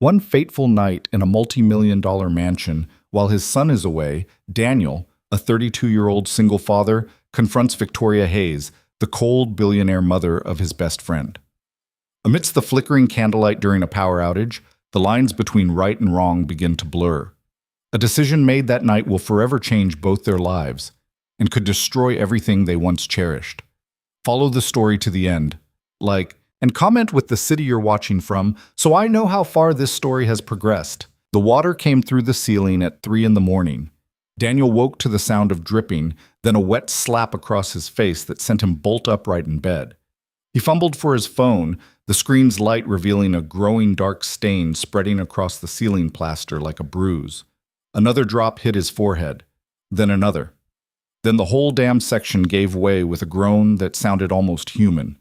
One fateful night in a multi-million-dollar mansion, while his son is away, Daniel, a 32-year-old single father, confronts Victoria Hayes, the cold billionaire mother of his best friend. Amidst the flickering candlelight during a power outage, the lines between right and wrong begin to blur. A decision made that night will forever change both their lives and could destroy everything they once cherished. Follow the story to the end. Like, and comment with the city you're watching from so I know how far this story has progressed. The water came through the ceiling at 3 in the morning. Daniel woke to the sound of dripping, then a wet slap across his face that sent him bolt upright in bed. He fumbled for his phone, the screen's light revealing a growing dark stain spreading across the ceiling plaster like a bruise. Another drop hit his forehead, then another. Then the whole damn section gave way with a groan that sounded almost human.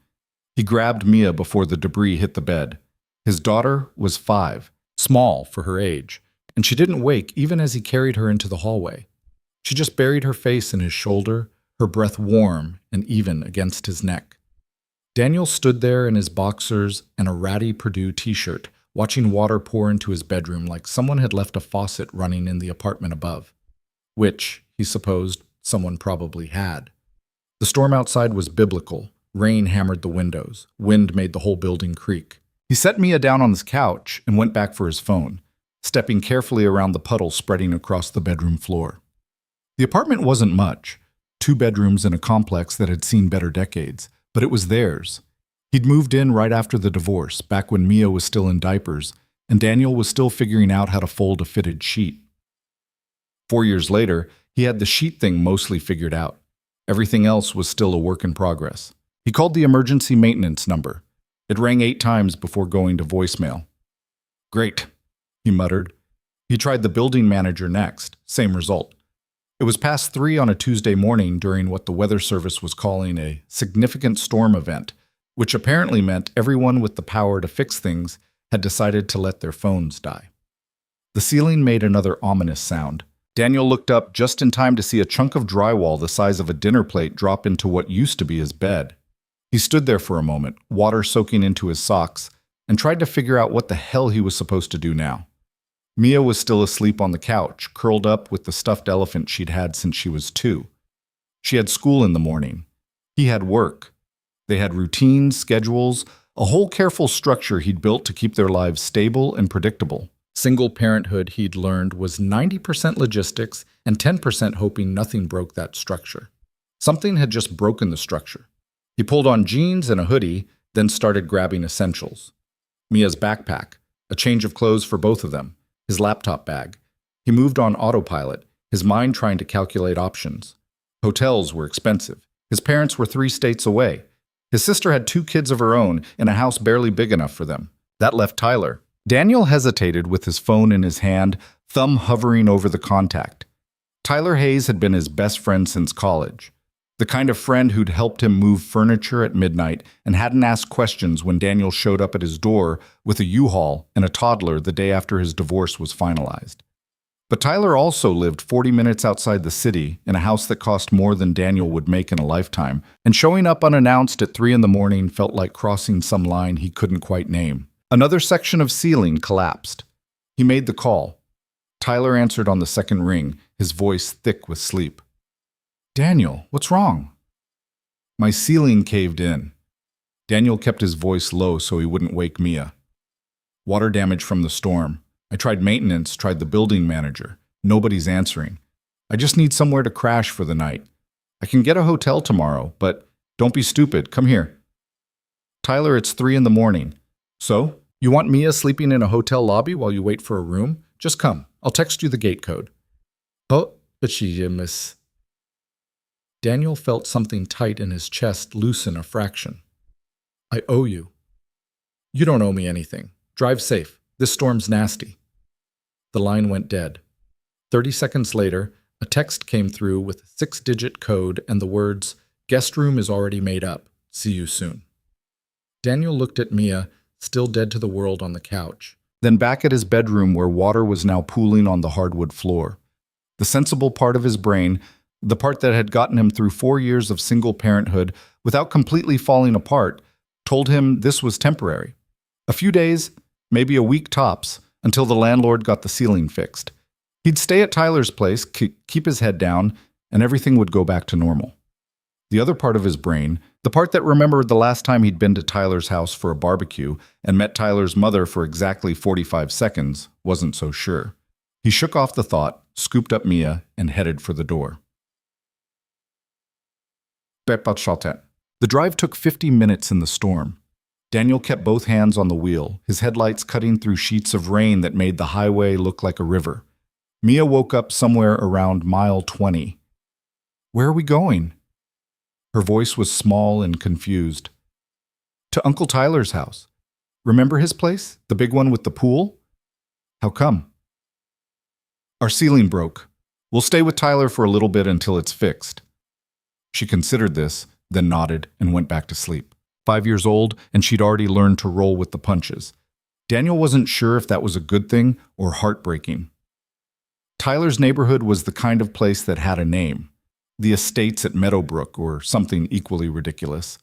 He grabbed Mia before the debris hit the bed. His daughter was 5, small for her age, and she didn't wake even as he carried her into the hallway. She just buried her face in his shoulder, her breath warm and even against his neck. Daniel stood there in his boxers and a ratty Purdue t-shirt, watching water pour into his bedroom like someone had left a faucet running in the apartment above. Which, he supposed, someone probably had. The storm outside was biblical. Rain hammered the windows. Wind made the whole building creak. He set Mia down on his couch and went back for his phone, stepping carefully around the puddle spreading across the bedroom floor. The apartment wasn't much, 2 bedrooms in a complex that had seen better decades, but it was theirs. He'd moved in right after the divorce, back when Mia was still in diapers, and Daniel was still figuring out how to fold a fitted sheet. 4 years later, he had the sheet thing mostly figured out. Everything else was still a work in progress. He called the emergency maintenance number. It rang 8 times before going to voicemail. "Great," he muttered. He tried the building manager next, same result. It was past 3 on a Tuesday morning during what the weather service was calling a significant storm event, which apparently meant everyone with the power to fix things had decided to let their phones die. The ceiling made another ominous sound. Daniel looked up just in time to see a chunk of drywall the size of a dinner plate drop into what used to be his bed. He stood there for a moment, water soaking into his socks, and tried to figure out what the hell he was supposed to do now. Mia was still asleep on the couch, curled up with the stuffed elephant she'd had since she was 2. She had school in the morning. He had work. They had routines, schedules, a whole careful structure he'd built to keep their lives stable and predictable. Single parenthood, he'd learned, was 90% logistics and 10% hoping nothing broke that structure. Something had just broken the structure. He pulled on jeans and a hoodie, then started grabbing essentials. Mia's backpack, a change of clothes for both of them, his laptop bag. He moved on autopilot, his mind trying to calculate options. Hotels were expensive. His parents were 3 states away. His sister had 2 kids of her own in a house barely big enough for them. That left Tyler. Daniel hesitated with his phone in his hand, thumb hovering over the contact. Tyler Hayes had been his best friend since college. The kind of friend who'd helped him move furniture at midnight and hadn't asked questions when Daniel showed up at his door with a U-Haul and a toddler the day after his divorce was finalized. But Tyler also lived 40 minutes outside the city in a house that cost more than Daniel would make in a lifetime, and showing up unannounced at 3 in the morning felt like crossing some line he couldn't quite name. Another section of ceiling collapsed. He made the call. Tyler answered on the second ring, his voice thick with sleep. "Daniel, what's wrong?" "My ceiling caved in." Daniel kept his voice low so he wouldn't wake Mia. "Water damage from the storm. I tried maintenance, tried the building manager. Nobody's answering. I just need somewhere to crash for the night. I can get a hotel tomorrow, but don't be stupid. Come here." "Tyler, it's 3 in the morning. So, you want Mia sleeping in a hotel lobby while you wait for a room? Just come. I'll text you the gate code." "Oh, miss." Daniel felt something tight in his chest loosen a fraction. "I owe you." "You don't owe me anything. Drive safe. This storm's nasty." The line went dead. 30 seconds later, a text came through with a 6-digit code and the words, "Guest room is already made up. See you soon." Daniel looked at Mia, still dead to the world on the couch, then back at his bedroom where water was now pooling on the hardwood floor. The sensible part of his brain, the part that had gotten him through 4 years of single parenthood without completely falling apart, told him this was temporary. A few days, maybe a week tops, until the landlord got the ceiling fixed. He'd stay at Tyler's place, keep his head down, and everything would go back to normal. The other part of his brain, the part that remembered the last time he'd been to Tyler's house for a barbecue and met Tyler's mother for exactly 45 seconds, wasn't so sure. He shook off the thought, scooped up Mia, and headed for the door. The drive took 50 minutes in the storm. Daniel kept both hands on the wheel, his headlights cutting through sheets of rain that made the highway look like a river. Mia woke up somewhere around mile 20. "Where are we going?" Her voice was small and confused. "To Uncle Tyler's house. Remember his place? The big one with the pool?" "How come?" "Our ceiling broke. We'll stay with Tyler for a little bit until it's fixed." She considered this, then nodded and went back to sleep. 5 years old, and she'd already learned to roll with the punches. Daniel wasn't sure if that was a good thing or heartbreaking. Tyler's neighborhood was the kind of place that had a name. The estates at Meadowbrook, or something equally ridiculous.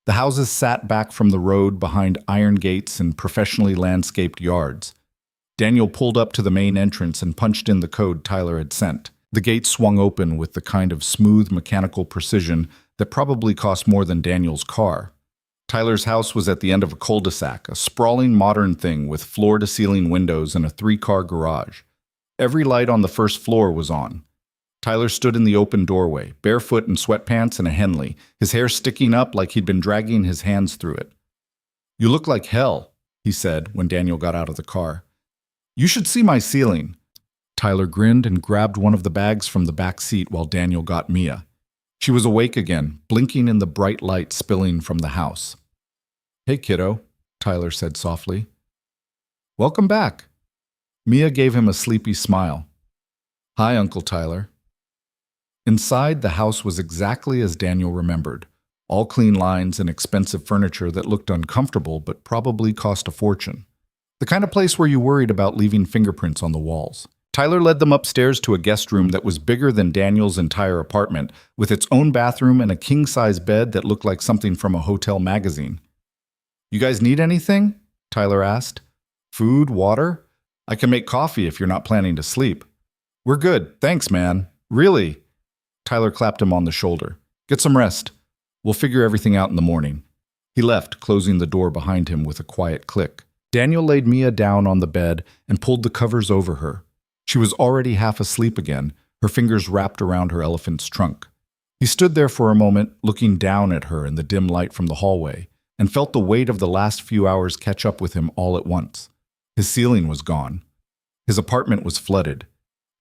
The houses sat back from the road behind iron gates and professionally landscaped yards. Daniel pulled up to the main entrance and punched in the code Tyler had sent. The gate swung open with the kind of smooth mechanical precision that probably cost more than Daniel's car. Tyler's house was at the end of a cul-de-sac, a sprawling modern thing with floor-to-ceiling windows and a 3-car garage. Every light on the first floor was on. Tyler stood in the open doorway, barefoot in sweatpants and a Henley, his hair sticking up like he'd been dragging his hands through it. "You look like hell," he said when Daniel got out of the car. "You should see my ceiling." Tyler grinned and grabbed one of the bags from the back seat while Daniel got Mia. She was awake again, blinking in the bright light spilling from the house. "Hey, kiddo," Tyler said softly. "Welcome back." Mia gave him a sleepy smile. "Hi, Uncle Tyler." Inside, the house was exactly as Daniel remembered. All clean lines and expensive furniture that looked uncomfortable but probably cost a fortune. The kind of place where you worried about leaving fingerprints on the walls. Tyler led them upstairs to a guest room that was bigger than Daniel's entire apartment, with its own bathroom and a king-size bed that looked like something from a hotel magazine. "You guys need anything?" Tyler asked. "Food, water? I can make coffee if you're not planning to sleep." "We're good, thanks, man. Really." Tyler clapped him on the shoulder. "Get some rest. We'll figure everything out in the morning." He left, closing the door behind him with a quiet click. Daniel laid Mia down on the bed and pulled the covers over her. She was already half asleep again, her fingers wrapped around her elephant's trunk. He stood there for a moment, looking down at her in the dim light from the hallway, and felt the weight of the last few hours catch up with him all at once. His ceiling was gone. His apartment was flooded.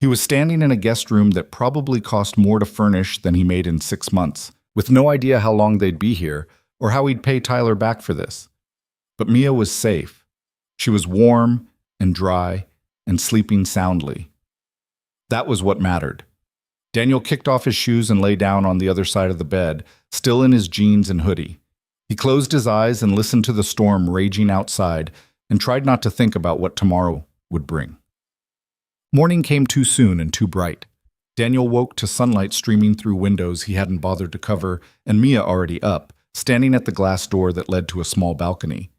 He was standing in a guest room that probably cost more to furnish than he made in 6 months, with no idea how long they'd be here or how he'd pay Tyler back for this. But Mia was safe. She was warm and dry and sleeping soundly. That was what mattered. Daniel kicked off his shoes and lay down on the other side of the bed, still in his jeans and hoodie. He closed his eyes and listened to the storm raging outside and tried not to think about what tomorrow would bring. Morning came too soon and too bright. Daniel woke to sunlight streaming through windows he hadn't bothered to cover, and Mia already up, standing at the glass door that led to a small balcony.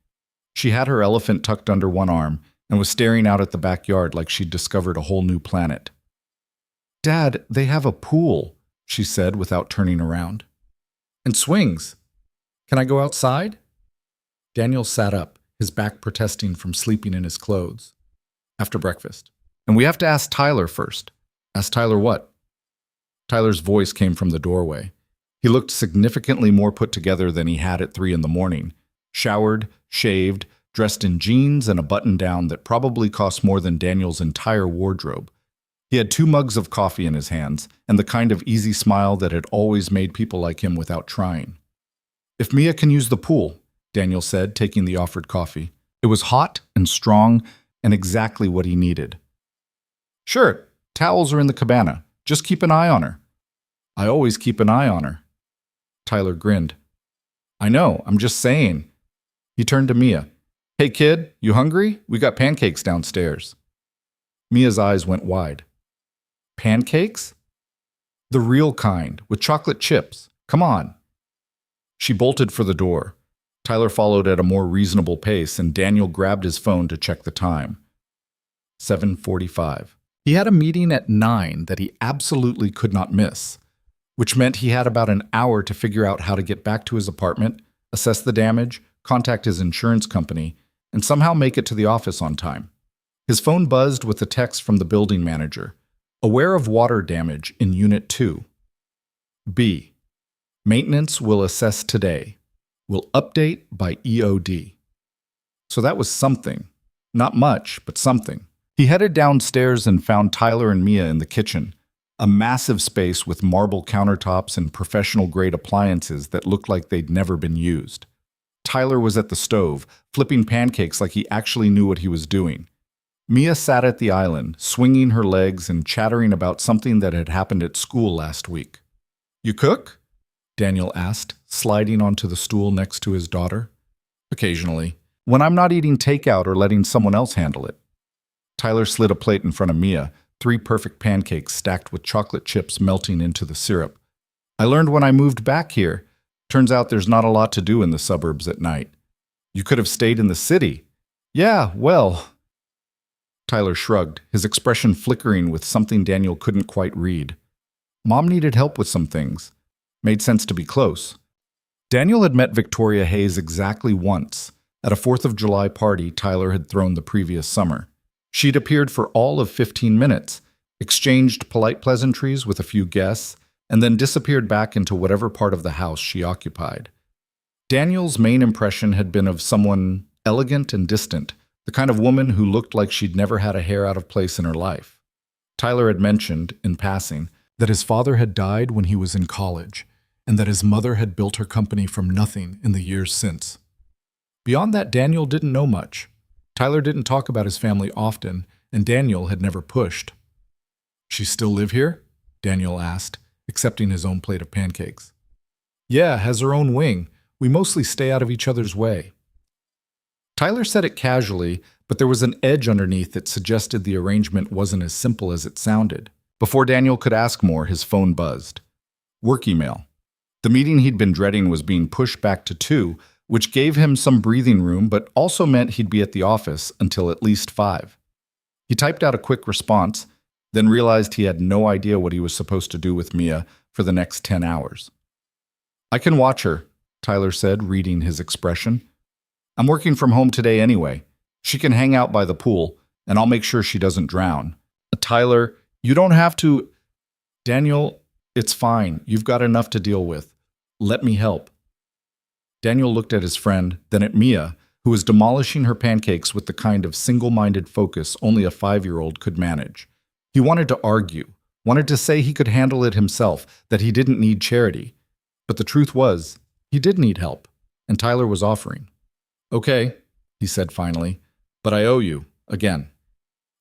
She had her elephant tucked under one arm and was staring out at the backyard like she'd discovered a whole new planet. "Dad, they have a pool," she said without turning around. "And swings. Can I go outside?" Daniel sat up, his back protesting from sleeping in his clothes. "After breakfast. And we have to ask Tyler first." "Ask Tyler what?" Tyler's voice came from the doorway. He looked significantly more put together than he had at 3 in the morning. Showered, shaved, dressed in jeans and a button-down that probably cost more than Daniel's entire wardrobe. He had 2 mugs of coffee in his hands, and the kind of easy smile that had always made people like him without trying. "If Mia can use the pool," Daniel said, taking the offered coffee. It was hot and strong and exactly what he needed. "Sure, towels are in the cabana. Just keep an eye on her." "I always keep an eye on her." Tyler grinned. "I know, I'm just saying." He turned to Mia. "Hey kid, you hungry? We got pancakes downstairs." Mia's eyes went wide. "Pancakes?" "The real kind, with chocolate chips. Come on." She bolted for the door. Tyler followed at a more reasonable pace, and Daniel grabbed his phone to check the time. 7:45. He had a meeting at 9 that he absolutely could not miss, which meant he had about an hour to figure out how to get back to his apartment, assess the damage, contact his insurance company, and somehow make it to the office on time. His phone buzzed with a text from the building manager. Aware of water damage in Unit 2. B. Maintenance will assess today. Will update by EOD. So that was something. Not much, but something. He headed downstairs and found Tyler and Mia in the kitchen, a massive space with marble countertops and professional-grade appliances that looked like they'd never been used. Tyler was at the stove, flipping pancakes like he actually knew what he was doing. Mia sat at the island, swinging her legs and chattering about something that had happened at school last week. "You cook?" Daniel asked, sliding onto the stool next to his daughter. "Occasionally, when I'm not eating takeout or letting someone else handle it." Tyler slid a plate in front of Mia, 3 perfect pancakes stacked with chocolate chips melting into the syrup. "I learned when I moved back here. Turns out there's not a lot to do in the suburbs at night." "You could have stayed in the city." "Yeah, well..." Tyler shrugged, his expression flickering with something Daniel couldn't quite read. Mom needed help with some things. Made sense to be close. Daniel had met Victoria Hayes exactly once, at a 4th of July party Tyler had thrown the previous summer. She'd appeared for all of 15 minutes, exchanged polite pleasantries with a few guests, and then disappeared back into whatever part of the house she occupied. Daniel's main impression had been of someone elegant and distant, the kind of woman who looked like she'd never had a hair out of place in her life. Tyler had mentioned, in passing, that his father had died when he was in college, and that his mother had built her company from nothing in the years since. Beyond that, Daniel didn't know much. Tyler didn't talk about his family often, and Daniel had never pushed. "She still live here?" Daniel asked, accepting his own plate of pancakes. "Yeah, has her own wing. We mostly stay out of each other's way." Tyler said it casually, but there was an edge underneath that suggested the arrangement wasn't as simple as it sounded. Before Daniel could ask more, his phone buzzed. Work email. The meeting he'd been dreading was being pushed back to 2, which gave him some breathing room but also meant he'd be at the office until at least 5. He typed out a quick response, then realized he had no idea what he was supposed to do with Mia for the next 10 hours. "I can watch her," Tyler said, reading his expression. "I'm working from home today anyway. She can hang out by the pool, and I'll make sure she doesn't drown." "Tyler, you don't have to..." "Daniel, it's fine. You've got enough to deal with. Let me help." Daniel looked at his friend, then at Mia, who was demolishing her pancakes with the kind of single-minded focus only a 5-year-old could manage. He wanted to argue, wanted to say he could handle it himself, that he didn't need charity. But the truth was, he did need help, and Tyler was offering. "Okay," he said finally, "but I owe you, again.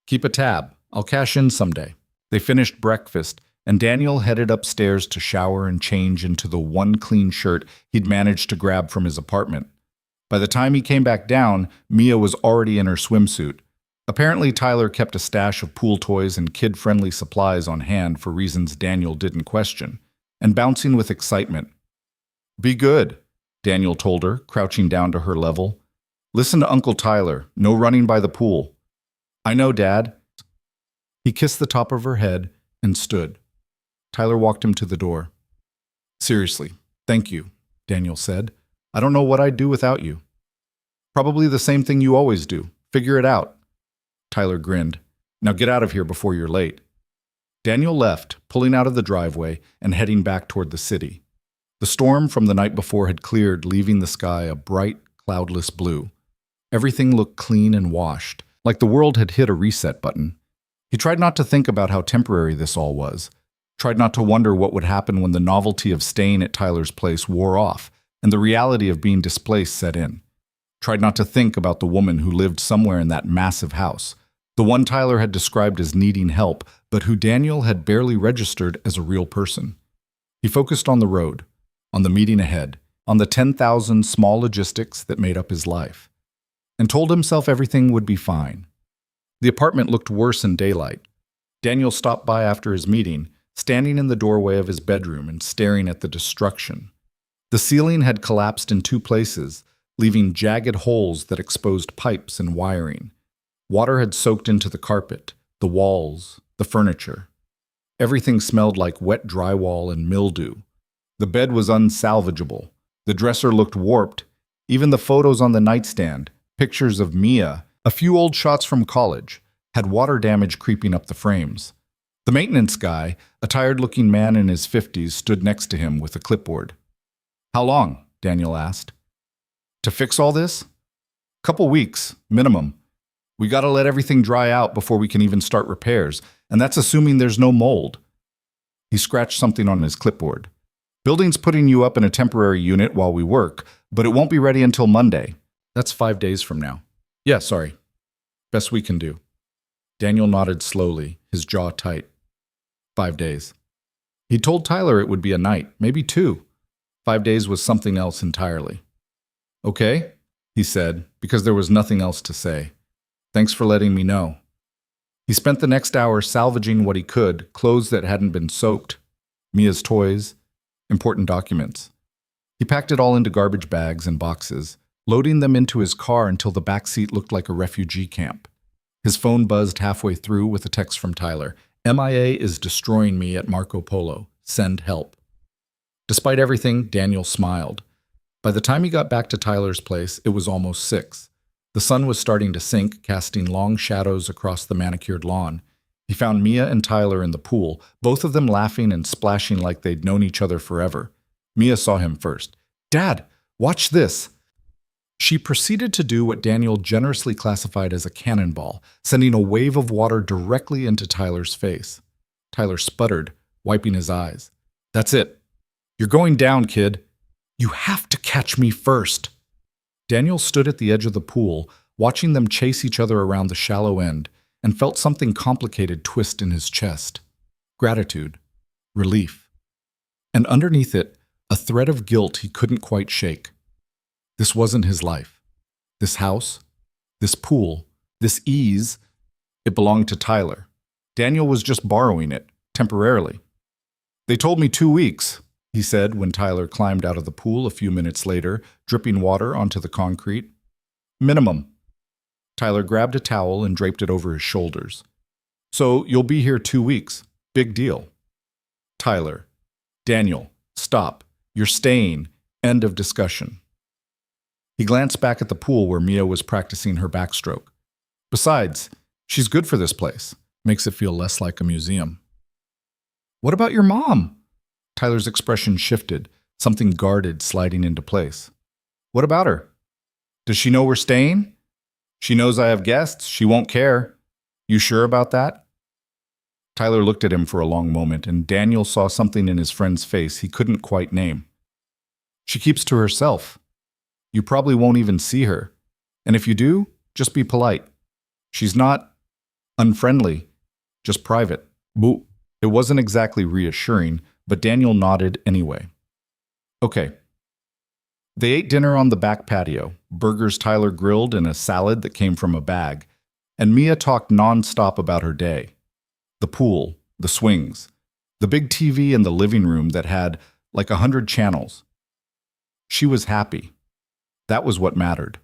Keep a tab. I'll cash in someday." They finished breakfast, and Daniel headed upstairs to shower and change into the one clean shirt he'd managed to grab from his apartment. By the time he came back down, Mia was already in her swimsuit. Apparently, Tyler kept a stash of pool toys and kid-friendly supplies on hand for reasons Daniel didn't question, and bouncing with excitement. "Be good," Daniel told her, crouching down to her level. "Listen to Uncle Tyler. No running by the pool." "I know, Dad." He kissed the top of her head and stood. Tyler walked him to the door. "Seriously, thank you," Daniel said. "I don't know what I'd do without you." "Probably the same thing you always do. Figure it out." Tyler grinned. "Now get out of here before you're late." Daniel left, pulling out of the driveway and heading back toward the city. The storm from the night before had cleared, leaving the sky a bright, cloudless blue. Everything looked clean and washed, like the world had hit a reset button. He tried not to think about how temporary this all was, tried not to wonder what would happen when the novelty of staying at Tyler's place wore off and the reality of being displaced set in. Tried not to think about the woman who lived somewhere in that massive house, the one Tyler had described as needing help, but who Daniel had barely registered as a real person. He focused on the road, on the meeting ahead, on the 10,000 small logistics that made up his life, and told himself everything would be fine. The apartment looked worse in daylight. Daniel stopped by after his meeting, standing in the doorway of his bedroom and staring at the destruction. The ceiling had collapsed in 2 places, leaving jagged holes that exposed pipes and wiring. Water had soaked into the carpet, the walls, the furniture. Everything smelled like wet drywall and mildew. The bed was unsalvageable. The dresser looked warped. Even the photos on the nightstand, pictures of Mia, a few old shots from college, had water damage creeping up the frames. The maintenance guy, a tired-looking man in his 50s, stood next to him with a clipboard. "How long?" Daniel asked. "To fix all this?" "Couple weeks, minimum. We gotta let everything dry out before we can even start repairs, and that's assuming there's no mold." He scratched something on his clipboard. "Building's putting you up in a temporary unit while we work, but it won't be ready until Monday. That's 5 days from now." "Yeah, sorry. Best we can do." Daniel nodded slowly, his jaw tight. 5 days. He told Tyler it would be a night, maybe 2. 5 days was something else entirely. "Okay," he said, because there was nothing else to say. "Thanks for letting me know." He spent the next hour salvaging what he could, clothes that hadn't been soaked, Mia's toys, important documents. He packed it all into garbage bags and boxes, loading them into his car until the back seat looked like a refugee camp. His phone buzzed halfway through with a text from Tyler. "MIA is destroying me at Marco Polo. Send help." Despite everything, Daniel smiled. By the time he got back to Tyler's place, it was almost 6. The sun was starting to sink, casting long shadows across the manicured lawn. He found Mia and Tyler in the pool, both of them laughing and splashing like they'd known each other forever. Mia saw him first. "Dad, watch this." She proceeded to do what Daniel generously classified as a cannonball, sending a wave of water directly into Tyler's face. Tyler sputtered, wiping his eyes. "That's it. You're going down, kid. You have to catch me first." Daniel stood at the edge of the pool, watching them chase each other around the shallow end, and felt something complicated twist in his chest. Gratitude. Relief. And underneath it, a thread of guilt he couldn't quite shake. This wasn't his life. This house, this pool, this ease, it belonged to Tyler. Daniel was just borrowing it, temporarily. "They told me 2 weeks, he said when Tyler climbed out of the pool a few minutes later, dripping water onto the concrete. "Minimum." Tyler grabbed a towel and draped it over his shoulders. "So you'll be here 2 weeks. Big deal." Tyler. "Daniel, stop. You're staying. End of discussion." He glanced back at the pool where Mia was practicing her backstroke. "Besides, she's good for this place. Makes it feel less like a museum." "What about your mom?" Tyler's expression shifted, something guarded sliding into place. "What about her? Does she know we're staying? She knows I have guests. She won't care. You sure about that?" Tyler looked at him for a long moment, and Daniel saw something in his friend's face he couldn't quite name. "She keeps to herself. You probably won't even see her. And if you do, just be polite. She's not unfriendly, just private." Boo. It wasn't exactly reassuring, but Daniel nodded anyway. "Okay." They ate dinner on the back patio, burgers Tyler grilled and a salad that came from a bag, and Mia talked nonstop about her day. The pool, the swings, the big TV in the living room that had like 100 channels. She was happy. That was what mattered.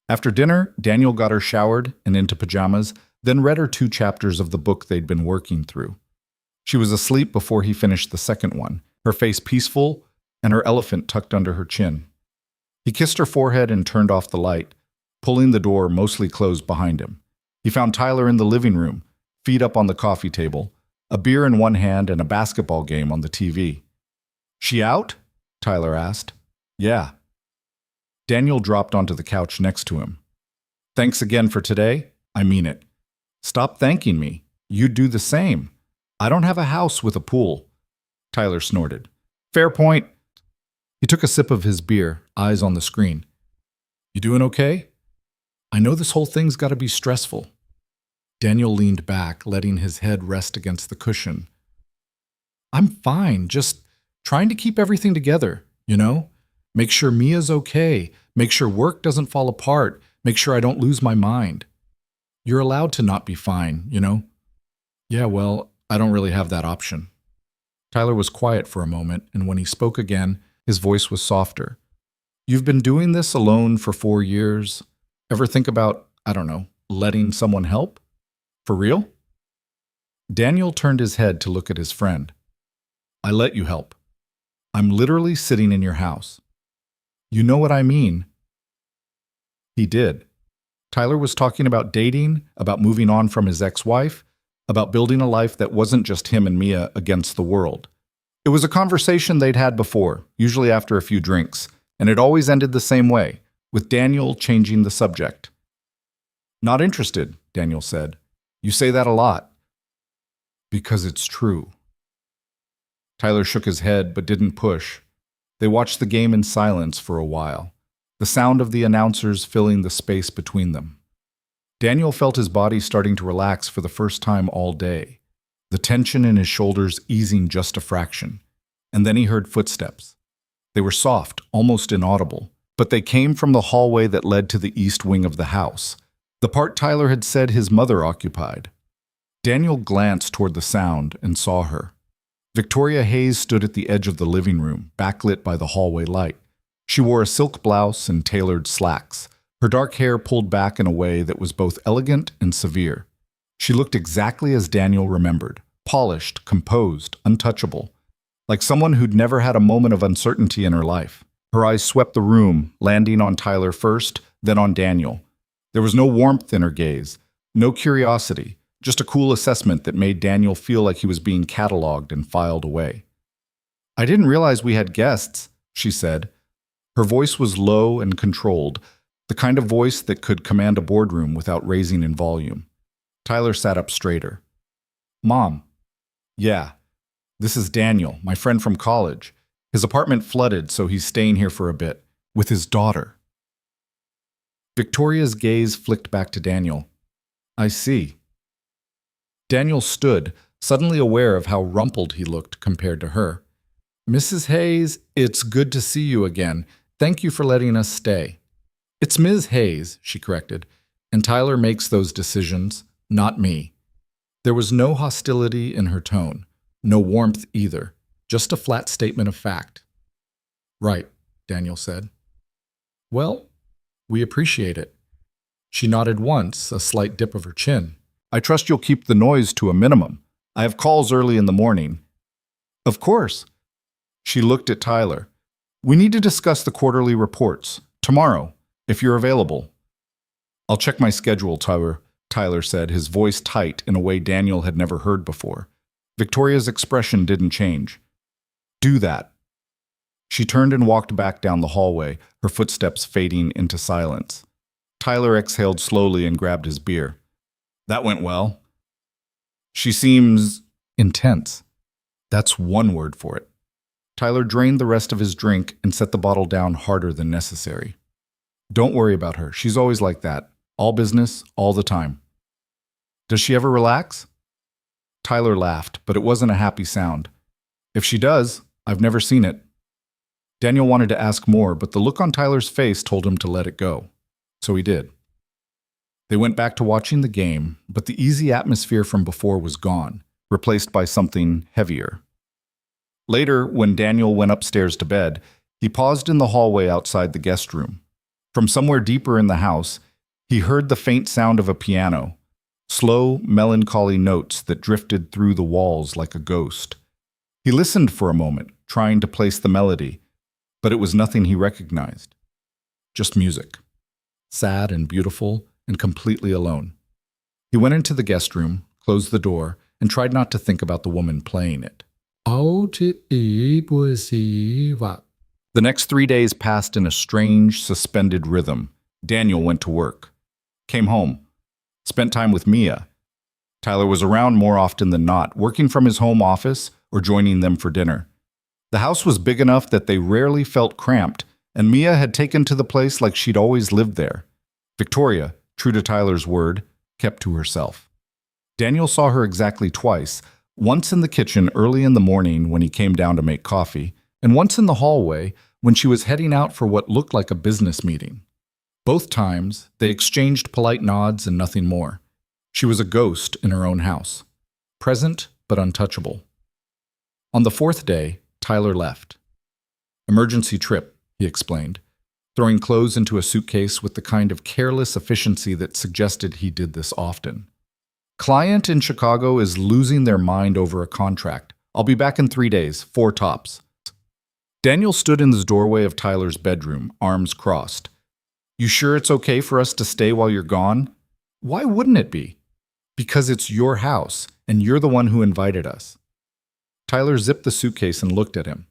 After dinner, Daniel got her showered and into pajamas, then read her 2 chapters of the book they'd been working through. She was asleep before he finished the second one, her face peaceful and her elephant tucked under her chin. He kissed her forehead and turned off the light, pulling the door mostly closed behind him. He found Tyler in the living room, feet up on the coffee table, a beer in one hand and a basketball game on the TV. "She out?" Tyler asked. "Yeah." Daniel dropped onto the couch next to him. "Thanks again for today. I mean it. Stop thanking me. You'd do the same. I don't have a house with a pool." Tyler snorted. "Fair point." He took a sip of his beer, eyes on the screen. "You doing okay? I know this whole thing's got to be stressful." Daniel leaned back, letting his head rest against the cushion. "I'm fine, just trying to keep everything together, you know? Make sure Mia's okay, make sure work doesn't fall apart, make sure I don't lose my mind. You're allowed to not be fine, you know?" "Yeah, well, I don't really have that option." Tyler was quiet for a moment, and when he spoke again, his voice was softer. "You've been doing this alone for 4 years. Ever think about, I don't know, letting someone help? For real? Daniel turned his head to look at his friend. I let you help. I'm literally sitting in your house. You know what I mean. He did. Tyler was talking about dating, about moving on from his ex-wife, about building a life that wasn't just him and Mia against the world. It was a conversation they'd had before, usually after a few drinks, and it always ended the same way, with Daniel changing the subject. Not interested, Daniel said. You say that a lot. Because it's true. Tyler shook his head but didn't push. They watched the game in silence for a while, the sound of the announcers filling the space between them. Daniel felt his body starting to relax for the first time all day, the tension in his shoulders easing just a fraction. And then he heard footsteps. They were soft, almost inaudible, but they came from the hallway that led to the east wing of the house, the part Tyler had said his mother occupied. Daniel glanced toward the sound and saw her. Victoria Hayes stood at the edge of the living room, backlit by the hallway light. She wore a silk blouse and tailored slacks, her dark hair pulled back in a way that was both elegant and severe. She looked exactly as Daniel remembered, polished, composed, untouchable, like someone who'd never had a moment of uncertainty in her life. Her eyes swept the room, landing on Tyler first, then on Daniel. There was no warmth in her gaze, no curiosity, just a cool assessment that made Daniel feel like he was being cataloged and filed away. I didn't realize we had guests, she said. Her voice was low and controlled, the kind of voice that could command a boardroom without raising in volume. Tyler sat up straighter. Mom. Yeah. This is Daniel, my friend from college. His apartment flooded, so he's staying here for a bit, with his daughter. Victoria's gaze flicked back to Daniel. I see. Daniel stood, suddenly aware of how rumpled he looked compared to her. Mrs. Hayes, it's good to see you again. Thank you for letting us stay. It's Ms. Hayes, she corrected, and Tyler makes those decisions, not me. There was no hostility in her tone, no warmth either, just a flat statement of fact. Right, Daniel said. Well, we appreciate it. She nodded once, a slight dip of her chin. I trust you'll keep the noise to a minimum. I have calls early in the morning. Of course. She looked at Tyler. We need to discuss the quarterly reports. Tomorrow, if you're available. I'll check my schedule, Tyler said, his voice tight in a way Daniel had never heard before. Victoria's expression didn't change. Do that. She turned and walked back down the hallway, her footsteps fading into silence. Tyler exhaled slowly and grabbed his beer. That went well. She seems intense. That's one word for it. Tyler drained the rest of his drink and set the bottle down harder than necessary. Don't worry about her. She's always like that. All business, all the time. Does she ever relax? Tyler laughed, but it wasn't a happy sound. If she does, I've never seen it. Daniel wanted to ask more, but the look on Tyler's face told him to let it go. So he did. They went back to watching the game, but the easy atmosphere from before was gone, replaced by something heavier. Later, when Daniel went upstairs to bed, he paused in the hallway outside the guest room. From somewhere deeper in the house, he heard the faint sound of a piano, slow, melancholy notes that drifted through the walls like a ghost. He listened for a moment, trying to place the melody, but it was nothing he recognized. Just music. Sad and beautiful, and completely alone. He went into the guest room, closed the door, and tried not to think about the woman playing it. The next 3 days passed in a strange, suspended rhythm. Daniel went to work, came home, spent time with Mia. Tyler was around more often than not, working from his home office or joining them for dinner. The house was big enough that they rarely felt cramped, and Mia had taken to the place like she'd always lived there. Victoria, true to Tyler's word, kept to herself. Daniel saw her exactly twice, once in the kitchen early in the morning when he came down to make coffee, and once in the hallway when she was heading out for what looked like a business meeting. Both times, they exchanged polite nods and nothing more. She was a ghost in her own house, present but untouchable. On the fourth day, Tyler left. Emergency trip, he explained. throwing clothes into a suitcase with the kind of careless efficiency that suggested he did this often. Client in Chicago is losing their mind over a contract. I'll be back in 3 days, 4 tops. Daniel stood in the doorway of Tyler's bedroom, arms crossed. You sure it's okay for us to stay while you're gone? Why wouldn't it be? Because it's your house, and you're the one who invited us. Tyler zipped the suitcase and looked at him.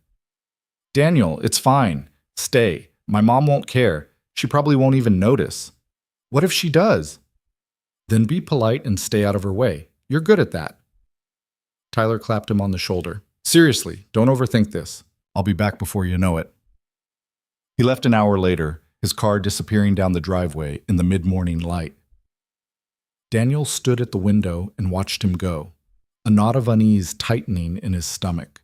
Daniel, it's fine. Stay. My mom won't care. She probably won't even notice. What if she does? Then be polite and stay out of her way. You're good at that. Tyler clapped him on the shoulder. Seriously, don't overthink this. I'll be back before you know it. He left an hour later, his car disappearing down the driveway in the mid-morning light. Daniel stood at the window and watched him go, a knot of unease tightening in his stomach.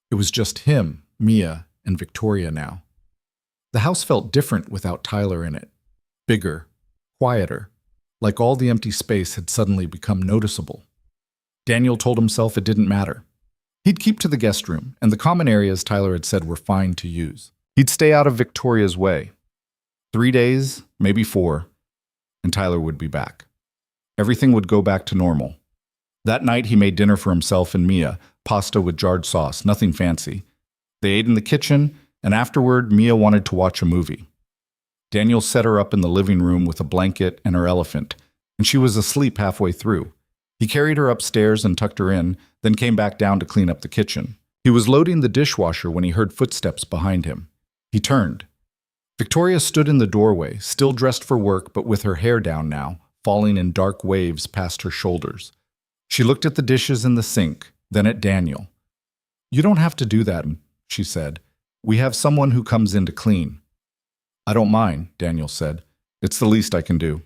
It was just him, Mia, and Victoria now. The house felt different without Tyler in it. Bigger, quieter, like all the empty space had suddenly become noticeable. Daniel told himself it didn't matter. He'd keep to the guest room, and the common areas Tyler had said were fine to use. He'd stay out of Victoria's way. 3 days, maybe 4, and Tyler would be back. Everything would go back to normal. That night he made dinner for himself and Mia, pasta with jarred sauce, nothing fancy. They ate in the kitchen, and afterward Mia wanted to watch a movie. Daniel set her up in the living room with a blanket and her elephant, and she was asleep halfway through. He carried her upstairs and tucked her in, then came back down to clean up the kitchen. He was loading the dishwasher when he heard footsteps behind him. He turned. Victoria stood in the doorway, still dressed for work but with her hair down now, falling in dark waves past her shoulders. She looked at the dishes in the sink, then at Daniel. You don't have to do that, she said. We have someone who comes in to clean. I don't mind, Daniel said. It's the least I can do.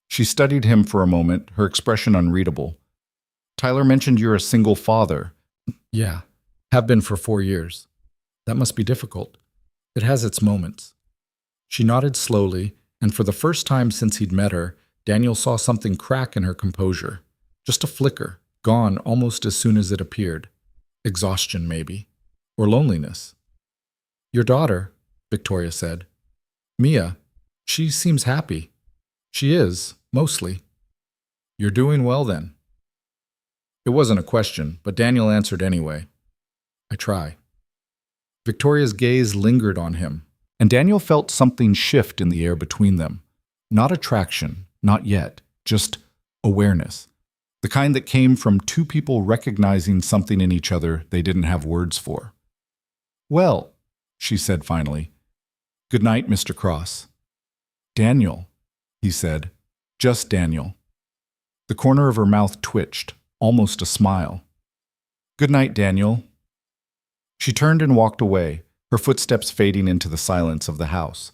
She studied him for a moment, her expression unreadable. Tyler mentioned you're a single father. Yeah, have been for 4 years. That must be difficult. It has its moments. She nodded slowly, and for the first time since he'd met her, Daniel saw something crack in her composure. Just a flicker, gone almost as soon as it appeared. Exhaustion, maybe. Or loneliness. Your daughter, Victoria said. Mia, she seems happy. She is, mostly. You're doing well, then. It wasn't a question, but Daniel answered anyway. I try. Victoria's gaze lingered on him, and Daniel felt something shift in the air between them. Not attraction, not yet, just awareness. The kind that came from two people recognizing something in each other they didn't have words for. Well, she said finally. Good night, Mr. Cross. Daniel, he said. Just Daniel. The corner of her mouth twitched, almost a smile. Good night, Daniel. She turned and walked away, her footsteps fading into the silence of the house.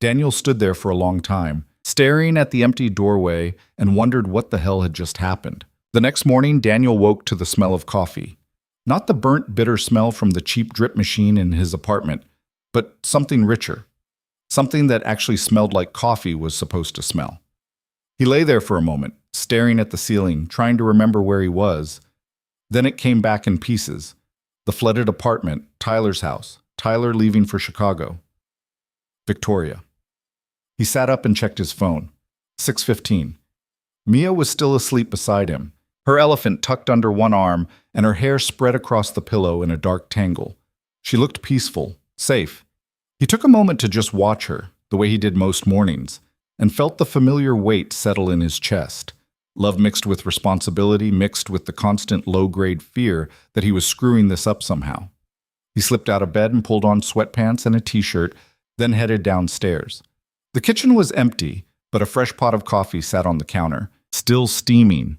Daniel stood there for a long time, staring at the empty doorway and wondered what the hell had just happened. The next morning, Daniel woke to the smell of coffee. Not the burnt, bitter smell from the cheap drip machine in his apartment, but something richer. Something that actually smelled like coffee was supposed to smell. He lay there for a moment, staring at the ceiling, trying to remember where he was. Then it came back in pieces. The flooded apartment, Tyler's house, Tyler leaving for Chicago. Victoria. He sat up and checked his phone. 6:15. Mia was still asleep beside him, her elephant tucked under one arm and her hair spread across the pillow in a dark tangle. She looked peaceful, safe. He took a moment to just watch her, the way he did most mornings, and felt the familiar weight settle in his chest. Love mixed with responsibility, mixed with the constant low-grade fear that he was screwing this up somehow. He slipped out of bed and pulled on sweatpants and a t-shirt, then headed downstairs. The kitchen was empty, but a fresh pot of coffee sat on the counter, still steaming.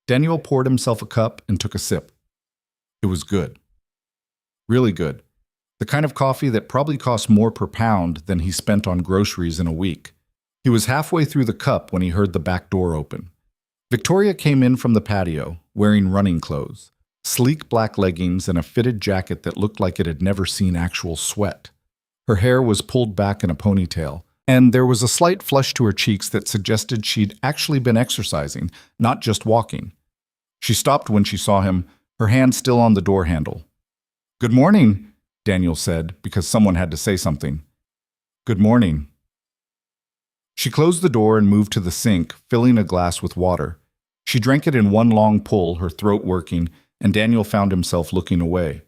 Daniel poured himself a cup and took a sip. It was good. Really good. The kind of coffee that probably cost more per pound than he spent on groceries in a week. He was halfway through the cup when he heard the back door open. Victoria came in from the patio, wearing running clothes, sleek black leggings and a fitted jacket that looked like it had never seen actual sweat. Her hair was pulled back in a ponytail, and there was a slight flush to her cheeks that suggested she'd actually been exercising, not just walking. She stopped when she saw him, her hand still on the door handle. Good morning, Daniel said, because someone had to say something. Good morning. She closed the door and moved to the sink, filling a glass with water. She drank it in one long pull, her throat working, and Daniel found himself looking away.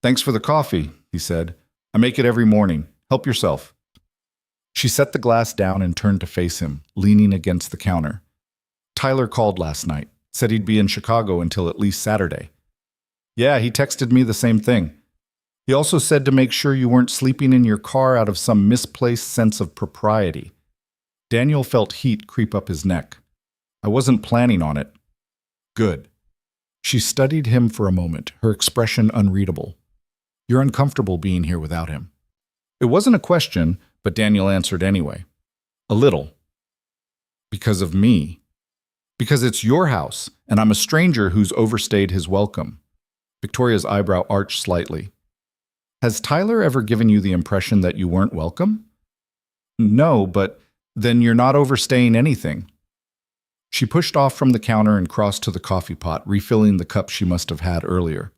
Thanks for the coffee, he said. I make it every morning. Help yourself. She set the glass down and turned to face him, leaning against the counter. Tyler called last night, said he'd be in Chicago until at least Saturday. Yeah, he texted me the same thing. He also said to make sure you weren't sleeping in your car out of some misplaced sense of propriety. Daniel felt heat creep up his neck. I wasn't planning on it. Good. She studied him for a moment, her expression unreadable. You're uncomfortable being here without him. It wasn't a question, but Daniel answered anyway. A little. Because of me. Because it's your house, and I'm a stranger who's overstayed his welcome. Victoria's eyebrow arched slightly. Has Tyler ever given you the impression that you weren't welcome? No, but then you're not overstaying anything. She pushed off from the counter and crossed to the coffee pot, refilling the cup she must have had earlier.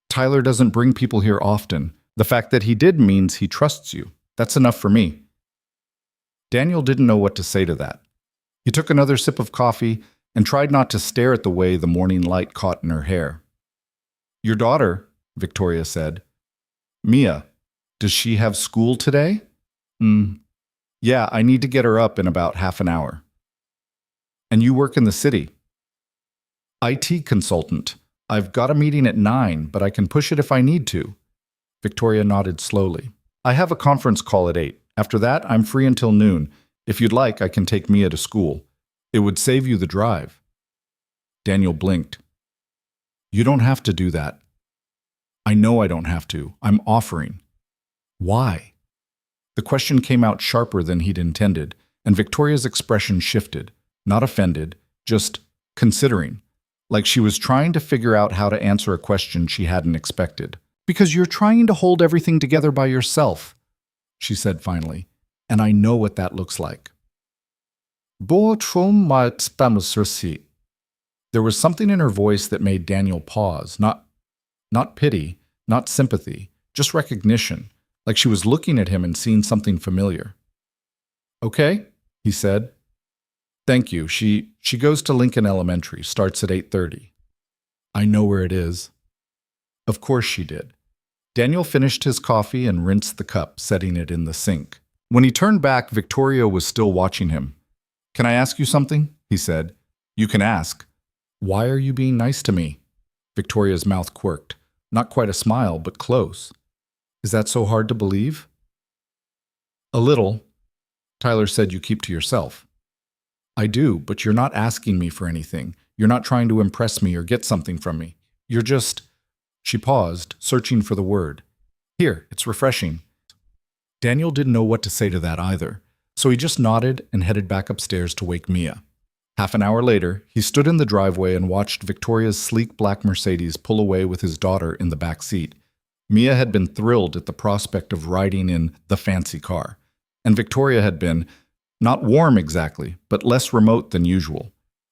Tyler doesn't bring people here often. The fact that he did means he trusts you. That's enough for me. Daniel didn't know what to say to that. He took another sip of coffee and tried not to stare at the way the morning light caught in her hair. Your daughter, Victoria said. Mia, does she have school today? Yeah, I need to get her up in about half an hour. And you work in the city? IT consultant. I've got a meeting at 9, but I can push it if I need to. Victoria nodded slowly. I have a conference call at 8. After that, I'm free until noon. If you'd like, I can take Mia to school. It would save you the drive. Daniel blinked. You don't have to do that. I know I don't have to. I'm offering. Why? The question came out sharper than he'd intended, and Victoria's expression shifted. Not offended, just considering, like she was trying to figure out how to answer a question she hadn't expected. Because you're trying to hold everything together by yourself, she said finally, and I know what that looks like. There was something in her voice that made Daniel pause, not pity, not sympathy, just recognition, like she was looking at him and seeing something familiar. Okay, he said. Thank you. She goes to Lincoln Elementary, starts at 8:30. I know where it is. Of course she did. Daniel finished his coffee and rinsed the cup, setting it in the sink. When he turned back, Victoria was still watching him. Can I ask you something? He said. You can ask. Why are you being nice to me? Victoria's mouth quirked. Not quite a smile, but close. Is that so hard to believe? A little. Tyler said you keep to yourself. I do, but you're not asking me for anything. You're not trying to impress me or get something from me. You're just... She paused, searching for the word. Here, it's refreshing. Daniel didn't know what to say to that either, so he just nodded and headed back upstairs to wake Mia. Half an hour later, he stood in the driveway and watched Victoria's sleek black Mercedes pull away with his daughter in the back seat. Mia had been thrilled at the prospect of riding in the fancy car, and Victoria had been, not warm exactly, but less remote than usual.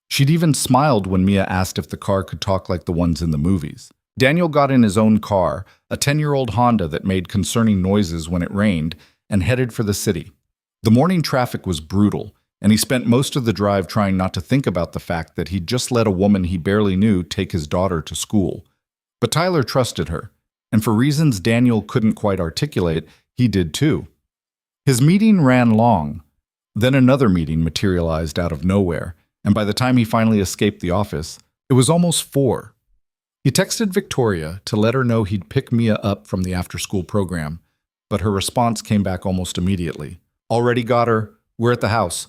She'd even smiled when Mia asked if the car could talk like the ones in the movies. Daniel got in his own car, a 10-year-old Honda that made concerning noises when it rained, and headed for the city. The morning traffic was brutal, and he spent most of the drive trying not to think about the fact that he'd just let a woman he barely knew take his daughter to school. But Tyler trusted her, and for reasons Daniel couldn't quite articulate, he did too. His meeting ran long. Then another meeting materialized out of nowhere, and by the time he finally escaped the office, it was almost 4. He texted Victoria to let her know he'd pick Mia up from the after-school program, but her response came back almost immediately. Already got her. We're at the house.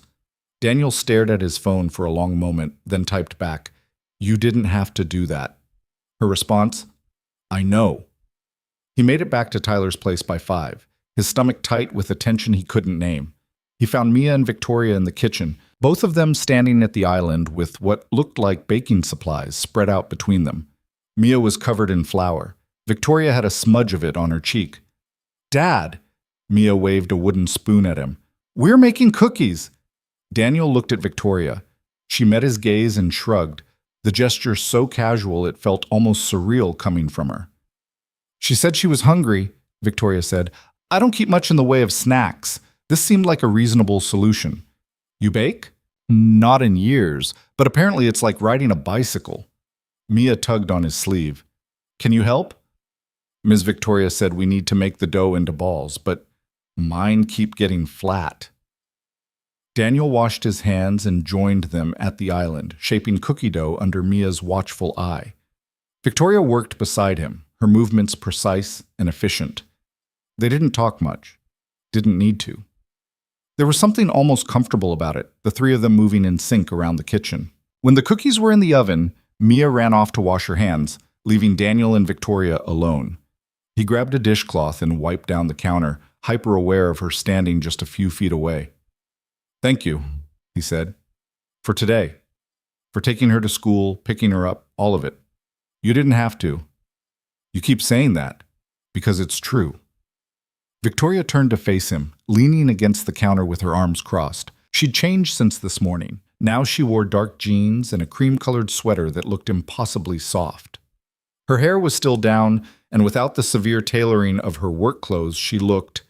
Daniel stared at his phone for a long moment, then typed back, You didn't have to do that. Her response, I know. He made it back to Tyler's place by 5, his stomach tight with a tension he couldn't name. He found Mia and Victoria in the kitchen, both of them standing at the island with what looked like baking supplies spread out between them. Mia was covered in flour. Victoria had a smudge of it on her cheek. Dad! Mia waved a wooden spoon at him. We're making cookies! Daniel looked at Victoria. She met his gaze and shrugged, the gesture so casual it felt almost surreal coming from her. She said she was hungry, Victoria said. I don't keep much in the way of snacks. This seemed like a reasonable solution. You bake? Not in years, but apparently it's like riding a bicycle. Mia tugged on his sleeve. Can you help? Ms. Victoria said we need to make the dough into balls, but mine keep getting flat. Daniel washed his hands and joined them at the island, shaping cookie dough under Mia's watchful eye. Victoria worked beside him, her movements precise and efficient. They didn't talk much. Didn't need to. There was something almost comfortable about it, the three of them moving in sync around the kitchen. When the cookies were in the oven, Mia ran off to wash her hands, leaving Daniel and Victoria alone. He grabbed a dishcloth and wiped down the counter, hyper-aware of her standing just a few feet away. Thank you, he said, for today, for taking her to school, picking her up, all of it. You didn't have to. You keep saying that, because it's true. Victoria turned to face him, leaning against the counter with her arms crossed. She'd changed since this morning. Now she wore dark jeans and a cream-colored sweater that looked impossibly soft. Her hair was still down, and without the severe tailoring of her work clothes, she looked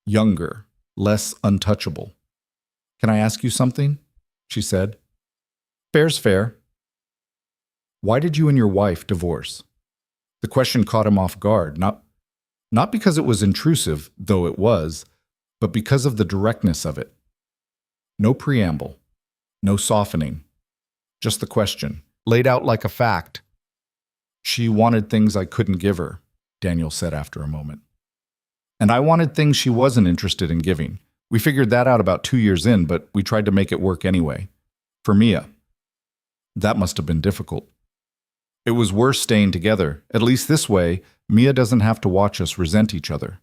younger, less untouchable. Can I ask you something? She said. Fair's fair. Why did you and your wife divorce? The question caught him off guard, not because it was intrusive, though it was, but because of the directness of it. No preamble, no softening, just the question, laid out like a fact. She wanted things I couldn't give her, Daniel said after a moment. And I wanted things she wasn't interested in giving. We figured that out about 2 years in, but we tried to make it work anyway. For Mia. That must have been difficult. It was worse staying together. At least this way, Mia doesn't have to watch us resent each other.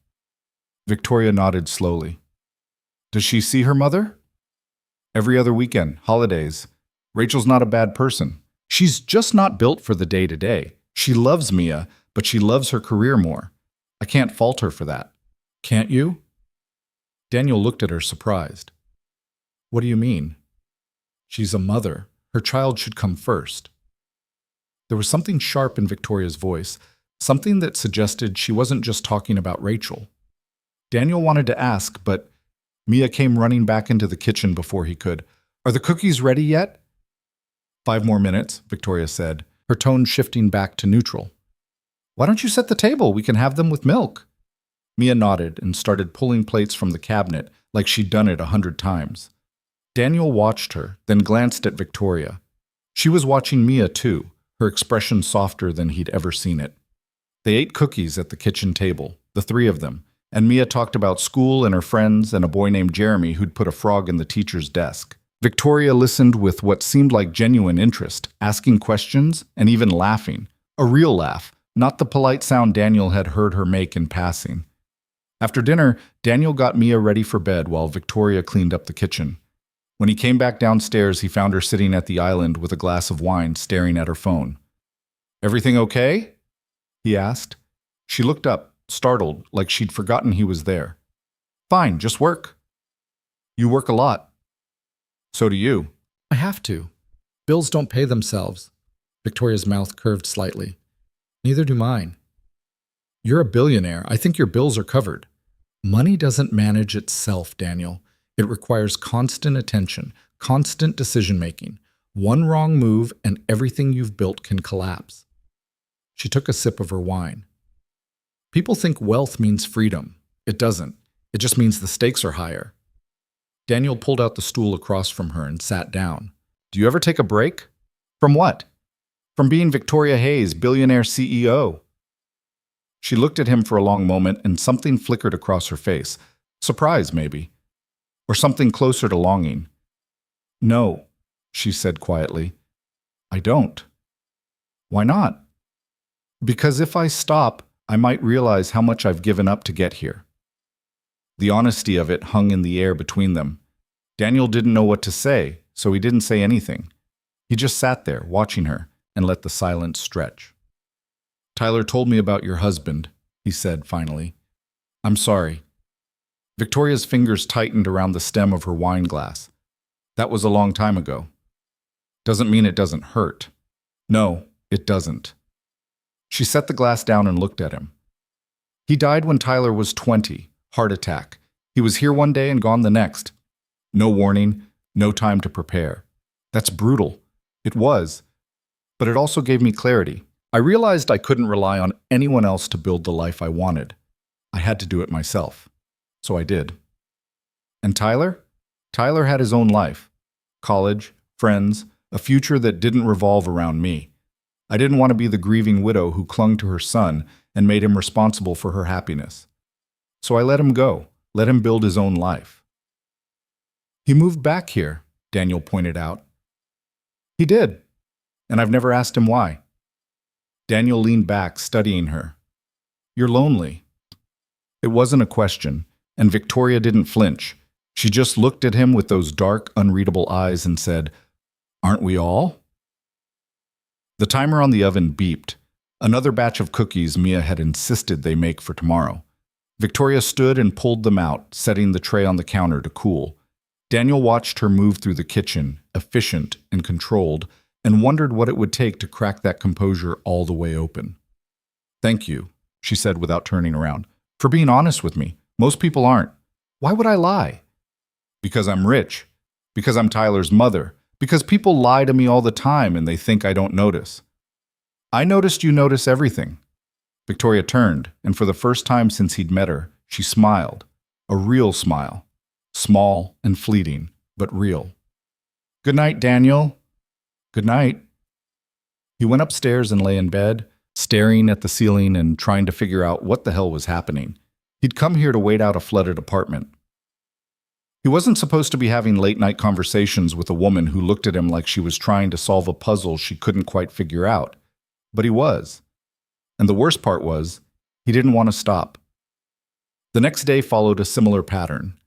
Victoria nodded slowly. Does she see her mother? Every other weekend, holidays. Rachel's not a bad person. She's just not built for the day-to-day. She loves Mia, but she loves her career more. I can't fault her for that. Can't you? Daniel looked at her surprised. What do you mean? She's a mother. Her child should come first. There was something sharp in Victoria's voice, something that suggested she wasn't just talking about Rachel. Daniel wanted to ask, but Mia came running back into the kitchen before he could. Are the cookies ready yet? 5 more minutes, Victoria said, her tone shifting back to neutral. Why don't you set the table? We can have them with milk. Mia nodded and started pulling plates from the cabinet like she'd done it 100 times. Daniel watched her, then glanced at Victoria. She was watching Mia too, her expression softer than he'd ever seen it. They ate cookies at the kitchen table, the 3 of them, and Mia talked about school and her friends and a boy named Jeremy who'd put a frog in the teacher's desk. Victoria listened with what seemed like genuine interest, asking questions and even laughing. A real laugh, not the polite sound Daniel had heard her make in passing. After dinner, Daniel got Mia ready for bed while Victoria cleaned up the kitchen. When he came back downstairs, he found her sitting at the island with a glass of wine, staring at her phone. Everything okay? He asked. She looked up, startled, like she'd forgotten he was there. Fine, just work. You work a lot. So do you. I have to. Bills don't pay themselves. Victoria's mouth curved slightly. Neither do mine. You're a billionaire. I think your bills are covered. Money doesn't manage itself, Daniel. It requires constant attention, constant decision-making. One wrong move and everything you've built can collapse. She took a sip of her wine. People think wealth means freedom. It doesn't. It just means the stakes are higher. Daniel pulled out the stool across from her and sat down. Do you ever take a break? From what? From being Victoria Hayes, billionaire CEO. She looked at him for a long moment and something flickered across her face. Surprise, maybe. Or something closer to longing. No, she said quietly. I don't. Why not? Because if I stop, I might realize how much I've given up to get here. The honesty of it hung in the air between them. Daniel didn't know what to say, so he didn't say anything. He just sat there, watching her, and let the silence stretch. Tyler told me about your husband, he said finally. I'm sorry. Victoria's fingers tightened around the stem of her wine glass. That was a long time ago. Doesn't mean it doesn't hurt. No, it doesn't. She set the glass down and looked at him. He died when Tyler was 20, heart attack. He was here one day and gone the next. No warning, no time to prepare. That's brutal. It was. But it also gave me clarity. I realized I couldn't rely on anyone else to build the life I wanted. I had to do it myself. So I did. And Tyler? Tyler had his own life. College, friends, a future that didn't revolve around me. I didn't want to be the grieving widow who clung to her son and made him responsible for her happiness. So I let him go, let him build his own life. He moved back here, Daniel pointed out. He did, and I've never asked him why. Daniel leaned back, studying her. You're lonely. It wasn't a question, and Victoria didn't flinch. She just looked at him with those dark, unreadable eyes and said, Aren't we all? The timer on the oven beeped. Another batch of cookies Mia had insisted they make for tomorrow. Victoria stood and pulled them out, setting the tray on the counter to cool. Daniel watched her move through the kitchen, efficient and controlled, and wondered what it would take to crack that composure all the way open. Thank you, she said without turning around, for being honest with me. Most people aren't. Why would I lie? Because I'm rich. Because I'm Tyler's mother. Because people lie to me all the time and they think I don't notice. I noticed you notice everything. Victoria turned, and for the first time since he'd met her, she smiled. A real smile. Small and fleeting, but real. Good night, Daniel. Good night. He went upstairs and lay in bed, staring at the ceiling and trying to figure out what the hell was happening. He'd come here to wait out a flooded apartment. He wasn't supposed to be having late-night conversations with a woman who looked at him like she was trying to solve a puzzle she couldn't quite figure out. But he was. And the worst part was, he didn't want to stop. The next day followed a similar pattern.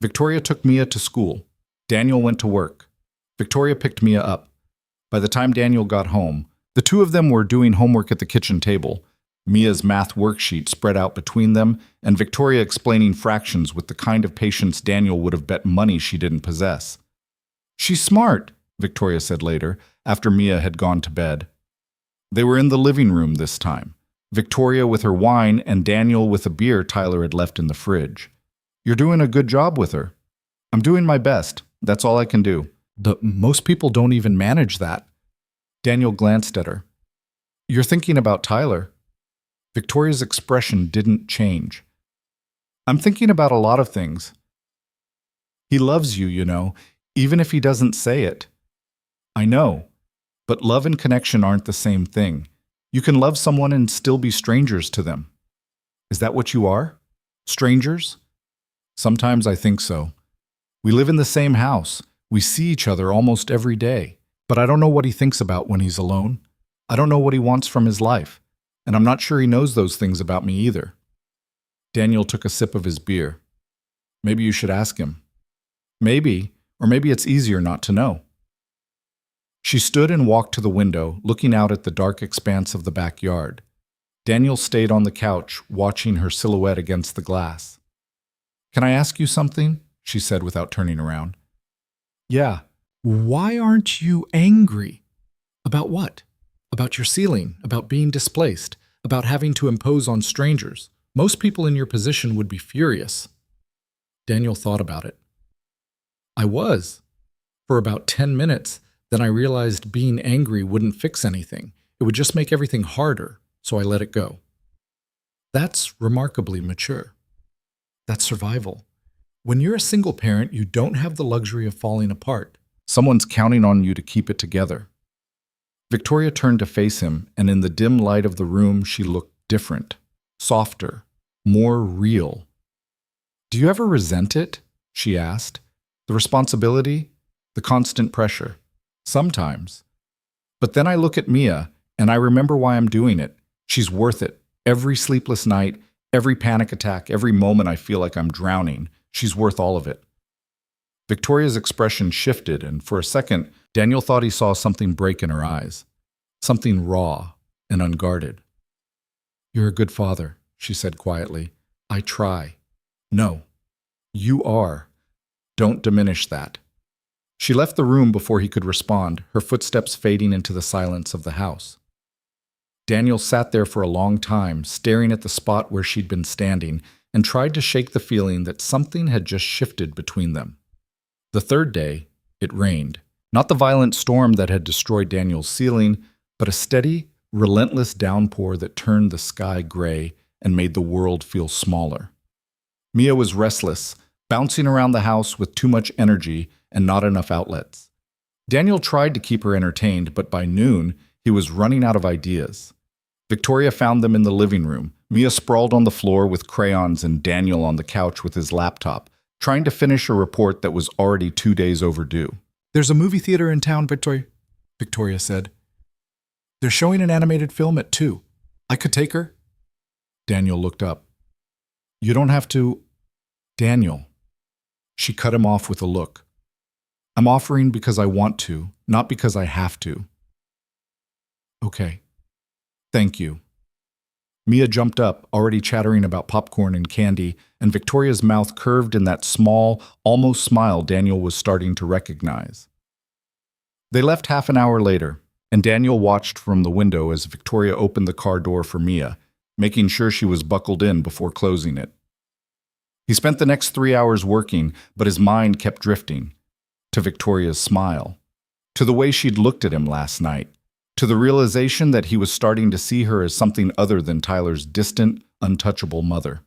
Victoria took Mia to school. Daniel went to work. Victoria picked Mia up. By the time Daniel got home, the two of them were doing homework at the kitchen table, Mia's math worksheet spread out between them, and Victoria explaining fractions with the kind of patience Daniel would have bet money she didn't possess. She's smart, Victoria said later, after Mia had gone to bed. They were in the living room this time, Victoria with her wine and Daniel with a beer Tyler had left in the fridge. You're doing a good job with her. I'm doing my best. That's all I can do. Most people don't even manage that. Daniel glanced at her. You're thinking about Tyler. Victoria's expression didn't change. I'm thinking about a lot of things. He loves you, you know, even if he doesn't say it. I know, but love and connection aren't the same thing. You can love someone and still be strangers to them. Is that what you are? Strangers? Sometimes I think so. We live in the same house. We see each other almost every day. But I don't know what he thinks about when he's alone. I don't know what he wants from his life. And I'm not sure he knows those things about me either. Daniel took a sip of his beer. Maybe you should ask him. Maybe, or maybe it's easier not to know. She stood and walked to the window, looking out at the dark expanse of the backyard. Daniel stayed on the couch, watching her silhouette against the glass. Can I ask you something? She said without turning around. Yeah. Why aren't you angry? About what? About your ceiling, about being displaced, about having to impose on strangers. Most people in your position would be furious. Daniel thought about it. I was. For about 10 minutes, then I realized being angry wouldn't fix anything. It would just make everything harder, so I let it go. That's remarkably mature. That's survival. When you're a single parent, you don't have the luxury of falling apart. Someone's counting on you to keep it together. Victoria turned to face him, and in the dim light of the room, she looked different, softer, more real. Do you ever resent it? She asked. The responsibility, the constant pressure. Sometimes. But then I look at Mia, and I remember why I'm doing it. She's worth it. Every sleepless night, every panic attack, every moment I feel like I'm drowning, she's worth all of it. Victoria's expression shifted, and for a second, Daniel thought he saw something break in her eyes. Something raw and unguarded. You're a good father, she said quietly. I try. No, you are. Don't diminish that. She left the room before he could respond, her footsteps fading into the silence of the house. Daniel sat there for a long time, staring at the spot where she'd been standing, and tried to shake the feeling that something had just shifted between them. The third day, it rained. Not the violent storm that had destroyed Daniel's ceiling, but a steady, relentless downpour that turned the sky gray and made the world feel smaller. Mia was restless, bouncing around the house with too much energy and not enough outlets. Daniel tried to keep her entertained, but by noon, he was running out of ideas. Victoria found them in the living room, Mia sprawled on the floor with crayons and Daniel on the couch with his laptop, trying to finish a report that was already 2 days overdue. "There's a movie theater in town, Victoria said. "They're showing an animated film at 2. I could take her." Daniel looked up. "You don't have to." "Daniel." She cut him off with a look. "I'm offering because I want to, not because I have to." "Okay. Thank you." Mia jumped up, already chattering about popcorn and candy, and Victoria's mouth curved in that small, almost smile Daniel was starting to recognize. They left half an hour later, and Daniel watched from the window as Victoria opened the car door for Mia, making sure she was buckled in before closing it. He spent the next 3 hours working, but his mind kept drifting. To Victoria's smile. To the way she'd looked at him last night. To the realization that he was starting to see her as something other than Tyler's distant, untouchable mother.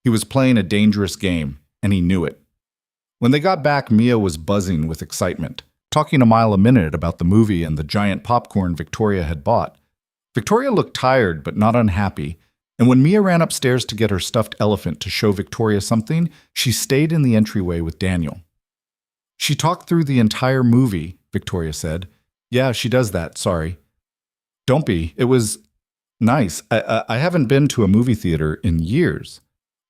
He was playing a dangerous game, and he knew it. When they got back, Mia was buzzing with excitement, talking a mile a minute about the movie and the giant popcorn Victoria had bought. Victoria looked tired but not unhappy, and when Mia ran upstairs to get her stuffed elephant to show Victoria something, she stayed in the entryway with Daniel. "She talked through the entire movie," Victoria said. "Yeah, she does that, sorry." "Don't be. It was nice. I haven't been to a movie theater in years."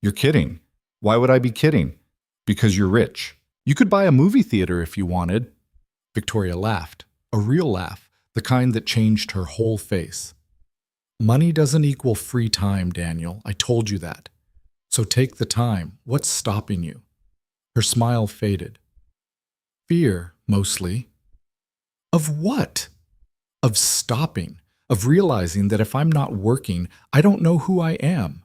"You're kidding." "Why would I be kidding?" "Because you're rich. You could buy a movie theater if you wanted." Victoria laughed, a real laugh, the kind that changed her whole face. "Money doesn't equal free time, Daniel. I told you that. So take the time. What's stopping you?" Her smile faded. "Fear, mostly." "Of what?" "Of stopping. Of realizing that if I'm not working, I don't know who I am."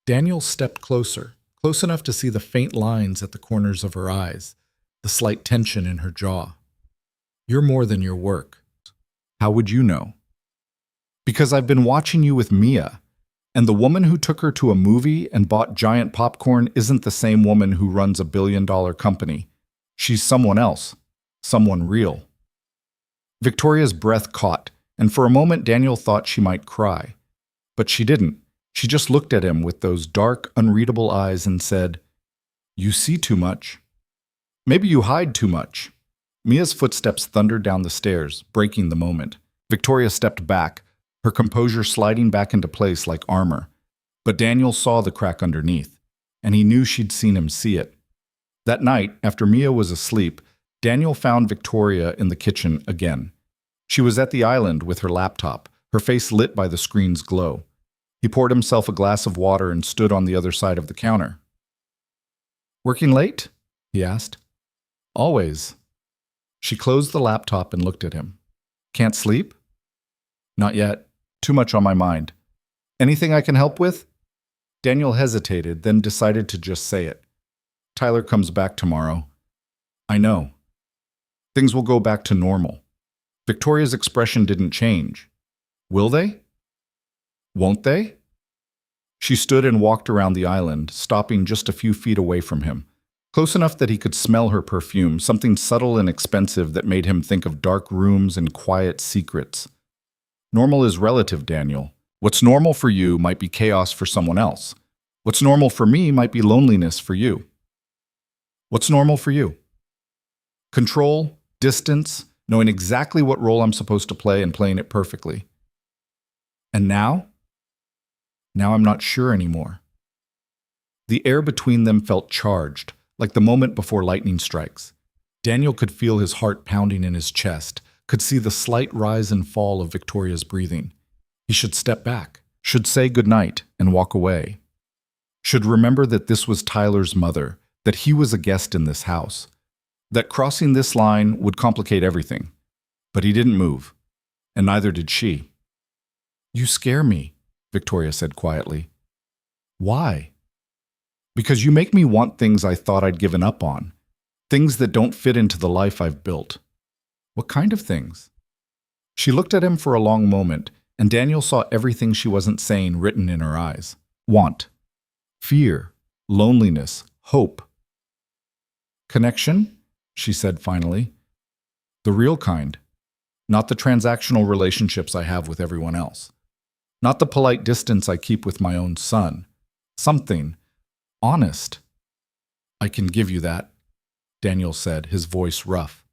Daniel stepped closer, close enough to see the faint lines at the corners of her eyes, the slight tension in her jaw. "You're more than your work." "How would you know?" "Because I've been watching you with Mia, and the woman who took her to a movie and bought giant popcorn isn't the same woman who runs a billion-dollar company. She's someone else, someone real." Victoria's breath caught, and for a moment Daniel thought she might cry. But she didn't. She just looked at him with those dark, unreadable eyes and said, "You see too much. Maybe you hide too much." Mia's footsteps thundered down the stairs, breaking the moment. Victoria stepped back, her composure sliding back into place like armor. But Daniel saw the crack underneath, and he knew she'd seen him see it. That night, after Mia was asleep, Daniel found Victoria in the kitchen again. She was at the island with her laptop, her face lit by the screen's glow. He poured himself a glass of water and stood on the other side of the counter. "Working late?" he asked. "Always." She closed the laptop and looked at him. "Can't sleep?" "Not yet. Too much on my mind." "Anything I can help with?" Daniel hesitated, then decided to just say it. "Tyler comes back tomorrow." "I know." "Things will go back to normal." Victoria's expression didn't change. "Will they? Won't they?" She stood and walked around the island, stopping just a few feet away from him, close enough that he could smell her perfume, something subtle and expensive that made him think of dark rooms and quiet secrets. "Normal is relative, Daniel. What's normal for you might be chaos for someone else. What's normal for me might be loneliness for you." "What's normal for you?" "Control, distance, knowing exactly what role I'm supposed to play and playing it perfectly." "And now?" "Now I'm not sure anymore." The air between them felt charged, like the moment before lightning strikes. Daniel could feel his heart pounding in his chest, could see the slight rise and fall of Victoria's breathing. He should step back, should say goodnight and walk away. Should remember that this was Tyler's mother, that he was a guest in this house, that crossing this line would complicate everything. But he didn't move, and neither did she. "You scare me," Victoria said quietly. "Why?" Because you make me want things I thought I'd given up on. Things that don't fit into the life I've built. What kind of things? She looked at him for a long moment, and Daniel saw everything she wasn't saying written in her eyes. Want. Fear. Loneliness. Hope. Connection? She said finally. The real kind. Not the transactional relationships I have with everyone else. Not the polite distance I keep with my own son. Something. Honest. I can give you that, Daniel said, his voice rough.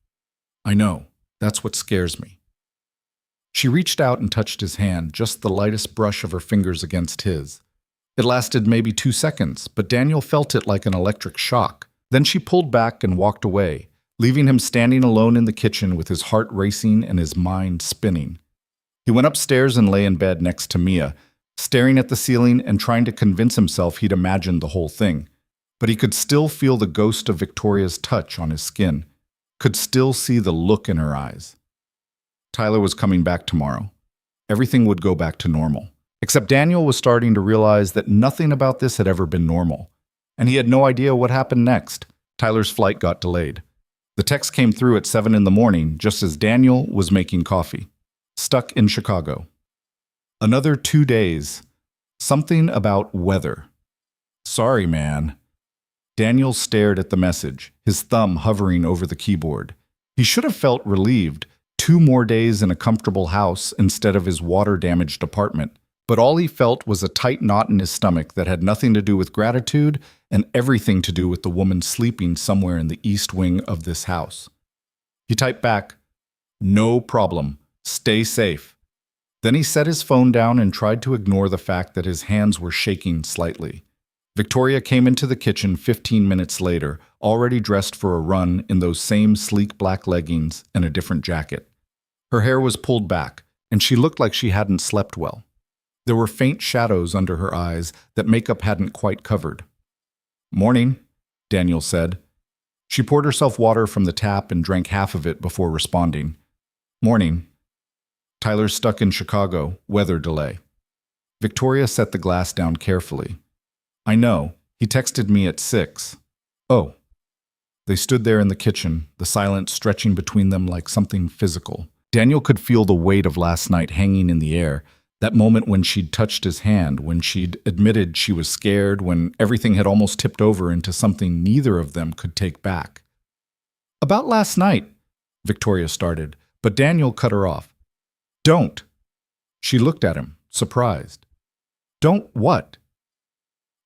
I know. That's what scares me. She reached out and touched his hand, just the lightest brush of her fingers against his. It lasted maybe 2 seconds, but Daniel felt it like an electric shock. Then she pulled back and walked away, leaving him standing alone in the kitchen with his heart racing and his mind spinning. He went upstairs and lay in bed next to Mia, staring at the ceiling and trying to convince himself he'd imagined the whole thing. But he could still feel the ghost of Victoria's touch on his skin, could still see the look in her eyes. Tyler was coming back tomorrow. Everything would go back to normal. Except Daniel was starting to realize that nothing about this had ever been normal. And he had no idea what happened next. Tyler's flight got delayed. The text came through at 7 in the morning, just as Daniel was making coffee. Stuck in Chicago. Another 2 days. Something about weather. Sorry, man. Daniel stared at the message, his thumb hovering over the keyboard. He should have felt relieved. 2 more days in a comfortable house instead of his water-damaged apartment. But all he felt was a tight knot in his stomach that had nothing to do with gratitude and everything to do with the woman sleeping somewhere in the east wing of this house. He typed back, "No problem. Stay safe." Then he set his phone down and tried to ignore the fact that his hands were shaking slightly. Victoria came into the kitchen 15 minutes later, already dressed for a run in those same sleek black leggings and a different jacket. Her hair was pulled back, and she looked like she hadn't slept well. There were faint shadows under her eyes that makeup hadn't quite covered. "Morning," Daniel said. She poured herself water from the tap and drank half of it before responding. "Morning." Tyler's stuck in Chicago, weather delay. Victoria set the glass down carefully. "I know. He texted me at 6. "Oh." They stood there in the kitchen, the silence stretching between them like something physical. Daniel could feel the weight of last night hanging in the air, that moment when she'd touched his hand, when she'd admitted she was scared, when everything had almost tipped over into something neither of them could take back. "About last night," Victoria started, but Daniel cut her off. "Don't." She looked at him, surprised. "Don't what?"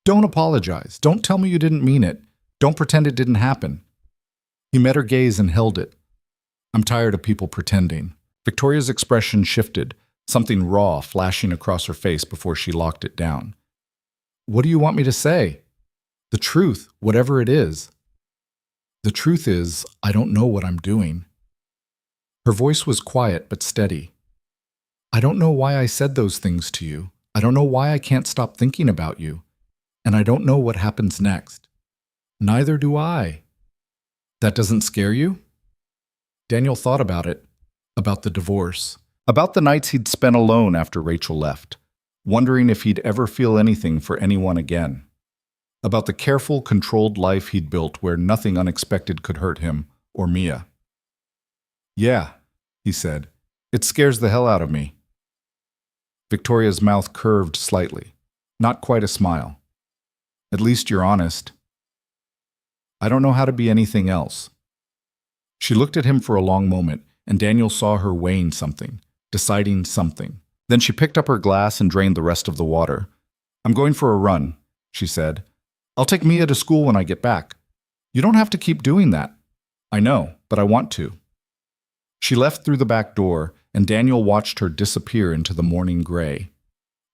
"Don't apologize. Don't tell me you didn't mean it. Don't pretend it didn't happen." He met her gaze and held it. "I'm tired of people pretending." Victoria's expression shifted, something raw flashing across her face before she locked it down. "What do you want me to say?" "The truth, whatever it is." "The truth is, I don't know what I'm doing." Her voice was quiet but steady. "I don't know why I said those things to you. I don't know why I can't stop thinking about you. And I don't know what happens next." "Neither do I." "That doesn't scare you?" Daniel thought about it, about the divorce, about the nights he'd spent alone after Rachel left, wondering if he'd ever feel anything for anyone again, about the careful, controlled life he'd built where nothing unexpected could hurt him or Mia. "Yeah," he said, "it scares the hell out of me." Victoria's mouth curved slightly, not quite a smile. "At least you're honest." "I don't know how to be anything else." She looked at him for a long moment, and Daniel saw her weighing something, deciding something. Then she picked up her glass and drained the rest of the water. "I'm going for a run," she said. "I'll take Mia to school when I get back." "You don't have to keep doing that." "I know, but I want to." She left through the back door, and Daniel watched her disappear into the morning gray.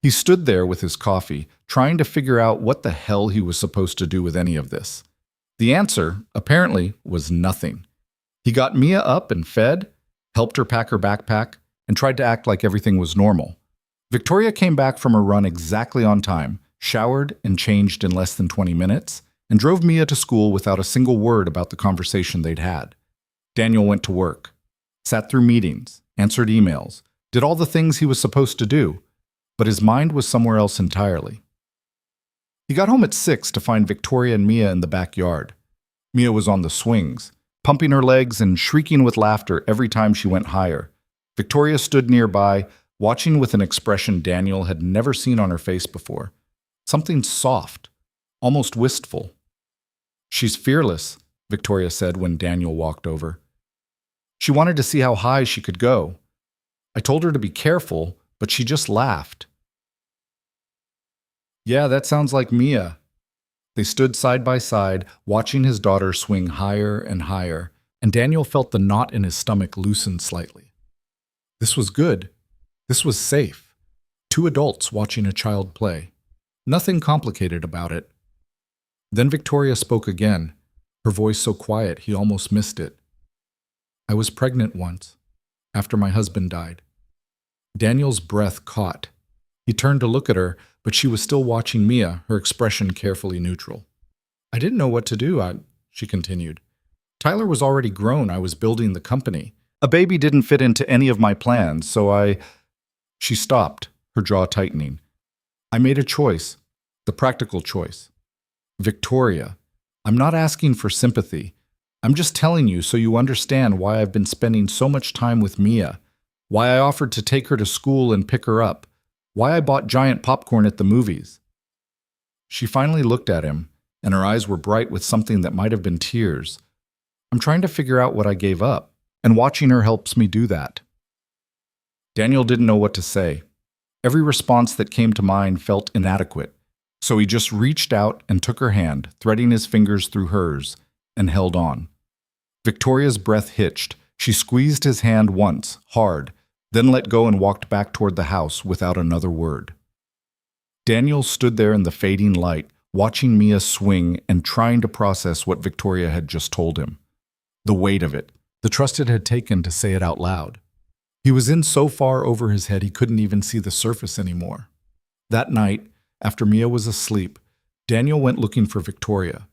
He stood there with his coffee, trying to figure out what the hell he was supposed to do with any of this. The answer, apparently, was nothing. He got Mia up and fed, helped her pack her backpack, and tried to act like everything was normal. Victoria came back from her run exactly on time, showered and changed in less than 20 minutes, and drove Mia to school without a single word about the conversation they'd had. Daniel went to work, sat through meetings, answered emails, did all the things he was supposed to do, but his mind was somewhere else entirely. He got home at 6 to find Victoria and Mia in the backyard. Mia was on the swings, pumping her legs and shrieking with laughter every time she went higher. Victoria stood nearby, watching with an expression Daniel had never seen on her face before. Something soft, almost wistful. "She's fearless," Victoria said when Daniel walked over. "She wanted to see how high she could go. I told her to be careful, but she just laughed." "Yeah, that sounds like Mia." They stood side by side, watching his daughter swing higher and higher, and Daniel felt the knot in his stomach loosen slightly. This was good. This was safe. Two adults watching a child play. Nothing complicated about it. Then Victoria spoke again, her voice so quiet he almost missed it. "I was pregnant once, after my husband died." Daniel's breath caught. He turned to look at her, but she was still watching Mia, her expression carefully neutral. "I didn't know what to do," she continued. "Tyler was already grown. I was building the company. A baby didn't fit into any of my plans, so She stopped, her jaw tightening. "I made a choice, the practical choice. Victoria, I'm not asking for sympathy. I'm just telling you so you understand why I've been spending so much time with Mia, why I offered to take her to school and pick her up, why I bought giant popcorn at the movies." She finally looked at him, and her eyes were bright with something that might have been tears. "I'm trying to figure out what I gave up, and watching her helps me do that." Daniel didn't know what to say. Every response that came to mind felt inadequate, so he just reached out and took her hand, threading his fingers through hers, and held on. Victoria's breath hitched. She squeezed his hand once, hard, then let go and walked back toward the house without another word. Daniel stood there in the fading light, watching Mia swing and trying to process what Victoria had just told him. The weight of it, the trust it had taken to say it out loud. He was in so far over his head he couldn't even see the surface anymore. That night, after Mia was asleep, Daniel went looking for Victoria.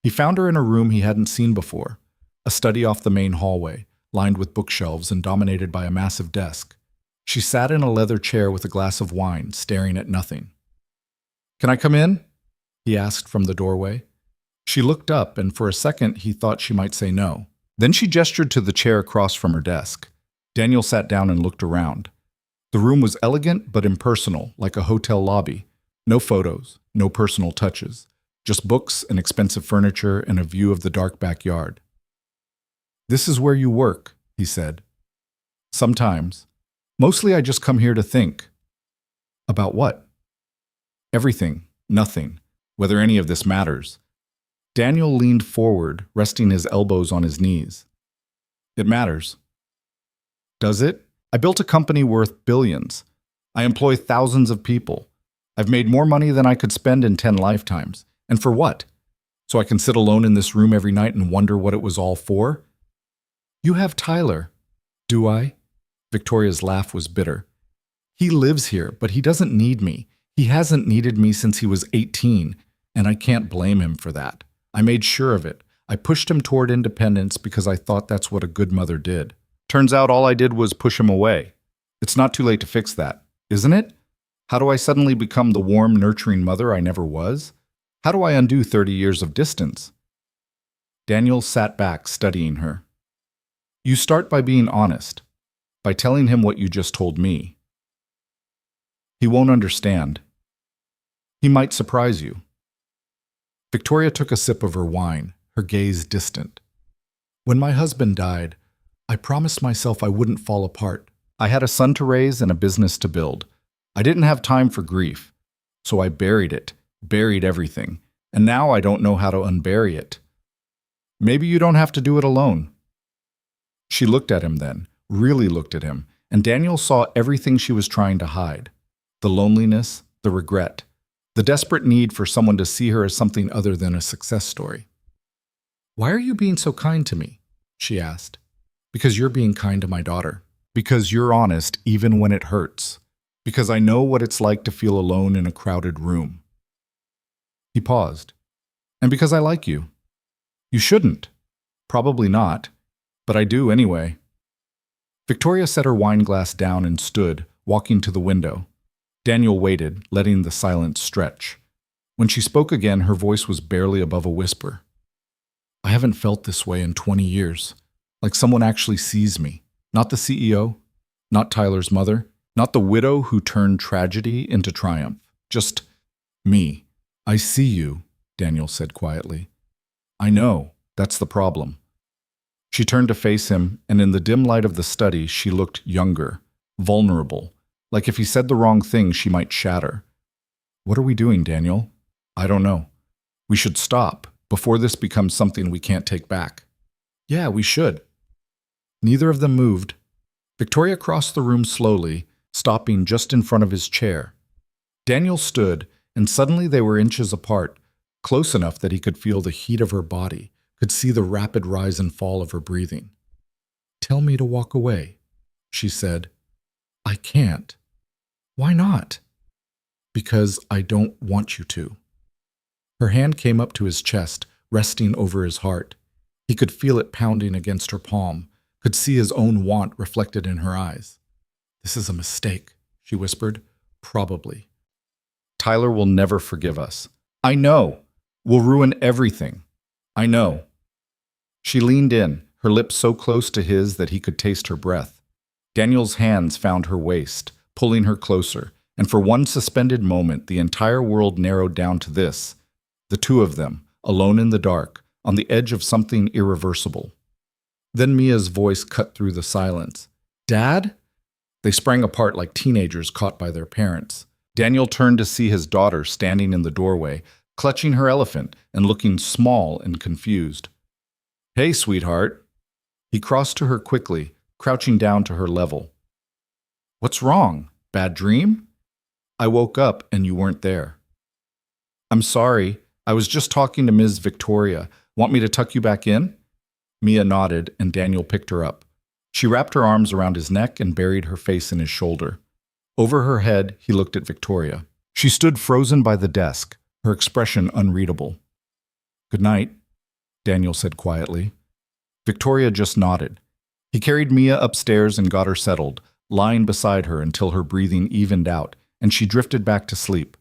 He found her in a room he hadn't seen before, a study off the main hallway, lined with bookshelves and dominated by a massive desk. She sat in a leather chair with a glass of wine, staring at nothing. "Can I come in?" he asked from the doorway. She looked up, and for a second he thought she might say no. Then she gestured to the chair across from her desk. Daniel sat down and looked around. The room was elegant but impersonal, like a hotel lobby. No photos, no personal touches, just books and expensive furniture and a view of the dark backyard. "This is where you work," he said. "Sometimes. Mostly I just come here to think." "About what?" "Everything, nothing, whether any of this matters." Daniel leaned forward, resting his elbows on his knees. "It matters." "Does it? I built a company worth billions. I employ thousands of people. I've made more money than I could spend in 10 lifetimes. And for what? So I can sit alone in this room every night and wonder what it was all for?" "You have Tyler." "Do I?" Victoria's laugh was bitter. "He lives here, but he doesn't need me. He hasn't needed me since he was 18, and I can't blame him for that. I made sure of it. I pushed him toward independence because I thought that's what a good mother did. Turns out all I did was push him away. It's not too late to fix that, isn't it? How do I suddenly become the warm, nurturing mother I never was? How do I undo 30 years of distance?" Daniel sat back, studying her. "You start by being honest, by telling him what you just told me. He won't understand. He might surprise you." Victoria took a sip of her wine, her gaze distant. "When my husband died, I promised myself I wouldn't fall apart. I had a son to raise and a business to build. I didn't have time for grief, so I buried it, buried everything, and now I don't know how to unbury it. Maybe you don't have to do it alone." She looked at him then, really looked at him, and Daniel saw everything she was trying to hide. The loneliness, the regret, the desperate need for someone to see her as something other than a success story. "Why are you being so kind to me?" she asked. "Because you're being kind to my daughter. Because you're honest even when it hurts. Because I know what it's like to feel alone in a crowded room." He paused. "And because I like you. You shouldn't. Probably not. But I do anyway." Victoria set her wine glass down and stood, walking to the window. Daniel waited, letting the silence stretch. When she spoke again, her voice was barely above a whisper. I haven't felt this way in 20 years. Like someone actually sees me. Not the CEO, not Tyler's mother, not the widow who turned tragedy into triumph. Just me. I see you, Daniel said quietly. I know, that's the problem. She turned to face him, and in the dim light of the study, she looked younger, vulnerable, like if he said the wrong thing, she might shatter. What are we doing, Daniel? I don't know. We should stop before this becomes something we can't take back. Yeah, we should. Neither of them moved. Victoria crossed the room slowly, stopping just in front of his chair. Daniel stood, and suddenly they were inches apart, close enough that he could feel the heat of her body, could see the rapid rise and fall of her breathing. Tell me to walk away, she said. I can't. Why not? Because I don't want you to. Her hand came up to his chest, resting over his heart. He could feel it pounding against her palm, could see his own want reflected in her eyes. This is a mistake, she whispered. Probably. Tyler will never forgive us. I know. We'll ruin everything. I know. She leaned in, her lips so close to his that he could taste her breath. Daniel's hands found her waist, pulling her closer, and for one suspended moment, the entire world narrowed down to this: the two of them, alone in the dark, on the edge of something irreversible. Then Mia's voice cut through the silence. Dad? They sprang apart like teenagers caught by their parents. Daniel turned to see his daughter standing in the doorway, clutching her elephant and looking small and confused. Hey, sweetheart. He crossed to her quickly, crouching down to her level. What's wrong? Bad dream? I woke up and you weren't there. I'm sorry. I was just talking to Ms. Victoria. Want me to tuck you back in? Mia nodded, and Daniel picked her up. She wrapped her arms around his neck and buried her face in his shoulder. Over her head, he looked at Victoria. She stood frozen by the desk, her expression unreadable. Good night, Daniel said quietly. Victoria just nodded. He carried Mia upstairs and got her settled, lying beside her until her breathing evened out, and she drifted back to sleep.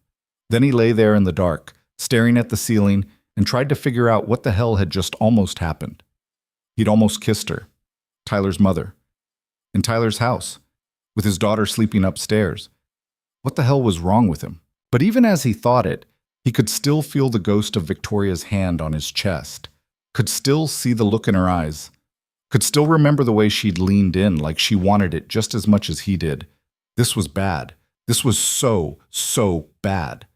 Then he lay there in the dark, staring at the ceiling, and tried to figure out what the hell had just almost happened. He'd almost kissed her, Tyler's mother, in Tyler's house, with his daughter sleeping upstairs. What the hell was wrong with him? But even as he thought it, he could still feel the ghost of Victoria's hand on his chest, could still see the look in her eyes, could still remember the way she'd leaned in like she wanted it just as much as he did. This was bad. This was so, so bad.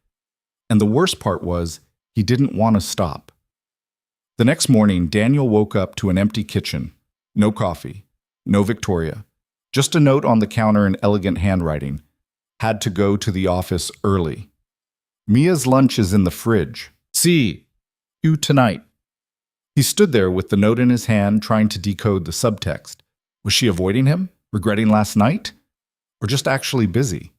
And the worst part was, he didn't want to stop. The next morning, Daniel woke up to an empty kitchen. No coffee. No Victoria. Just a note on the counter in elegant handwriting. Had to go to the office early. Mia's lunch is in the fridge. See you tonight. He stood there with the note in his hand, trying to decode the subtext. Was she avoiding him? Regretting last night? Or just actually busy?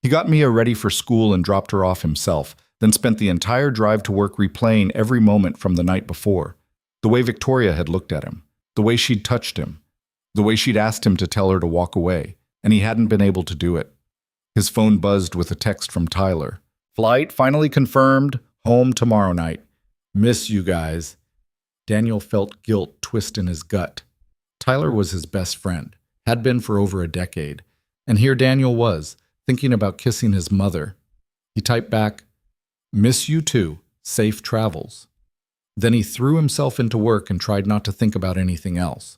He got Mia ready for school and dropped her off himself, then spent the entire drive to work replaying every moment from the night before. The way Victoria had looked at him, the way she'd touched him, the way she'd asked him to tell her to walk away, and he hadn't been able to do it. His phone buzzed with a text from Tyler. Flight finally confirmed, home tomorrow night. Miss you guys. Daniel felt guilt twist in his gut. Tyler was his best friend, had been for over a decade, and here Daniel was, thinking about kissing his mother. He typed back, Miss you too, safe travels. Then he threw himself into work and tried not to think about anything else.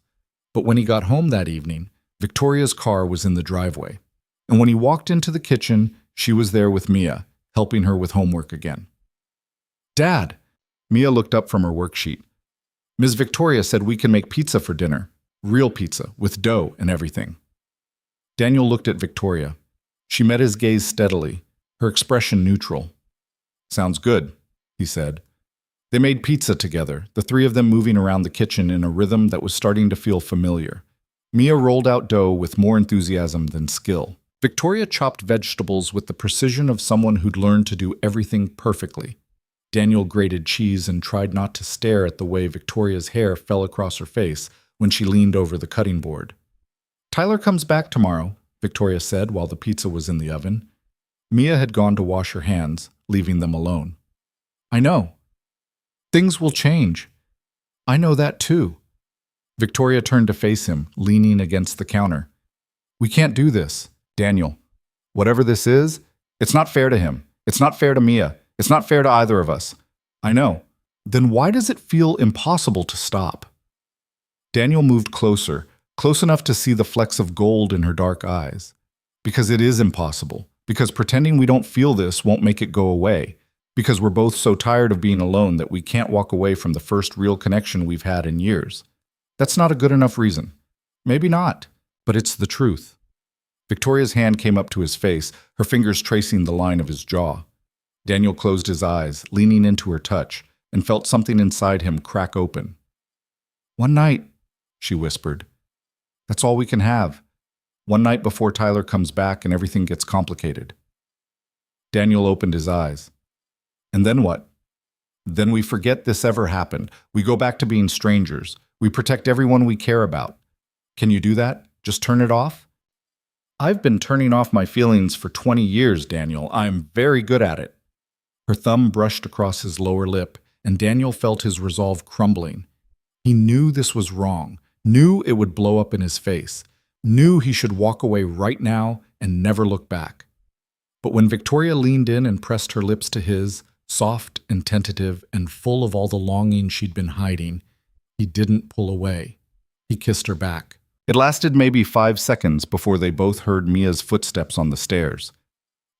But when he got home that evening, Victoria's car was in the driveway. And when he walked into the kitchen, she was there with Mia, helping her with homework again. Dad! Mia looked up from her worksheet. Ms. Victoria said we can make pizza for dinner. Real pizza, with dough and everything. Daniel looked at Victoria. She met his gaze steadily, her expression neutral. Sounds good, he said. They made pizza together, the three of them moving around the kitchen in a rhythm that was starting to feel familiar. Mia rolled out dough with more enthusiasm than skill. Victoria chopped vegetables with the precision of someone who'd learned to do everything perfectly. Daniel grated cheese and tried not to stare at the way Victoria's hair fell across her face when she leaned over the cutting board. Tyler comes back tomorrow, Victoria said while the pizza was in the oven. Mia had gone to wash her hands, leaving them alone. I know. Things will change. I know that too. Victoria turned to face him, leaning against the counter. We can't do this, Daniel. Whatever this is, it's not fair to him. It's not fair to Mia. It's not fair to either of us. I know. Then why does it feel impossible to stop? Daniel moved closer, close enough to see the flecks of gold in her dark eyes. Because it is impossible. Because pretending we don't feel this won't make it go away. Because we're both so tired of being alone that we can't walk away from the first real connection we've had in years. That's not a good enough reason. Maybe not, but it's the truth. Victoria's hand came up to his face, her fingers tracing the line of his jaw. Daniel closed his eyes, leaning into her touch, and felt something inside him crack open. One night, she whispered. That's all we can have. One night before Tyler comes back and everything gets complicated. Daniel opened his eyes. And then what? Then we forget this ever happened. We go back to being strangers. We protect everyone we care about. Can you do that? Just turn it off? I've been turning off my feelings for 20 years, Daniel. I'm very good at it. Her thumb brushed across his lower lip, and Daniel felt his resolve crumbling. He knew this was wrong, knew it would blow up in his face, knew he should walk away right now and never look back. But when Victoria leaned in and pressed her lips to his, soft and tentative and full of all the longing she'd been hiding, he didn't pull away. He kissed her back. It lasted maybe 5 seconds before they both heard Mia's footsteps on the stairs.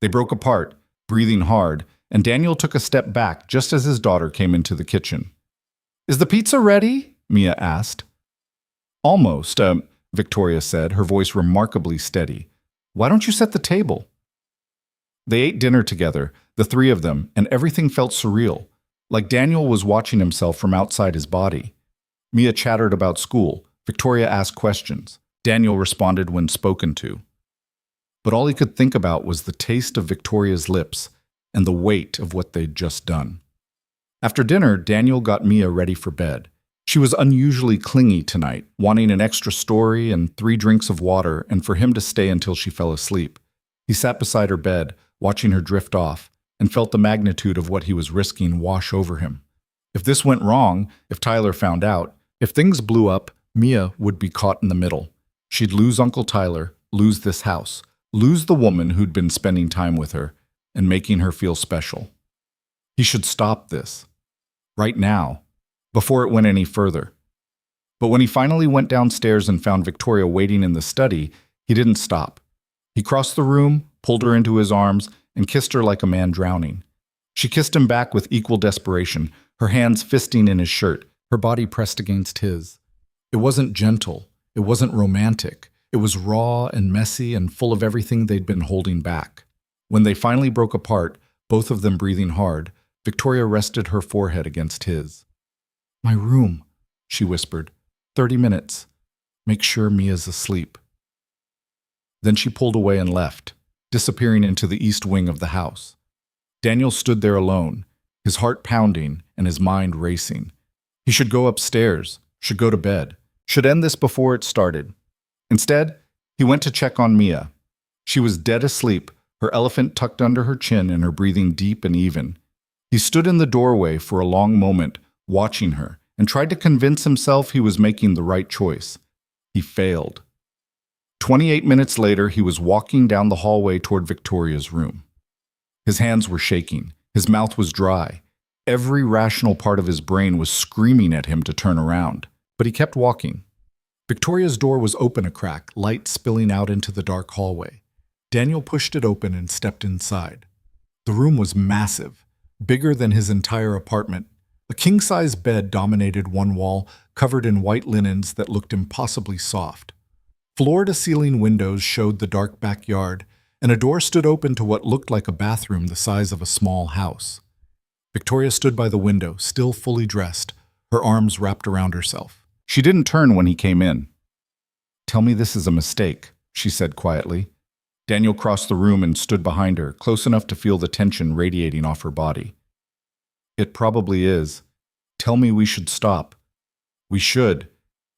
They broke apart, breathing hard, and Daniel took a step back just as his daughter came into the kitchen. Is the pizza ready? Mia asked. Almost, Victoria said, her voice remarkably steady. Why don't you set the table? They ate dinner together, the three of them, and everything felt surreal, like Daniel was watching himself from outside his body. Mia chattered about school. Victoria asked questions. Daniel responded when spoken to. But all he could think about was the taste of Victoria's lips and the weight of what they'd just done. After dinner, Daniel got Mia ready for bed. She was unusually clingy tonight, wanting an extra story and 3 drinks of water and for him to stay until she fell asleep. He sat beside her bed, watching her drift off, and felt the magnitude of what he was risking wash over him. If this went wrong, if Tyler found out, if things blew up, Mia would be caught in the middle. She'd lose Uncle Tyler, lose this house, lose the woman who'd been spending time with her and making her feel special. He should stop this. Right now, before it went any further. But when he finally went downstairs and found Victoria waiting in the study, he didn't stop. He crossed the room, pulled her into his arms, and kissed her like a man drowning. She kissed him back with equal desperation, her hands fisting in his shirt, her body pressed against his. It wasn't gentle. It wasn't romantic. It was raw and messy and full of everything they'd been holding back. When they finally broke apart, both of them breathing hard, Victoria rested her forehead against his. My room, she whispered. 30 minutes. Make sure Mia's asleep. Then she pulled away and left, disappearing into the east wing of the house. Daniel stood there alone, his heart pounding and his mind racing. He should go upstairs, should go to bed, should end this before it started. Instead, he went to check on Mia. She was dead asleep, her elephant tucked under her chin and her breathing deep and even. He stood in the doorway for a long moment, watching her, and tried to convince himself he was making the right choice. He failed. 28 minutes later, he was walking down the hallway toward Victoria's room. His hands were shaking. His mouth was dry. Every rational part of his brain was screaming at him to turn around. But he kept walking. Victoria's door was open a crack, light spilling out into the dark hallway. Daniel pushed it open and stepped inside. The room was massive, bigger than his entire apartment. A king-size bed dominated one wall, covered in white linens that looked impossibly soft. Floor-to-ceiling windows showed the dark backyard, and a door stood open to what looked like a bathroom the size of a small house. Victoria stood by the window, still fully dressed, her arms wrapped around herself. She didn't turn when he came in. Tell me this is a mistake, she said quietly. Daniel crossed the room and stood behind her, close enough to feel the tension radiating off her body. It probably is. Tell me we should stop. We should.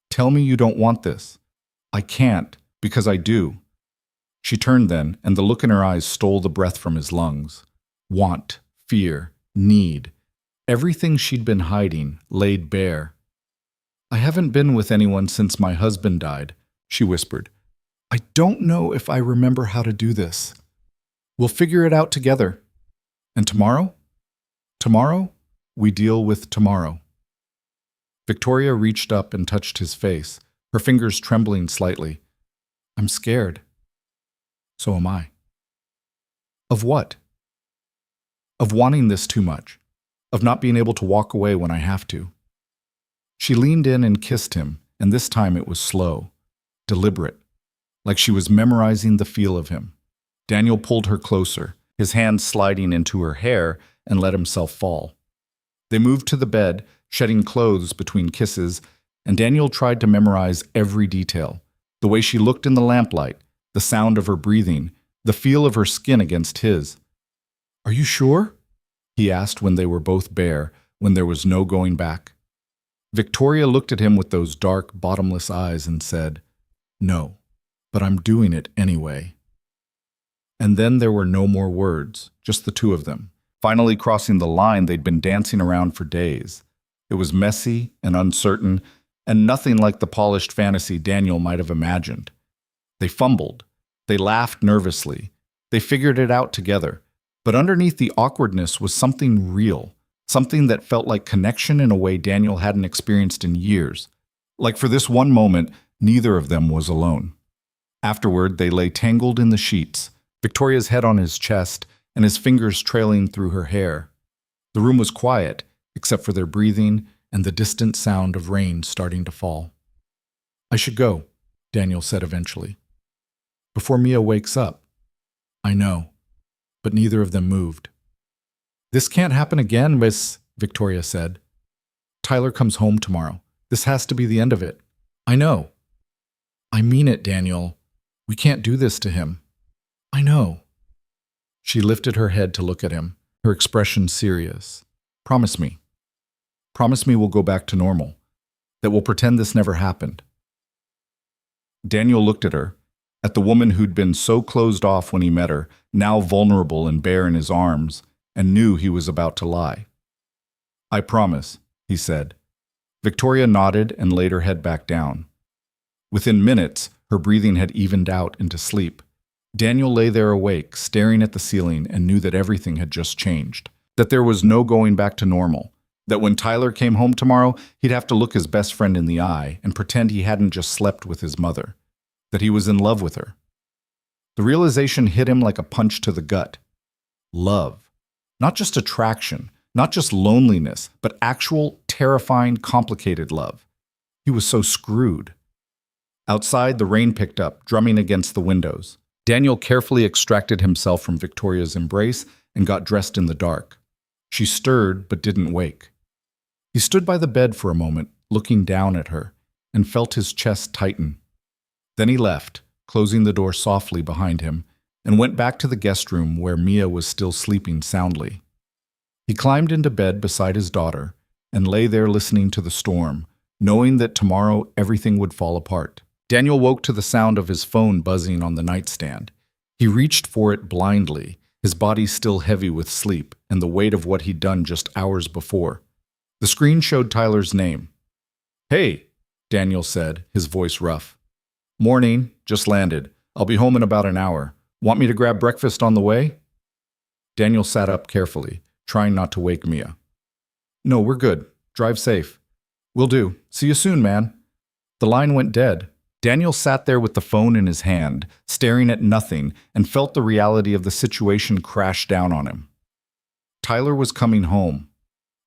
Tell me you don't want this. I can't, because I do. She turned then, and the look in her eyes stole the breath from his lungs. Want, fear, need. Everything she'd been hiding, laid bare. "I haven't been with anyone since my husband died," she whispered. "I don't know if I remember how to do this. We'll figure it out together. And tomorrow? Tomorrow, we deal with tomorrow." Victoria reached up and touched his face, her fingers trembling slightly. "I'm scared." "So am I." "Of what?" "Of wanting this too much. Of not being able to walk away when I have to." She leaned in and kissed him, and this time it was slow, deliberate, like she was memorizing the feel of him. Daniel pulled her closer, his hand sliding into her hair, and let himself fall. They moved to the bed, shedding clothes between kisses, and Daniel tried to memorize every detail. The way she looked in the lamplight, the sound of her breathing, the feel of her skin against his. "Are you sure?" he asked when they were both bare, when there was no going back. Victoria looked at him with those dark, bottomless eyes and said, "No, but I'm doing it anyway." And then there were no more words, just the two of them, finally crossing the line they'd been dancing around for days. It was messy and uncertain, and nothing like the polished fantasy Daniel might have imagined. They fumbled. They laughed nervously. They figured it out together. But underneath the awkwardness was something real, something that felt like connection in a way Daniel hadn't experienced in years. Like for this one moment, neither of them was alone. Afterward, they lay tangled in the sheets, Victoria's head on his chest and his fingers trailing through her hair. The room was quiet, except for their breathing and the distant sound of rain starting to fall. "I should go," Daniel said eventually. "Before Mia wakes up." "I know." But neither of them moved. "This can't happen again, Miss," Victoria said. "Tyler comes home tomorrow. This has to be the end of it." "I know." "I mean it, Daniel. We can't do this to him." "I know." She lifted her head to look at him, her expression serious. "Promise me. Promise me we'll go back to normal, that we'll pretend this never happened." Daniel looked at her, at the woman who'd been so closed off when he met her, now vulnerable and bare in his arms, and knew he was about to lie. "I promise," he said. Victoria nodded and laid her head back down. Within minutes, her breathing had evened out into sleep. Daniel lay there awake, staring at the ceiling, and knew that everything had just changed, that there was no going back to normal, that when Tyler came home tomorrow, he'd have to look his best friend in the eye and pretend he hadn't just slept with his mother, that he was in love with her. The realization hit him like a punch to the gut. Love. Not just attraction, not just loneliness, but actual, terrifying, complicated love. He was so screwed. Outside, the rain picked up, drumming against the windows. Daniel carefully extracted himself from Victoria's embrace and got dressed in the dark. She stirred but didn't wake. He stood by the bed for a moment, looking down at her, and felt his chest tighten. Then he left, closing the door softly behind him, and went back to the guest room where Mia was still sleeping soundly. He climbed into bed beside his daughter and lay there listening to the storm, knowing that tomorrow everything would fall apart. Daniel woke to the sound of his phone buzzing on the nightstand. He reached for it blindly, his body still heavy with sleep and the weight of what he'd done just hours before. The screen showed Tyler's name. "Hey," Daniel said, his voice rough. "Morning, just landed. I'll be home in about an hour. Want me to grab breakfast on the way?" Daniel sat up carefully, trying not to wake Mia. "No, we're good. Drive safe." "Will do. See you soon, man." The line went dead. Daniel sat there with the phone in his hand, staring at nothing, and felt the reality of the situation crash down on him. Tyler was coming home.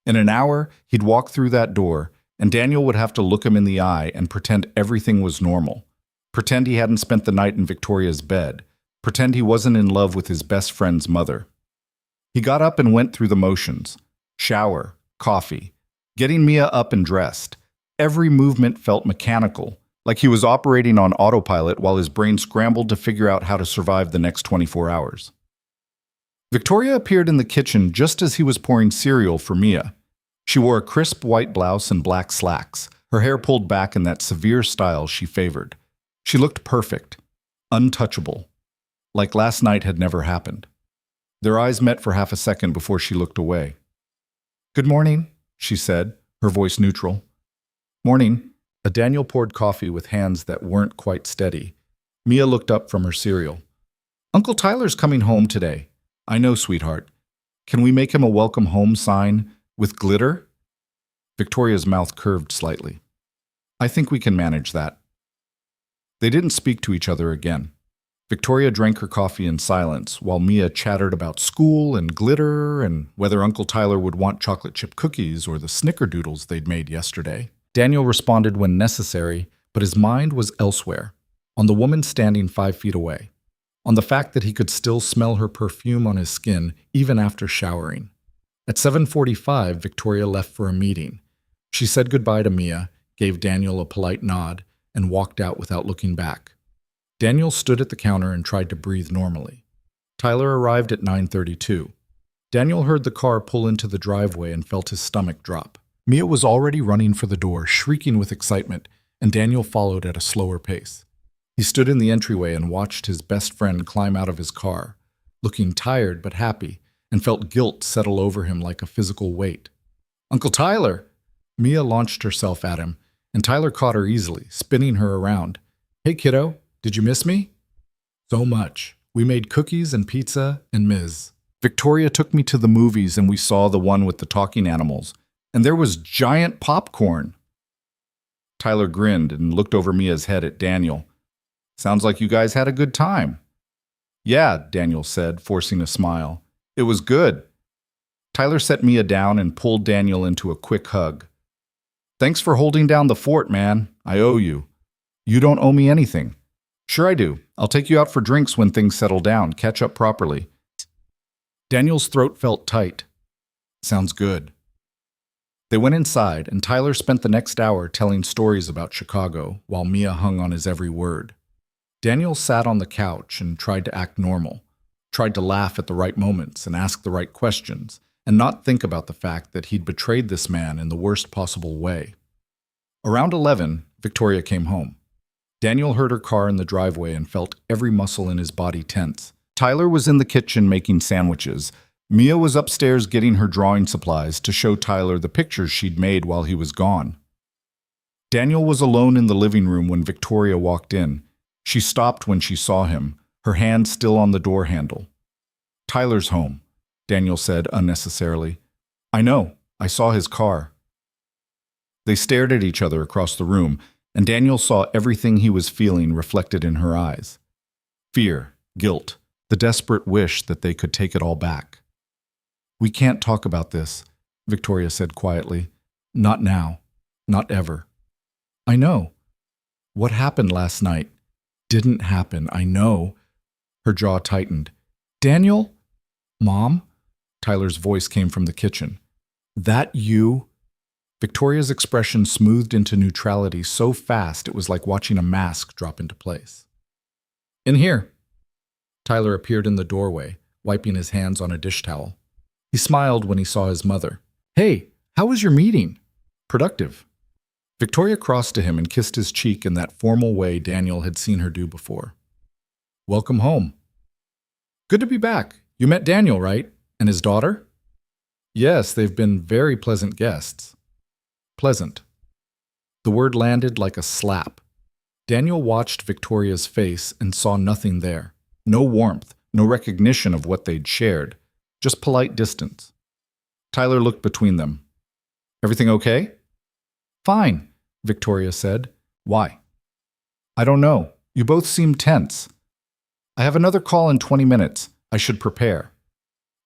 In an hour, he'd walk through that door, and Daniel would have to look him in the eye and pretend everything was normal. Pretend he hadn't spent the night in Victoria's bed. Pretend he wasn't in love with his best friend's mother. He got up and went through the motions. Shower, coffee, getting Mia up and dressed. Every movement felt mechanical, like he was operating on autopilot while his brain scrambled to figure out how to survive the next 24 hours. Victoria appeared in the kitchen just as he was pouring cereal for Mia. She wore a crisp white blouse and black slacks, her hair pulled back in that severe style she favored. She looked perfect, untouchable. like last night had never happened. Their eyes met for half a second before she looked away. "Good morning," she said, her voice neutral. "Morning." Daniel poured coffee with hands that weren't quite steady. Mia looked up from her cereal. "Uncle Tyler's coming home today." "I know, sweetheart. Can we make him a welcome home sign with glitter?" Victoria's mouth curved slightly. "I think we can manage that." They didn't speak to each other again. Victoria drank her coffee in silence while Mia chattered about school and glitter and whether Uncle Tyler would want chocolate chip cookies or the snickerdoodles they'd made yesterday. Daniel responded when necessary, but his mind was elsewhere, on the woman standing 5 feet away, on the fact that he could still smell her perfume on his skin even after showering. At 7:45, Victoria left for a meeting. She said goodbye to Mia, gave Daniel a polite nod, and walked out without looking back. Daniel stood at the counter and tried to breathe normally. Tyler arrived at 9:32. Daniel heard the car pull into the driveway and felt his stomach drop. Mia was already running for the door, shrieking with excitement, and Daniel followed at a slower pace. He stood in the entryway and watched his best friend climb out of his car, looking tired but happy, and felt guilt settle over him like a physical weight. "Uncle Tyler!" Mia launched herself at him, and Tyler caught her easily, spinning her around. "Hey, kiddo, did you miss me?" "So much. We made cookies and pizza and Ms. Victoria took me to the movies and we saw the one with the talking animals. And there was giant popcorn." Tyler grinned and looked over Mia's head at Daniel. "Sounds like you guys had a good time." "Yeah," Daniel said, forcing a smile. "It was good." Tyler set Mia down and pulled Daniel into a quick hug. "Thanks for holding down the fort, man. I owe you." "You don't owe me anything." "Sure I do. I'll take you out for drinks when things settle down. Catch up properly." Daniel's throat felt tight. "Sounds good." They went inside, and Tyler spent the next hour telling stories about Chicago, while Mia hung on his every word. Daniel sat on the couch and tried to act normal, tried to laugh at the right moments and ask the right questions, and not think about the fact that he'd betrayed this man in the worst possible way. Around 11, Victoria came home. Daniel heard her car in the driveway and felt every muscle in his body tense. Tyler was in the kitchen making sandwiches. Mia was upstairs getting her drawing supplies to show Tyler the pictures she'd made while he was gone. Daniel was alone in the living room when Victoria walked in. She stopped when she saw him, her hand still on the door handle. "Tyler's home," Daniel said unnecessarily. "I know. I saw his car." They stared at each other across the room, and Daniel saw everything he was feeling reflected in her eyes. Fear, guilt, the desperate wish that they could take it all back. "We can't talk about this," Victoria said quietly. "Not now. Not ever." "I know. What happened last night didn't happen, I know." Her jaw tightened. "Daniel?" "Mom?" Tyler's voice came from the kitchen. "That you?" Victoria's expression smoothed into neutrality so fast it was like watching a mask drop into place. "In here." Tyler appeared in the doorway, wiping his hands on a dish towel. He smiled when he saw his mother. "Hey, how was your meeting?" "Productive." Victoria crossed to him and kissed his cheek in that formal way Daniel had seen her do before. "Welcome home." "Good to be back. You met Daniel, right? And his daughter?" "Yes, they've been very pleasant guests." "Pleasant." The word landed like a slap. Daniel watched Victoria's face and saw nothing there. No warmth, no recognition of what they'd shared. Just polite distance. Tyler looked between them. "Everything okay?" "Fine," Victoria said. "Why?" "I don't know. You both seem tense." "I have another call in 20 minutes. I should prepare."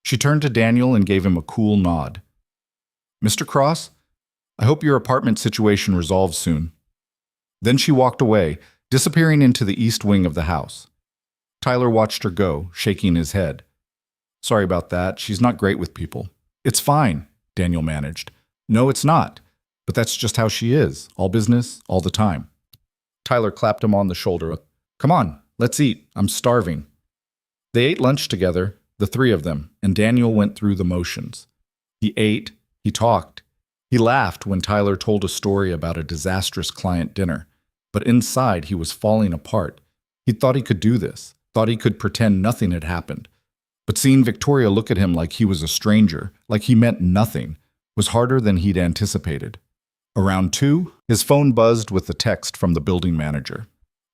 She turned to Daniel and gave him a cool nod. "Mr. Cross, I hope your apartment situation resolves soon." Then she walked away, disappearing into the east wing of the house. Tyler watched her go, shaking his head. "Sorry about that. She's not great with people." "It's fine," Daniel managed. "No, it's not. But that's just how she is. All business, all the time." Tyler clapped him on the shoulder. "Come on, let's eat. I'm starving." They ate lunch together, the three of them, and Daniel went through the motions. He ate, he talked. He laughed when Tyler told a story about a disastrous client dinner. But inside, he was falling apart. He thought he could do this. thought he could pretend nothing had happened. But seeing Victoria look at him like he was a stranger, like he meant nothing, was harder than he'd anticipated. Around 2, his phone buzzed with a text from the building manager.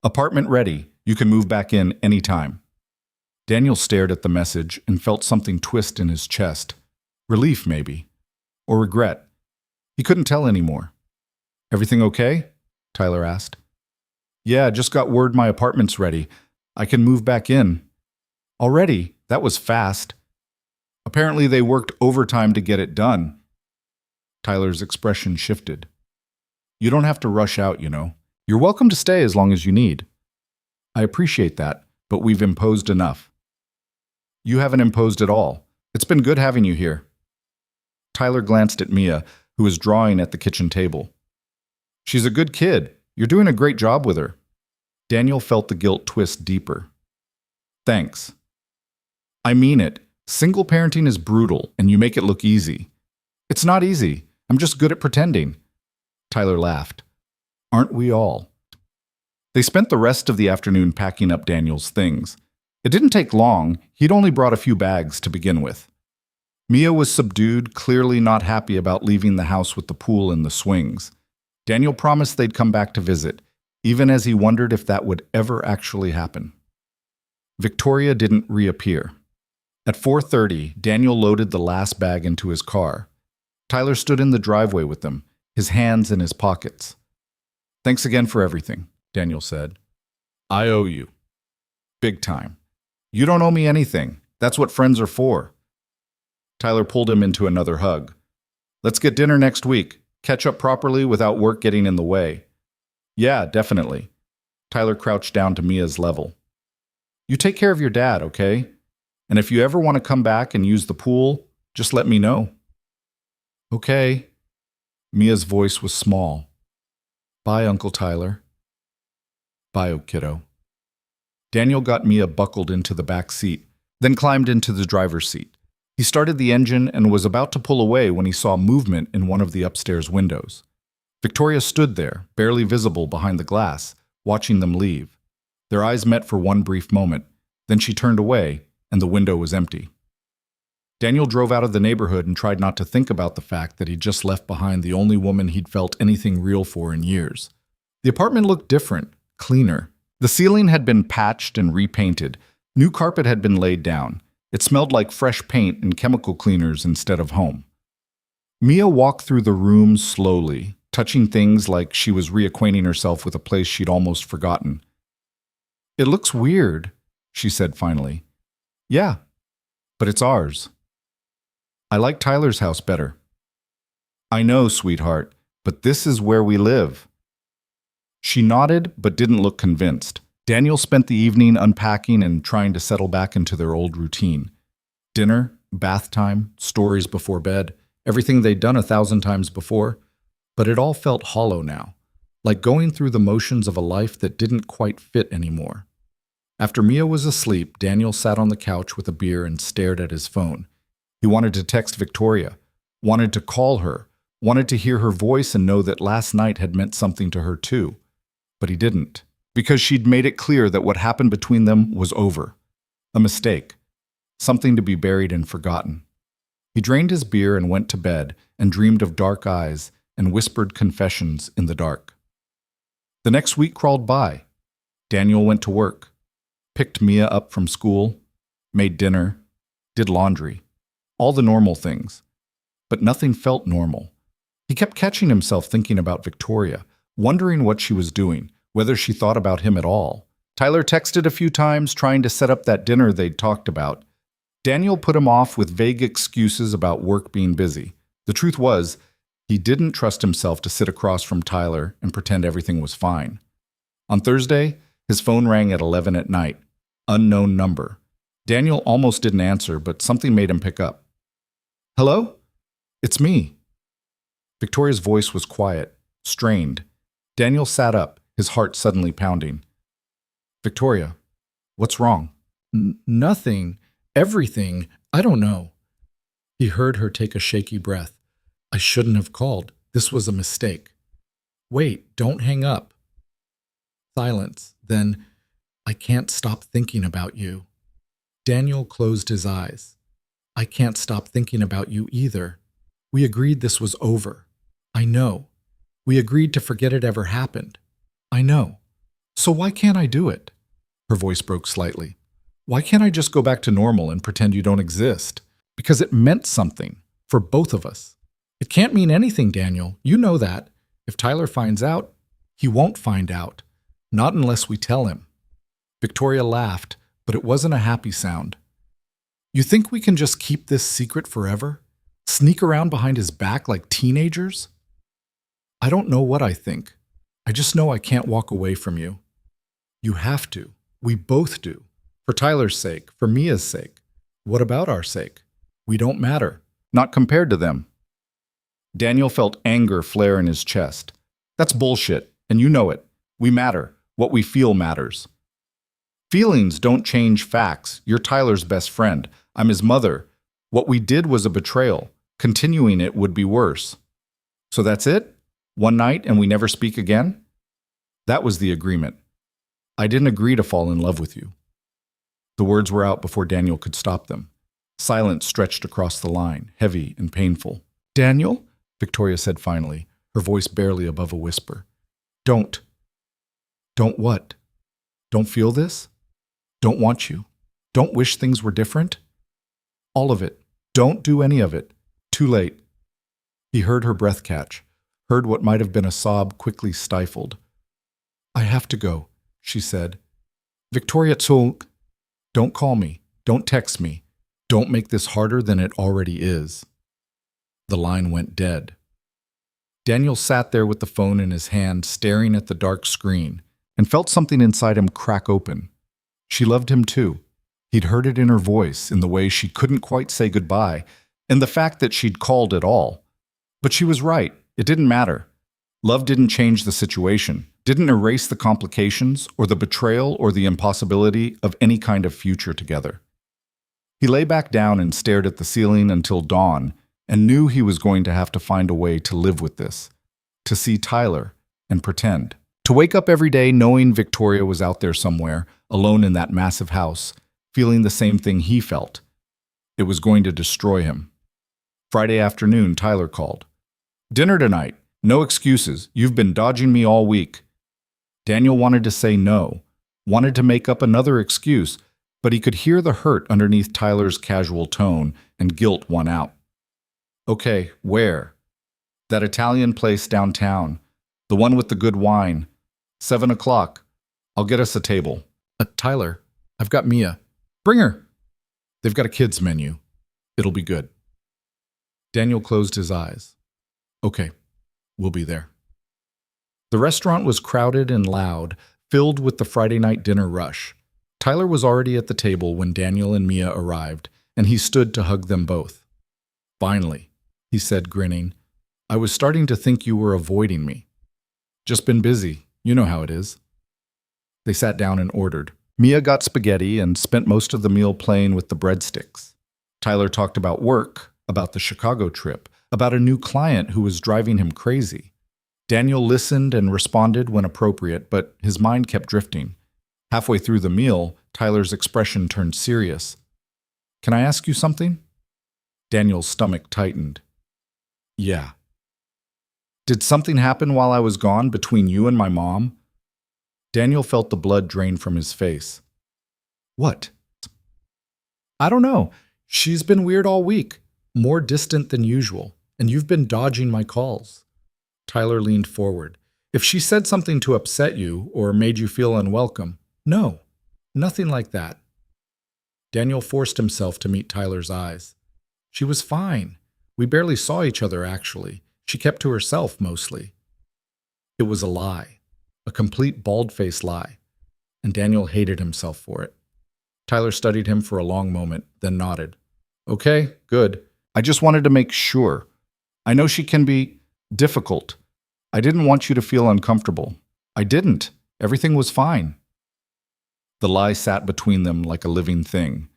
"Apartment ready. You can move back in any time." Daniel stared at the message and felt something twist in his chest. Relief, maybe. Or regret. He couldn't tell anymore. "Everything okay?" Tyler asked. "Yeah, just got word my apartment's ready. I can move back in." "Already? That was fast." "Apparently they worked overtime to get it done." Tyler's expression shifted. "You don't have to rush out, you know. You're welcome to stay as long as you need." "I appreciate that, but we've imposed enough." "You haven't imposed at all. It's been good having you here." Tyler glanced at Mia, who was drawing at the kitchen table. "She's a good kid. You're doing a great job with her." Daniel felt the guilt twist deeper. "Thanks." "I mean it. Single parenting is brutal, and you make it look easy." "It's not easy. I'm just good at pretending." Tyler laughed. "Aren't we all?" They spent the rest of the afternoon packing up Daniel's things. It didn't take long. He'd only brought a few bags to begin with. Mia was subdued, clearly not happy about leaving the house with the pool and the swings. Daniel promised they'd come back to visit, even as he wondered if that would ever actually happen. Victoria didn't reappear. At 4:30, Daniel loaded the last bag into his car. Tyler stood in the driveway with them, his hands in his pockets. "Thanks again for everything," Daniel said. "I owe you. Big time. You don't owe me anything. That's what friends are for." Tyler pulled him into another hug. "Let's get dinner next week. Catch up properly without work getting in the way." "Yeah, definitely." Tyler crouched down to Mia's level. "You take care of your dad, okay? And if you ever want to come back and use the pool, just let me know." "Okay." Mia's voice was small. "Bye, Uncle Tyler." "Bye, kiddo." Daniel got Mia buckled into the back seat, then climbed into the driver's seat. He started the engine and was about to pull away when he saw movement in one of the upstairs windows. Victoria stood there, barely visible behind the glass, watching them leave. Their eyes met for one brief moment, then she turned away, and the window was empty. Daniel drove out of the neighborhood and tried not to think about the fact that he'd just left behind the only woman he'd felt anything real for in years. The apartment looked different, cleaner. The ceiling had been patched and repainted. New carpet had been laid down. It smelled like fresh paint and chemical cleaners instead of home. Mia walked through the room slowly, touching things like she was reacquainting herself with a place she'd almost forgotten. "It looks weird," she said finally. "Yeah, but it's ours." "I like Tyler's house better." "I know, sweetheart, but this is where we live." She nodded, but didn't look convinced. Daniel spent the evening unpacking and trying to settle back into their old routine. Dinner, bath time, stories before bed, everything they'd done 1,000 times before. But it all felt hollow now, like going through the motions of a life that didn't quite fit anymore. After Mia was asleep, Daniel sat on the couch with a beer and stared at his phone. He wanted to text Victoria, wanted to call her, wanted to hear her voice and know that last night had meant something to her too. But he didn't, because she'd made it clear that what happened between them was over. A mistake. Something to be buried and forgotten. He drained his beer and went to bed and dreamed of dark eyes and whispered confessions in the dark. The next week crawled by. Daniel went to work, picked Mia up from school, made dinner, did laundry. All the normal things. But nothing felt normal. He kept catching himself thinking about Victoria, wondering what she was doing, whether she thought about him at all. Tyler texted a few times, trying to set up that dinner they'd talked about. Daniel put him off with vague excuses about work being busy. The truth was, he didn't trust himself to sit across from Tyler and pretend everything was fine. On Thursday, his phone rang at 11 at night. Unknown number. Daniel almost didn't answer, but something made him pick up. "Hello? It's me." Victoria's voice was quiet, strained. Daniel sat up, his heart suddenly pounding. "Victoria, what's wrong?" Nothing. Everything. I don't know." He heard her take a shaky breath. "I shouldn't have called. This was a mistake." "Wait, don't hang up." Silence. Then, I can't stop thinking about you. Daniel closed his eyes. I can't stop thinking about you either. We agreed this was over. I know. We agreed to forget it ever happened. I know. So why can't I do it? Her voice broke slightly. Why can't I just go back to normal and pretend you don't exist? Because it meant something for both of us. It can't mean anything, Daniel. You know that. If Tyler finds out, he won't find out. Not unless we tell him. Victoria laughed, but it wasn't a happy sound. You think we can just keep this secret forever? Sneak around behind his back like teenagers? I don't know what I think. I just know I can't walk away from you. You have to. We both do. For Tyler's sake, for Mia's sake. What about our sake? We don't matter. Not compared to them. Daniel felt anger flare in his chest. That's bullshit, and you know it. We matter. What we feel matters. Feelings don't change facts. You're Tyler's best friend. I'm his mother. What we did was a betrayal. Continuing it would be worse. So that's it? One night and we never speak again? That was the agreement. I didn't agree to fall in love with you. The words were out before Daniel could stop them. Silence stretched across the line, heavy and painful. Daniel? Victoria said finally, her voice barely above a whisper. Don't. Don't what? Don't feel this? Don't want you? Don't wish things were different? All of it. Don't do any of it. Too late. He heard her breath catch, heard what might have been a sob quickly stifled. I have to go, she said. Victoria Tzulk, don't call me. Don't text me. Don't make this harder than it already is. The line went dead. Daniel sat there with the phone in his hand, staring at the dark screen, and felt something inside him crack open. She loved him too. He'd heard it in her voice, in the way she couldn't quite say goodbye, and the fact that she'd called at all. But she was right. It didn't matter. Love didn't change the situation, didn't erase the complications or the betrayal or the impossibility of any kind of future together. He lay back down and stared at the ceiling until dawn, and knew he was going to have to find a way to live with this, to see Tyler and pretend. To wake up every day knowing Victoria was out there somewhere, alone in that massive house, feeling the same thing he felt. It was going to destroy him. Friday afternoon, Tyler called. Dinner tonight. No excuses. You've been dodging me all week. Daniel wanted to say no, wanted to make up another excuse, but he could hear the hurt underneath Tyler's casual tone, and guilt won out. Okay, where? That Italian place downtown. The one with the good wine. 7 o'clock. I'll get us a table. Tyler, I've got Mia. Bring her. They've got a kids' menu. It'll be good. Daniel closed his eyes. Okay, we'll be there. The restaurant was crowded and loud, filled with the Friday night dinner rush. Tyler was already at the table when Daniel and Mia arrived, and he stood to hug them both. Finally, he said, grinning, I was starting to think you were avoiding me. Just been busy. You know how it is. They sat down and ordered. Mia got spaghetti and spent most of the meal playing with the breadsticks. Tyler talked about work, about the Chicago trip, about a new client who was driving him crazy. Daniel listened and responded when appropriate, but his mind kept drifting. Halfway through the meal, Tyler's expression turned serious. Can I ask you something? Daniel's stomach tightened. Yeah. Did something happen while I was gone between you and my mom? Daniel felt the blood drain from his face. What? I don't know. She's been weird all week, more distant than usual, and you've been dodging my calls. Tyler leaned forward. If she said something to upset you or made you feel unwelcome, no, nothing like that. Daniel forced himself to meet Tyler's eyes. She was fine. We barely saw each other, actually. She kept to herself, mostly. It was a lie, a complete bald-faced lie, and Daniel hated himself for it. Tyler studied him for a long moment, then nodded. Okay, good. I just wanted to make sure. I know she can be difficult. I didn't want you to feel uncomfortable. I didn't. Everything was fine. The lie sat between them like a living thing.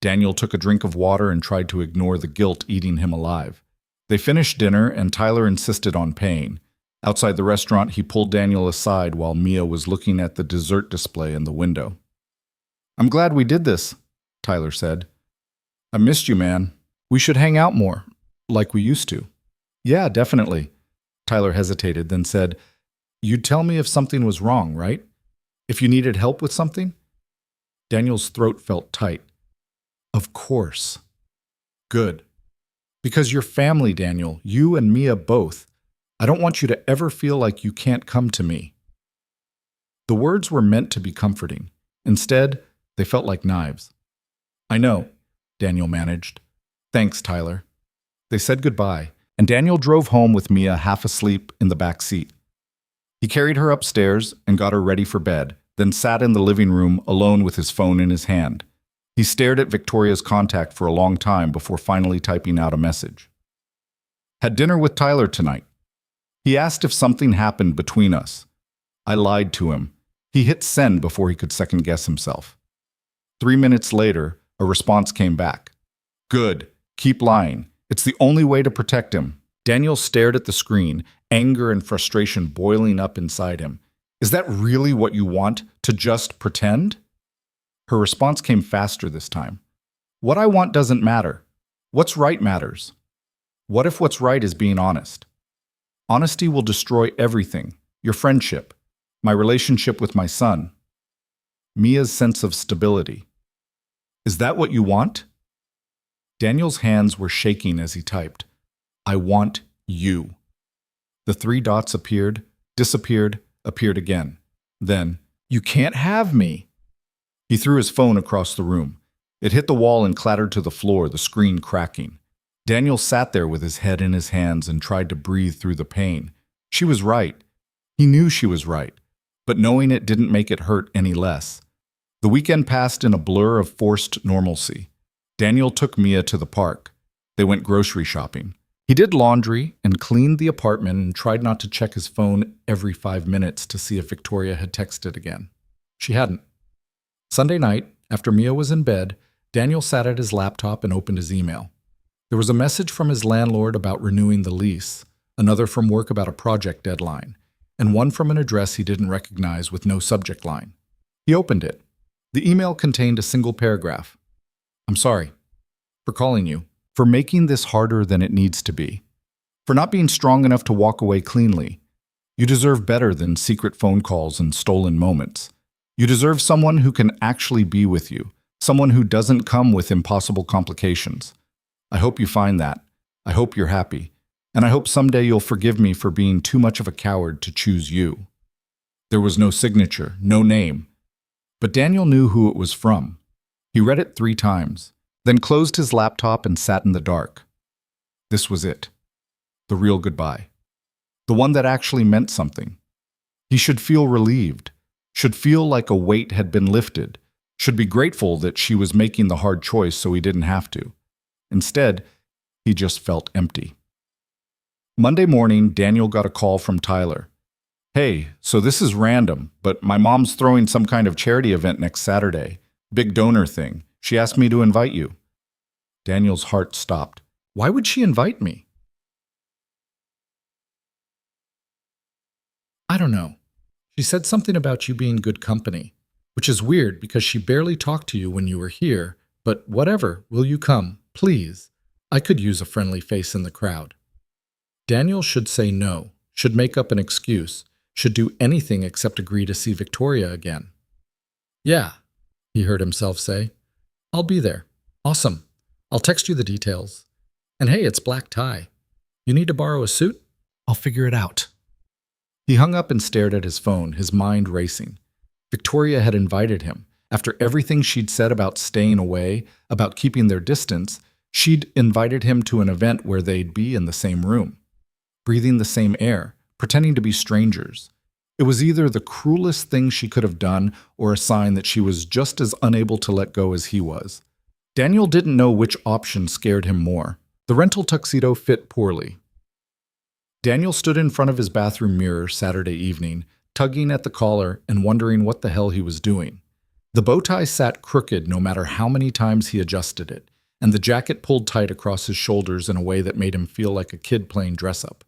Daniel took a drink of water and tried to ignore the guilt eating him alive. They finished dinner, and Tyler insisted on paying. Outside the restaurant, he pulled Daniel aside while Mia was looking at the dessert display in the window. I'm glad we did this, Tyler said. I missed you, man. We should hang out more, like we used to. Yeah, definitely. Tyler hesitated, then said, You'd tell me if something was wrong, right? If you needed help with something? Daniel's throat felt tight. Of course. Good. Because you're family, Daniel. You and Mia both. I don't want you to ever feel like you can't come to me. The words were meant to be comforting. Instead, they felt like knives. I know, Daniel managed. Thanks, Tyler. They said goodbye, and Daniel drove home with Mia half asleep in the back seat. He carried her upstairs and got her ready for bed, then sat in the living room alone with his phone in his hand. He stared at Victoria's contact for a long time before finally typing out a message. Had dinner with Tyler tonight. He asked if something happened between us. I lied to him. He hit send before he could second-guess himself. 3 minutes later, a response came back. Good. Keep lying. It's the only way to protect him. Daniel stared at the screen, anger and frustration boiling up inside him. Is that really what you want, to just pretend? Her response came faster this time. What I want doesn't matter. What's right matters. What if what's right is being honest? Honesty will destroy everything. Your friendship, my relationship with my son, Mia's sense of stability. Is that what you want? Daniel's hands were shaking as he typed. I want you. The 3 dots appeared, disappeared, appeared again. Then, you can't have me. He threw his phone across the room. It hit the wall and clattered to the floor, the screen cracking. Daniel sat there with his head in his hands and tried to breathe through the pain. She was right. He knew she was right, but knowing it didn't make it hurt any less. The weekend passed in a blur of forced normalcy. Daniel took Mia to the park. They went grocery shopping. He did laundry and cleaned the apartment and tried not to check his phone every 5 minutes to see if Victoria had texted again. She hadn't. Sunday night, after Mia was in bed, Daniel sat at his laptop and opened his email. There was a message from his landlord about renewing the lease, another from work about a project deadline, and one from an address he didn't recognize with no subject line. He opened it. The email contained a single paragraph. I'm sorry for calling you, for making this harder than it needs to be, for not being strong enough to walk away cleanly. You deserve better than secret phone calls and stolen moments. You deserve someone who can actually be with you, someone who doesn't come with impossible complications. I hope you find that. I hope you're happy. And I hope someday you'll forgive me for being too much of a coward to choose you. There was no signature, no name. But Daniel knew who it was from. He read it 3 times, then closed his laptop and sat in the dark. This was it. The real goodbye. The one that actually meant something. He should feel relieved, should feel like a weight had been lifted, should be grateful that she was making the hard choice so he didn't have to. Instead, he just felt empty. Monday morning, Daniel got a call from Tyler. Hey, so this is random, but my mom's throwing some kind of charity event next Saturday. Big donor thing. She asked me to invite you. Daniel's heart stopped. Why would she invite me? I don't know. She said something about you being good company, which is weird because she barely talked to you when you were here, but whatever, will you come, please? I could use a friendly face in the crowd. Daniel should say no, should make up an excuse, should do anything except agree to see Victoria again. Yeah, he heard himself say. I'll be there. Awesome. I'll text you the details. And hey, it's black tie. You need to borrow a suit? I'll figure it out. He hung up and stared at his phone, his mind racing. Victoria had invited him. After everything she'd said about staying away, about keeping their distance, she'd invited him to an event where they'd be in the same room, breathing the same air, pretending to be strangers. It was either the cruelest thing she could have done or a sign that she was just as unable to let go as he was. Daniel didn't know which option scared him more. The rental tuxedo fit poorly. Daniel stood in front of his bathroom mirror Saturday evening, tugging at the collar and wondering what the hell he was doing. The bow tie sat crooked no matter how many times he adjusted it, and the jacket pulled tight across his shoulders in a way that made him feel like a kid playing dress-up.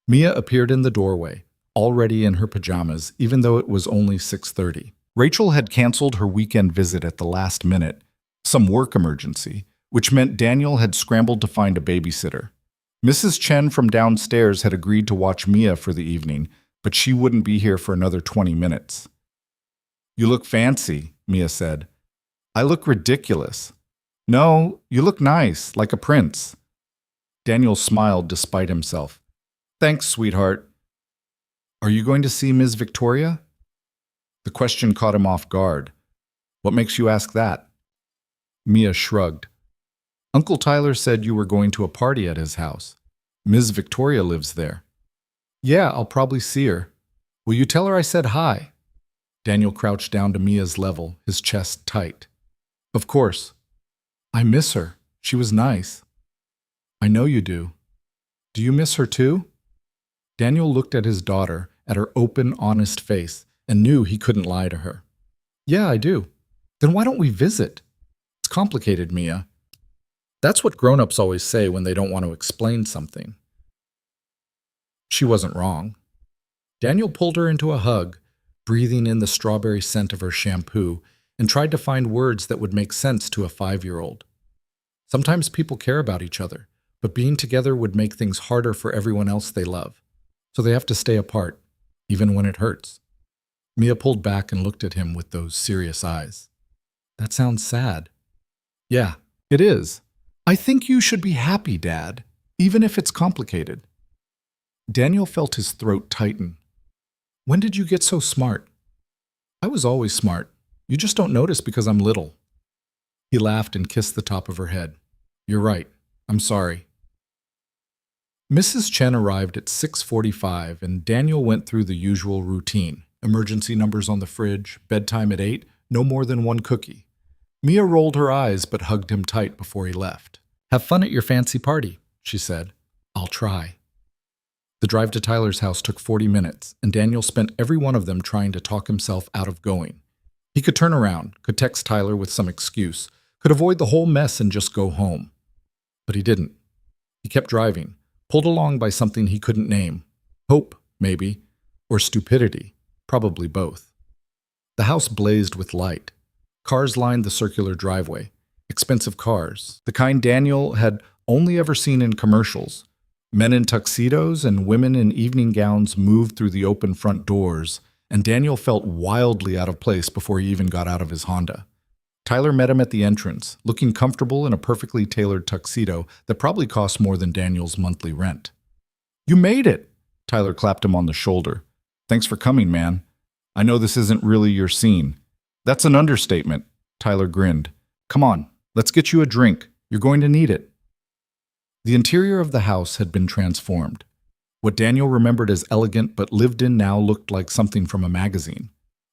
Mia appeared in the doorway, already in her pajamas, even though it was only 6:30. Rachel had canceled her weekend visit at the last minute, some work emergency, which meant Daniel had scrambled to find a babysitter. Mrs. Chen from downstairs had agreed to watch Mia for the evening, but she wouldn't be here for another 20 minutes. "You look fancy," Mia said. "I look ridiculous." "No, you look nice, like a prince." Daniel smiled despite himself. "Thanks, sweetheart." "Are you going to see Ms. Victoria?" The question caught him off guard. "What makes you ask that?" Mia shrugged. "Uncle Tyler said you were going to a party at his house. Ms. Victoria lives there." "Yeah, I'll probably see her. Will you tell her I said hi?" Daniel crouched down to Mia's level, his chest tight. "Of course. I miss her. She was nice." "I know you do. Do you miss her too?" Daniel looked at his daughter, at her open, honest face, and knew he couldn't lie to her. "Yeah, I do." "Then why don't we visit?" "It's complicated, Mia." That's what grown-ups always say when they don't want to explain something. She wasn't wrong. Daniel pulled her into a hug, breathing in the strawberry scent of her shampoo, and tried to find words that would make sense to a 5-year-old. Sometimes people care about each other, but being together would make things harder for everyone else they love. So they have to stay apart, even when it hurts. Mia pulled back and looked at him with those serious eyes. "That sounds sad." "Yeah, it is. I think you should be happy, Dad, even if it's complicated." Daniel felt his throat tighten. "When did you get so smart?" "I was always smart. You just don't notice because I'm little." He laughed and kissed the top of her head. "You're right. I'm sorry." Mrs. Chen arrived at 6:45, and Daniel went through the usual routine. Emergency numbers on the fridge, bedtime at 8, no more than one cookie. Mia rolled her eyes but hugged him tight before he left. "Have fun at your fancy party," she said. "I'll try." The drive to Tyler's house took 40 minutes, and Daniel spent every one of them trying to talk himself out of going. He could turn around, could text Tyler with some excuse, could avoid the whole mess and just go home. But he didn't. He kept driving, pulled along by something he couldn't name. Hope, maybe, or stupidity, probably both. The house blazed with light. Cars lined the circular driveway. Expensive cars, the kind Daniel had only ever seen in commercials. Men in tuxedos and women in evening gowns moved through the open front doors, and Daniel felt wildly out of place before he even got out of his Honda. Tyler met him at the entrance, looking comfortable in a perfectly tailored tuxedo that probably cost more than Daniel's monthly rent. "You made it!" Tyler clapped him on the shoulder. "Thanks for coming, man. I know this isn't really your scene." "That's an understatement," Tyler grinned. "Come on, let's get you a drink. You're going to need it." The interior of the house had been transformed. What Daniel remembered as elegant but lived in now looked like something from a magazine.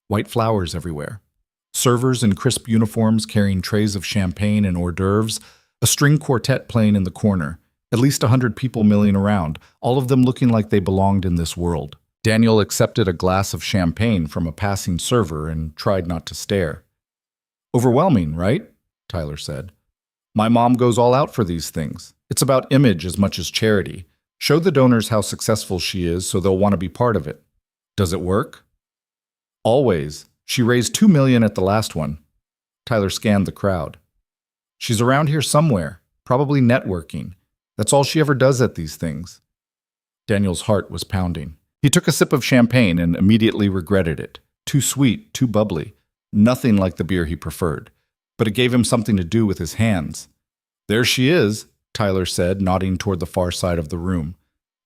White flowers everywhere. Servers in crisp uniforms carrying trays of champagne and hors d'oeuvres, a string quartet playing in the corner, at least 100 people milling around, all of them looking like they belonged in this world. Daniel accepted a glass of champagne from a passing server and tried not to stare. "Overwhelming, right?" Tyler said. "My mom goes all out for these things. It's about image as much as charity. Show the donors how successful she is so they'll want to be part of it. Does it work?" "Always. She raised $2 million at the last one." Tyler scanned the crowd. "She's around here somewhere, probably networking. That's all she ever does at these things." Daniel's heart was pounding. He took a sip of champagne and immediately regretted it. Too sweet, too bubbly. Nothing like the beer he preferred. But it gave him something to do with his hands. "There she is," Tyler said, nodding toward the far side of the room.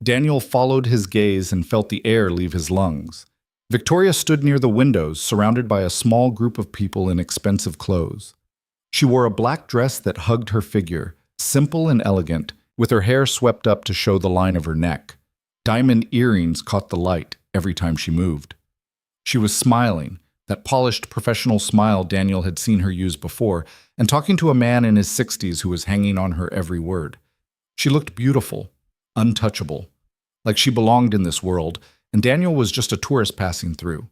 Daniel followed his gaze and felt the air leave his lungs. Victoria stood near the windows, surrounded by a small group of people in expensive clothes. She wore a black dress that hugged her figure, simple and elegant, with her hair swept up to show the line of her neck. Diamond earrings caught the light every time she moved. She was smiling, that polished professional smile Daniel had seen her use before, and talking to a man in his 60s who was hanging on her every word. She looked beautiful, untouchable, like she belonged in this world, and Daniel was just a tourist passing through.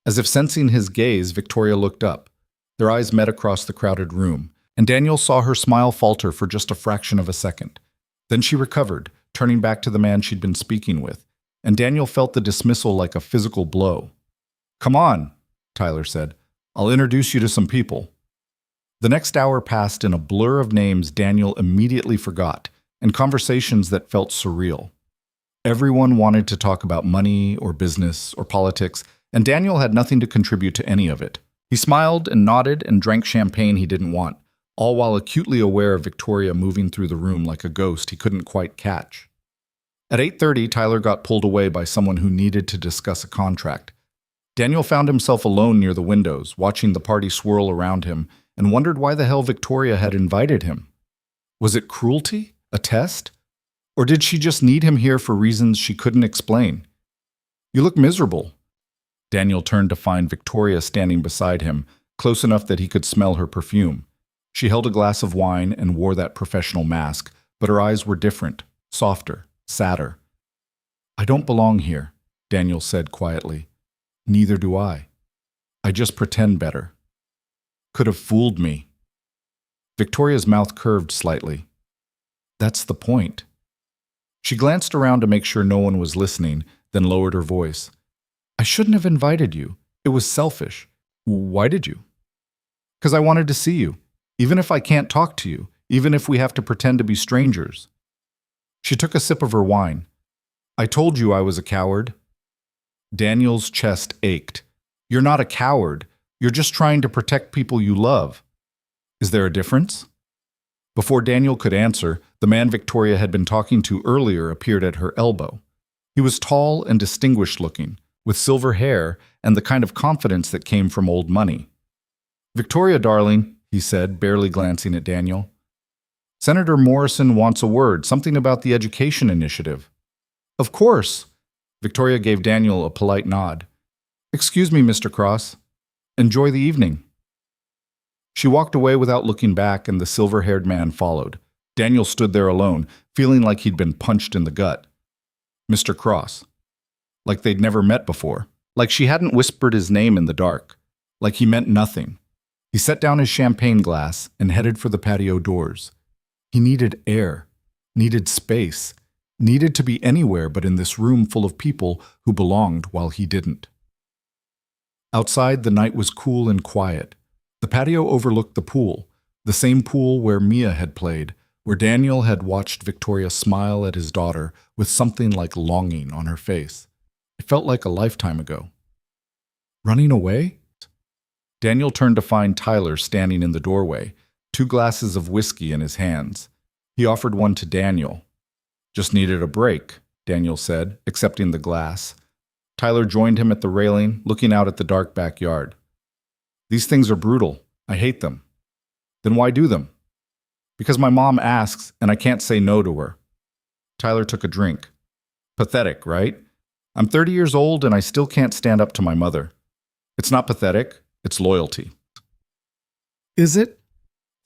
As if sensing his gaze, Victoria looked up. Their eyes met across the crowded room, and Daniel saw her smile falter for just a fraction of a second. Then she recovered, turning back to the man she'd been speaking with, and Daniel felt the dismissal like a physical blow. "Come on," Tyler said. I'll introduce you to some people." The next hour passed in a blur of names Daniel immediately forgot, and conversations that felt surreal. Everyone wanted to talk about money or business or politics, and Daniel had nothing to contribute to any of it. He smiled and nodded and drank champagne he didn't want, all while acutely aware of Victoria moving through the room like a ghost he couldn't quite catch. At 8:30, Tyler got pulled away by someone who needed to discuss a contract. Daniel found himself alone near the windows, watching the party swirl around him, and wondered why the hell Victoria had invited him. Was it cruelty? A test? Or did she just need him here for reasons she couldn't explain? "You look miserable." Daniel turned to find Victoria standing beside him, close enough that he could smell her perfume. She held a glass of wine and wore that professional mask, but her eyes were different, softer, sadder. "I don't belong here," Daniel said quietly. "Neither do I. I just pretend better." "Could have fooled me." Victoria's mouth curved slightly. "That's the point." She glanced around to make sure no one was listening, then lowered her voice. "I shouldn't have invited you. It was selfish." "Why did you?" "Because I wanted to see you, even if I can't talk to you, even if we have to pretend to be strangers." She took a sip of her wine. "I told you I was a coward." Daniel's chest ached. "You're not a coward. You're just trying to protect people you love. Is there a difference?" Before Daniel could answer, the man Victoria had been talking to earlier appeared at her elbow. He was tall and distinguished looking, with silver hair and the kind of confidence that came from old money. "Victoria, darling," he said, barely glancing at Daniel. "Senator Morrison wants a word, something about the education initiative." "Of course." Victoria gave Daniel a polite nod. "Excuse me, Mr. Cross. Enjoy the evening." She walked away without looking back, and the silver-haired man followed. Daniel stood there alone, feeling like he'd been punched in the gut. Mr. Cross. Like they'd never met before. Like she hadn't whispered his name in the dark. Like he meant nothing. He set down his champagne glass and headed for the patio doors. He needed air, needed space, needed to be anywhere but in this room full of people who belonged while he didn't. Outside, the night was cool and quiet. The patio overlooked the pool, the same pool where Mia had played, where Daniel had watched Victoria smile at his daughter with something like longing on her face. It felt like a lifetime ago. Running away? Daniel turned to find Tyler standing in the doorway, 2 glasses of whiskey in his hands. He offered one to Daniel. "Just needed a break," Daniel said, accepting the glass. Tyler joined him at the railing, looking out at the dark backyard. "These things are brutal. I hate them." "Then why do them?" "Because my mom asks, and I can't say no to her." Tyler took a drink. "Pathetic, right? I'm 30 years old and I still can't stand up to my mother." "It's not pathetic. It's loyalty." "Is it?"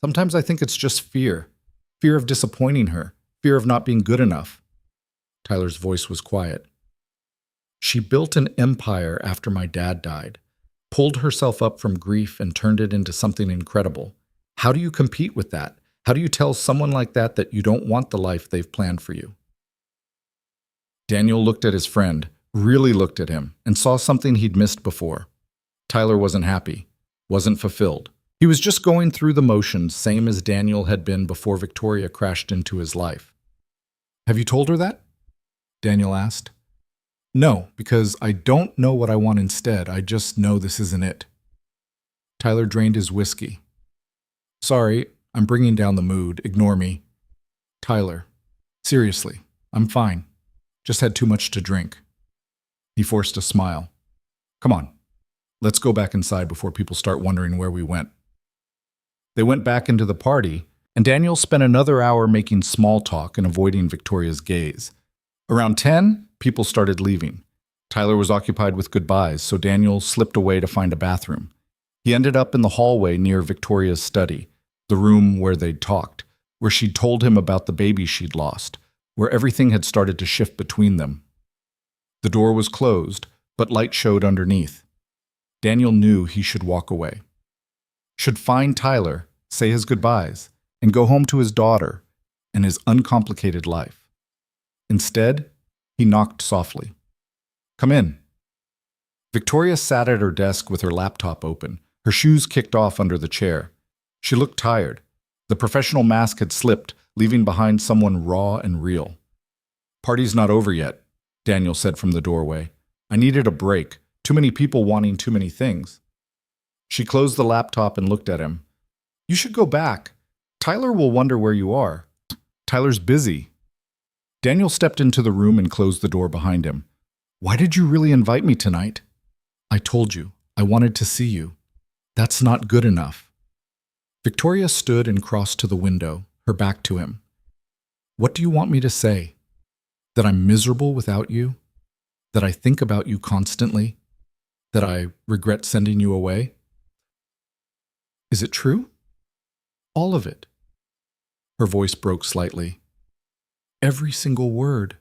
"Sometimes I think it's just fear. Fear of disappointing her. Fear of not being good enough." Tyler's voice was quiet. "She built an empire after my dad died, pulled herself up from grief and turned it into something incredible. How do you compete with that? How do you tell someone like that that you don't want the life they've planned for you?" Daniel looked at his friend, really looked at him, and saw something he'd missed before. Tyler wasn't happy, wasn't fulfilled. He was just going through the motions, same as Daniel had been before Victoria crashed into his life. "Have you told her that?" Daniel asked. "No, because I don't know what I want instead. I just know this isn't it." Tyler drained his whiskey. "Sorry, I'm bringing down the mood. Ignore me." "Tyler, seriously, I'm fine. Just had too much to drink." He forced a smile. "Come on, let's go back inside before people start wondering where we went." They went back into the party, and Daniel spent another hour making small talk and avoiding Victoria's gaze. Around 10, people started leaving. Tyler was occupied with goodbyes, so Daniel slipped away to find a bathroom. He ended up in the hallway near Victoria's study, the room where they'd talked, where she'd told him about the baby she'd lost, where everything had started to shift between them. The door was closed, but light showed underneath. Daniel knew he should walk away. Should find Tyler, say his goodbyes, and go home to his daughter and his uncomplicated life. Instead, he knocked softly. "Come in." Victoria sat at her desk with her laptop open, Her shoes kicked off under the chair. She looked tired. The professional mask had slipped, leaving behind someone raw and real. "Party's not over yet," Daniel said from the doorway. "I needed a break. Too many people wanting too many things." She closed the laptop and looked at him. "You should go back. Tyler will wonder where you are. Tyler's busy." Daniel stepped into the room and closed the door behind him. "Why did you really invite me tonight?" "I told you. I wanted to see you." "That's not good enough." Victoria stood and crossed to the window, her back to him. "What do you want me to say? That I'm miserable without you? That I think about you constantly? That I regret sending you away? Is it true?" "All of it." Her voice broke slightly. "Every single word."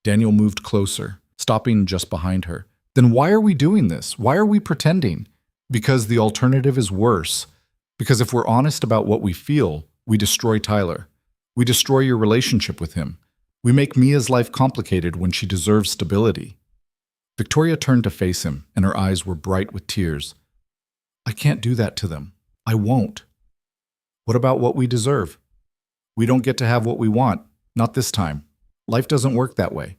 Daniel moved closer, stopping just behind her. "Then why are we doing this? Why are we pretending?" "Because the alternative is worse. Because if we're honest about what we feel, we destroy Tyler. We destroy your relationship with him. We make Mia's life complicated when she deserves stability." Victoria turned to face him, and her eyes were bright with tears. "I can't do that to them. I won't." "What about what we deserve? We don't get to have what we want. Not this time. Life doesn't work that way."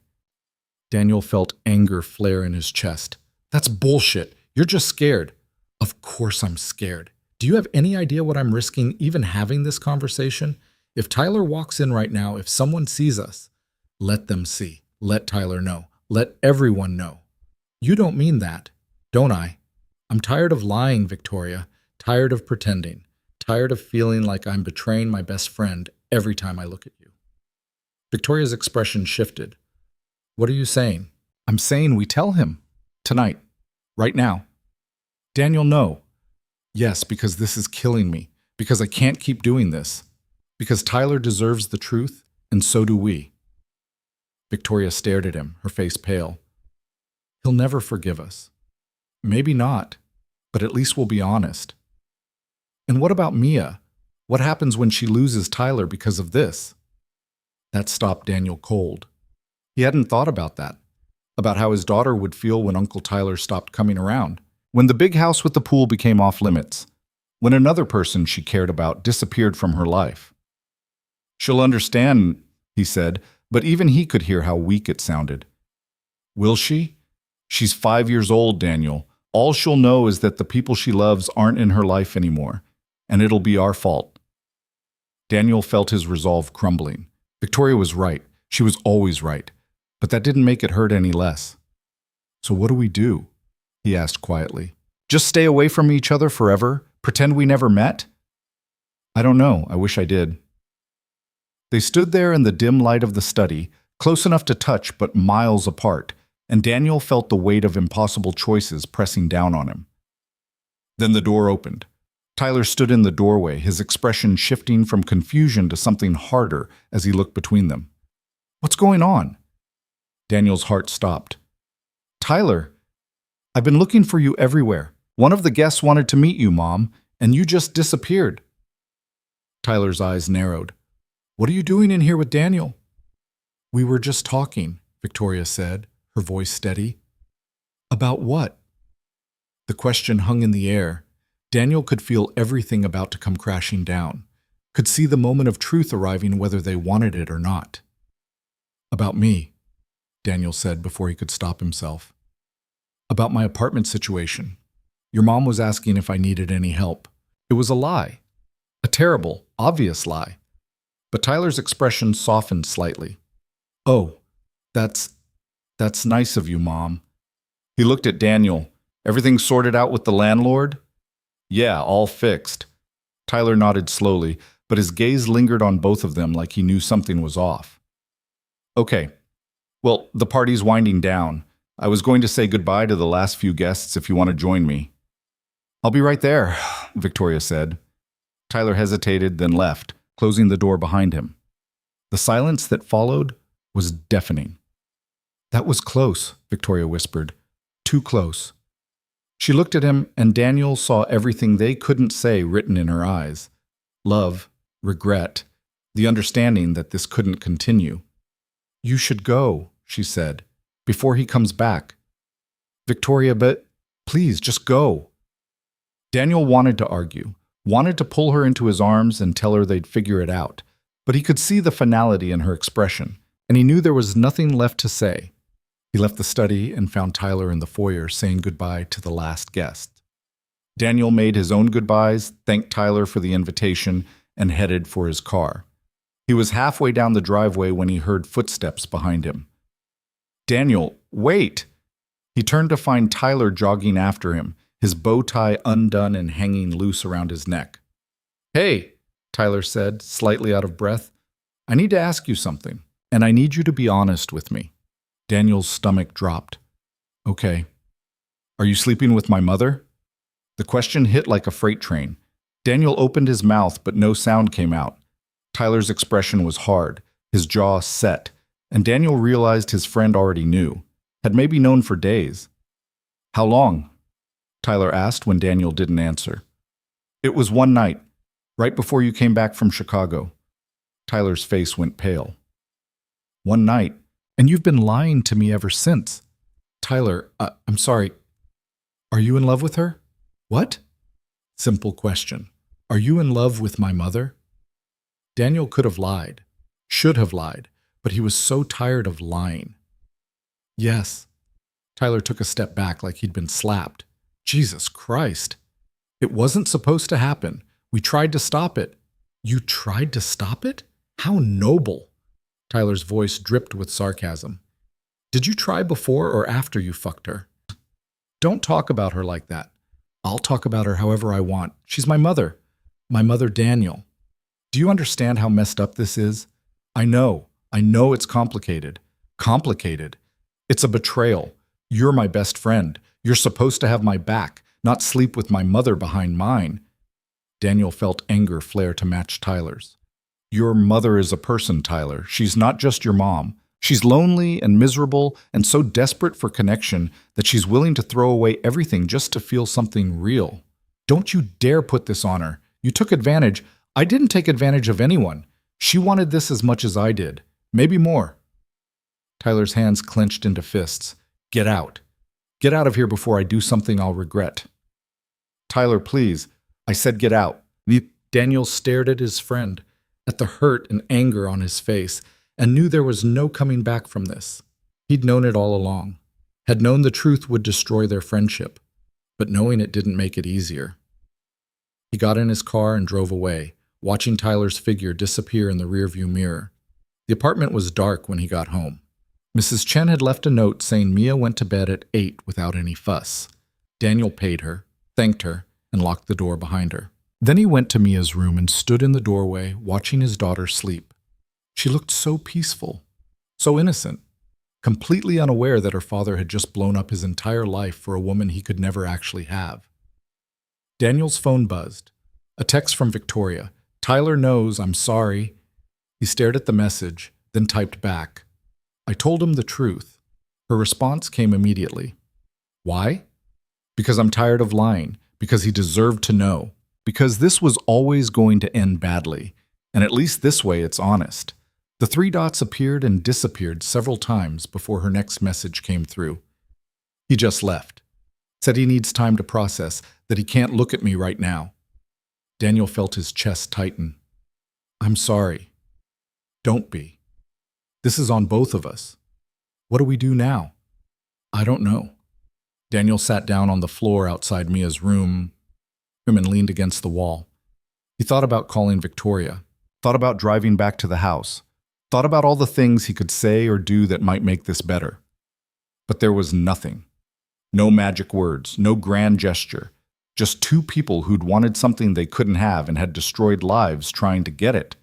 Daniel felt anger flare in his chest. "That's bullshit. You're just scared." "Of course I'm scared. Do you have any idea what I'm risking even having this conversation? If Tyler walks in right now, if someone sees us, let them see. Let Tyler know. Let everyone know." "You don't mean that, don't I? I'm tired of lying, Victoria. Tired of pretending. Tired of feeling like I'm betraying my best friend every time I look at you." Victoria's expression shifted. "What are you saying?" "I'm saying we tell him. Tonight. Right now." "Daniel, no." "Yes, because this is killing me. Because I can't keep doing this. Because Tyler deserves the truth, and so do we." Victoria stared at him, her face pale. "He'll never forgive us." "Maybe not, but at least we'll be honest." "And what about Mia? What happens when she loses Tyler because of this?" That stopped Daniel cold. He hadn't thought about that, about how his daughter would feel when Uncle Tyler stopped coming around, when the big house with the pool became off limits, when another person she cared about disappeared from her life. "She'll understand," he said, but even he could hear how weak it sounded. "Will she? She's 5 years old, Daniel. All she'll know is that the people she loves aren't in her life anymore, and it'll be our fault." Daniel felt his resolve crumbling. Victoria was right. She was always right. But that didn't make it hurt any less. "So what do we do?" he asked quietly. "Just stay away from each other forever? Pretend we never met?" "I don't know. I wish I did." They stood there in the dim light of the study, close enough to touch but miles apart, and Daniel felt the weight of impossible choices pressing down on him. Then the door opened. Tyler stood in the doorway, his expression shifting from confusion to something harder as he looked between them. "What's going on?" Daniel's heart stopped. "Tyler, I've been looking for you everywhere. One of the guests wanted to meet you, Mom, and you just disappeared." Tyler's eyes narrowed. "What are you doing in here with Daniel?" "We were just talking," Victoria said, her voice steady. "About what?" The question hung in the air. Daniel could feel everything about to come crashing down, could see the moment of truth arriving whether they wanted it or not. "About me," Daniel said before he could stop himself. "About my apartment situation. Your mom was asking if I needed any help. It was a lie. A terrible, obvious lie." But Tyler's expression softened slightly. "Oh, that's nice of you, Mom." He looked at Daniel. "Everything sorted out with the landlord?" "Yeah, all fixed." Tyler nodded slowly, but his gaze lingered on both of them like he knew something was off. "Okay. Well, the party's winding down. I was going to say goodbye to the last few guests if you want to join me." "I'll be right there," Victoria said. Tyler hesitated, then left, closing the door behind him. The silence that followed was deafening. "That was close," Victoria whispered. "Too close." She looked at him, and Daniel saw everything they couldn't say written in her eyes. Love, regret, the understanding that this couldn't continue. "You should go," she said, "before he comes back." "Victoria, but please, just go." Daniel wanted to argue, wanted to pull her into his arms and tell her they'd figure it out, but he could see the finality in her expression, and he knew there was nothing left to say. He left the study and found Tyler in the foyer saying goodbye to the last guest. Daniel made his own goodbyes, thanked Tyler for the invitation, and headed for his car. He was halfway down the driveway when he heard footsteps behind him. "Daniel, wait!" He turned to find Tyler jogging after him, his bow tie undone and hanging loose around his neck. "Hey," Tyler said, slightly out of breath, "I need to ask you something, and I need you to be honest with me." Daniel's stomach dropped. "Okay. Are you sleeping with my mother?" The question hit like a freight train. Daniel opened his mouth, but no sound came out. Tyler's expression was hard, his jaw set, and Daniel realized his friend already knew, had maybe known for days. "How long?" Tyler asked when Daniel didn't answer. "It was one night, right before you came back from Chicago." Tyler's face went pale. "One night? And you've been lying to me ever since." "Tyler, I'm sorry. Are you in love with her?" "What?" Simple question. "Are you in love with my mother?" Daniel could have lied, should have lied, but he was so tired of lying. "Yes." Tyler took a step back like he'd been slapped. Jesus Christ. "It wasn't supposed to happen. We tried to stop it." "You tried to stop it? How noble." Tyler's voice dripped with sarcasm. "Did you try before or after you fucked her?" "Don't talk about her like that. I'll talk about her however I want. She's my mother. My mother, Daniel. Do you understand how messed up this is? I know it's complicated. Complicated. It's a betrayal. You're my best friend. You're supposed to have my back, not sleep with my mother behind mine." Daniel felt anger flare to match Tyler's. "Your mother is a person, Tyler. She's not just your mom. She's lonely and miserable and so desperate for connection that she's willing to throw away everything just to feel something real. Don't you dare put this on her. You took advantage. I didn't take advantage of anyone. She wanted this as much as I did. Maybe more." Tyler's hands clenched into fists. "Get out. Get out of here before I do something I'll regret." "Tyler, please." "I said get out." Daniel stared at his friend, at the hurt and anger on his face, and knew there was no coming back from this. He'd known it all along, had known the truth would destroy their friendship, but knowing it didn't make it easier. He got in his car and drove away, watching Tyler's figure disappear in the rearview mirror. The apartment was dark when he got home. Mrs. Chen had left a note saying Mia went to bed at 8 without any fuss. Daniel paid her, thanked her, and locked the door behind her. Then he went to Mia's room and stood in the doorway, watching his daughter sleep. She looked so peaceful, so innocent, completely unaware that her father had just blown up his entire life for a woman he could never actually have. Daniel's phone buzzed. A text from Victoria. "Tyler knows, I'm sorry." He stared at the message, then typed back. "I told him the truth." Her response came immediately. "Why?" "Because I'm tired of lying. Because he deserved to know. Because this was always going to end badly. And at least this way it's honest." The 3 dots appeared and disappeared several times before her next message came through. "He just left. Said he needs time to process, that he can't look at me right now." Daniel felt his chest tighten. "I'm sorry." "Don't be. This is on both of us. What do we do now?" "I don't know." Daniel sat down on the floor outside Mia's room and leaned against the wall. He thought about calling Victoria, thought about driving back to the house, thought about all the things he could say or do that might make this better. But there was nothing. No magic words, no grand gesture. Just 2 people who'd wanted something they couldn't have and had destroyed lives trying to get it.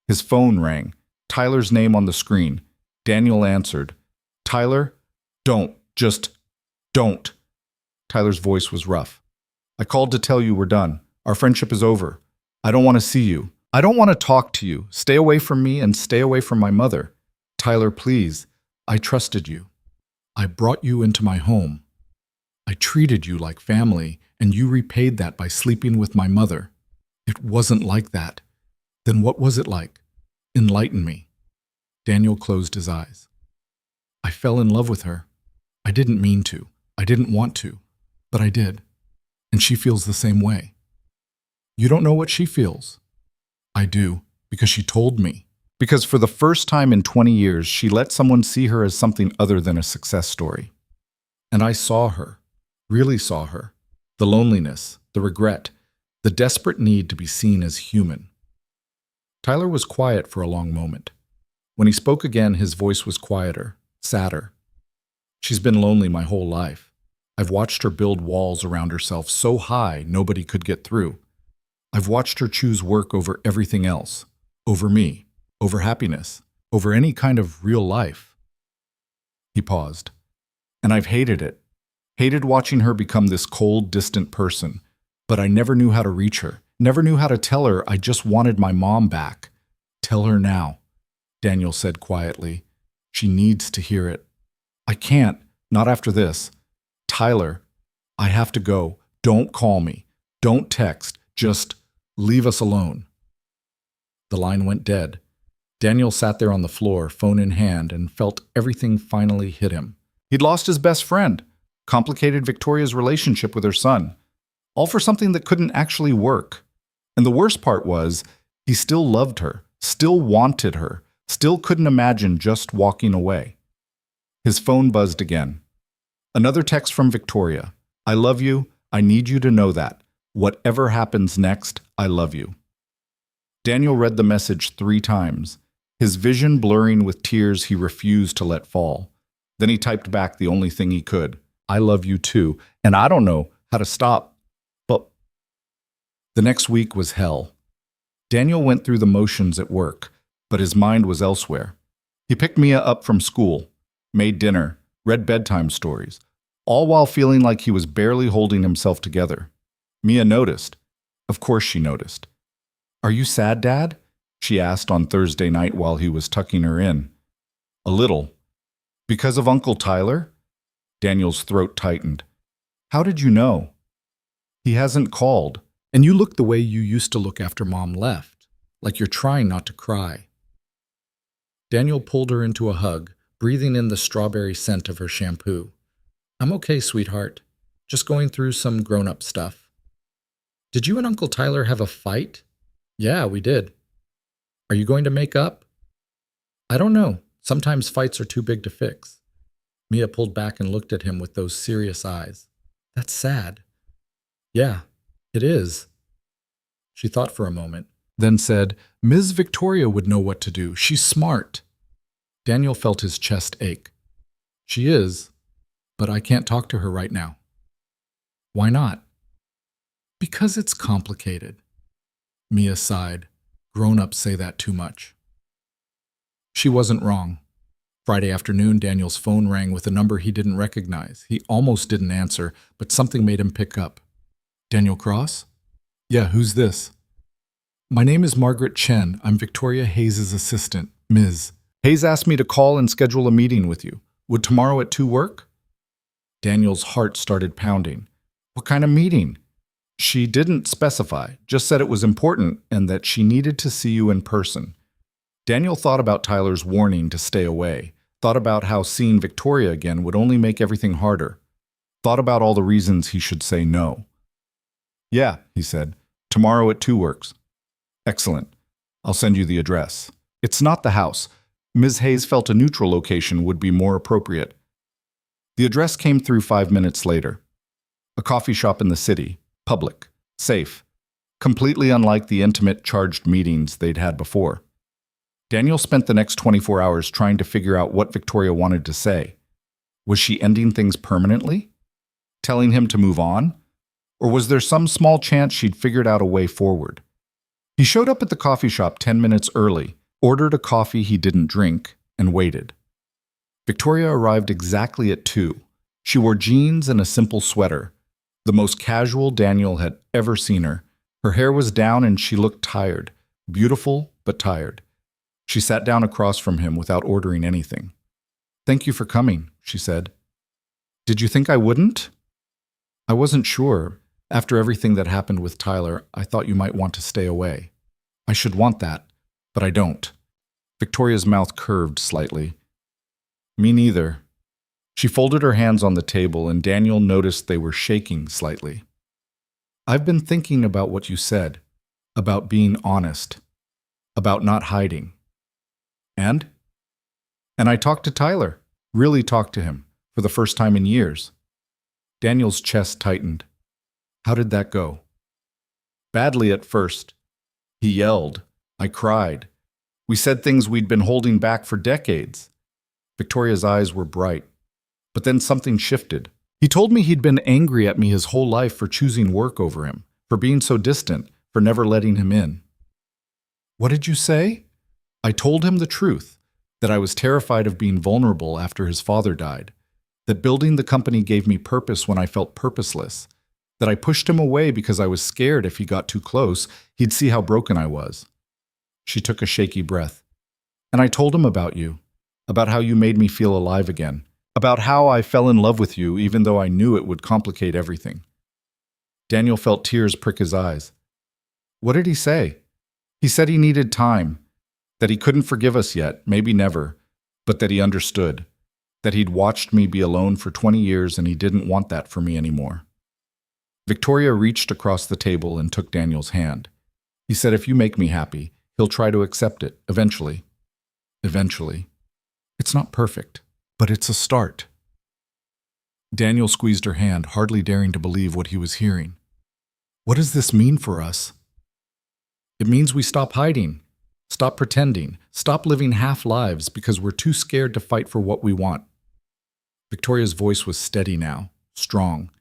His phone rang. Tyler's name on the screen. Daniel answered. "Tyler, just don't." Tyler's voice was rough. "I called to tell you we're done. Our friendship is over. I don't want to see you. I don't want to talk to you. Stay away from me and stay away from my mother. Tyler, please. I trusted you. I brought you into my home. I treated you like family, and you repaid that by sleeping with my mother. It wasn't like that. Then what was it like? Enlighten me." Daniel closed his eyes. "I fell in love with her. I didn't mean to. I didn't want to. But I did. And she feels the same way. You don't know what she feels. I do, because she told me. Because for the first time in 20 years, she let someone see her as something other than a success story. And I saw her, really saw her. The loneliness, the regret, the desperate need to be seen as human. Tyler was quiet for a long moment. When he spoke again, his voice was quieter, sadder. She's been lonely my whole life. I've watched her build walls around herself so high nobody could get through. I've watched her choose work over everything else, over me, over happiness, over any kind of real life. He paused. And I've hated it. Hated watching her become this cold, distant person. But I never knew how to reach her. Never knew how to tell her I just wanted my mom back. Tell her now, Daniel said quietly. She needs to hear it. I can't, not after this. Tyler, I have to go. Don't call me. Don't text. Just leave us alone. The line went dead. Daniel sat there on the floor, phone in hand, and felt everything finally hit him. He'd lost his best friend, complicated Victoria's relationship with her son, all for something that couldn't actually work. And the worst part was, he still loved her, still wanted her, still couldn't imagine just walking away. His phone buzzed again. Another text from Victoria. I love you. I need you to know that. Whatever happens next, I love you. Daniel read the message 3 times, his vision blurring with tears he refused to let fall. Then he typed back the only thing he could. I love you too, and I don't know how to stop. But the next week was hell. Daniel went through the motions at work, but his mind was elsewhere. He picked Mia up from school, made dinner, read bedtime stories, all while feeling like he was barely holding himself together. Mia noticed. Of course she noticed. Are you sad, Dad? She asked on Thursday night while he was tucking her in. A little. Because of Uncle Tyler? Daniel's throat tightened. How did you know? He hasn't called. And you look the way you used to look after Mom left, like you're trying not to cry. Daniel pulled her into a hug, breathing in the strawberry scent of her shampoo. I'm okay, sweetheart. Just going through some grown-up stuff. Did you and Uncle Tyler have a fight? Yeah, we did. Are you going to make up? I don't know. Sometimes fights are too big to fix. Mia pulled back and looked at him with those serious eyes. That's sad. Yeah, it is. She thought for a moment, then said, Ms. Victoria would know what to do. She's smart. Daniel felt his chest ache. She is, but I can't talk to her right now. Why not? Because it's complicated. Mia sighed. Grown-ups say that too much. She wasn't wrong. Friday afternoon, Daniel's phone rang with a number he didn't recognize. He almost didn't answer, but something made him pick up. Daniel Cross? Yeah, who's this? My name is Margaret Chen. I'm Victoria Hayes' assistant, Ms. Hayes asked me to call and schedule a meeting with you. Would tomorrow at 2 work? Daniel's heart started pounding. What kind of meeting? She didn't specify, just said it was important and that she needed to see you in person. Daniel thought about Tyler's warning to stay away, thought about how seeing Victoria again would only make everything harder, thought about all the reasons he should say no. Yeah, he said, tomorrow at 2 works. Excellent. I'll send you the address. It's not the house. Ms. Hayes felt a neutral location would be more appropriate. The address came through 5 minutes later. A coffee shop in the city, public, safe, completely unlike the intimate, charged meetings they'd had before. Daniel spent the next 24 hours trying to figure out what Victoria wanted to say. Was she ending things permanently? Telling him to move on? Or was there some small chance she'd figured out a way forward? He showed up at the coffee shop 10 minutes early, ordered a coffee he didn't drink, and waited. Victoria arrived exactly at 2. She wore jeans and a simple sweater, the most casual Daniel had ever seen her. Her hair was down and she looked tired, beautiful but tired. She sat down across from him without ordering anything. Thank you for coming, she said. Did you think I wouldn't? I wasn't sure. After everything that happened with Tyler, I thought you might want to stay away. I should want that, but I don't. Victoria's mouth curved slightly. Me neither. She folded her hands on the table and Daniel noticed they were shaking slightly. I've been thinking about what you said, about being honest, about not hiding. And? And I talked to Tyler, really talked to him, for the first time in years. Daniel's chest tightened. How did that go? Badly at first. He yelled. I cried. We said things we'd been holding back for decades. Victoria's eyes were bright. But then something shifted. He told me he'd been angry at me his whole life for choosing work over him, for being so distant, for never letting him in. What did you say? I told him the truth, that I was terrified of being vulnerable after his father died, that building the company gave me purpose when I felt purposeless, that I pushed him away because I was scared if he got too close, he'd see how broken I was. She took a shaky breath. And I told him about you, about how you made me feel alive again, about how I fell in love with you even though I knew it would complicate everything. Daniel felt tears prick his eyes. What did he say? He said he needed time, that he couldn't forgive us yet, maybe never, but that he understood, that he'd watched me be alone for 20 years and he didn't want that for me anymore. Victoria reached across the table and took Daniel's hand. He said, if you make me happy, he'll try to accept it, eventually. Eventually. It's not perfect, but it's a start. Daniel squeezed her hand, hardly daring to believe what he was hearing. What does this mean for us? It means we stop hiding, stop pretending, stop living half lives because we're too scared to fight for what we want. Victoria's voice was steady now, strong.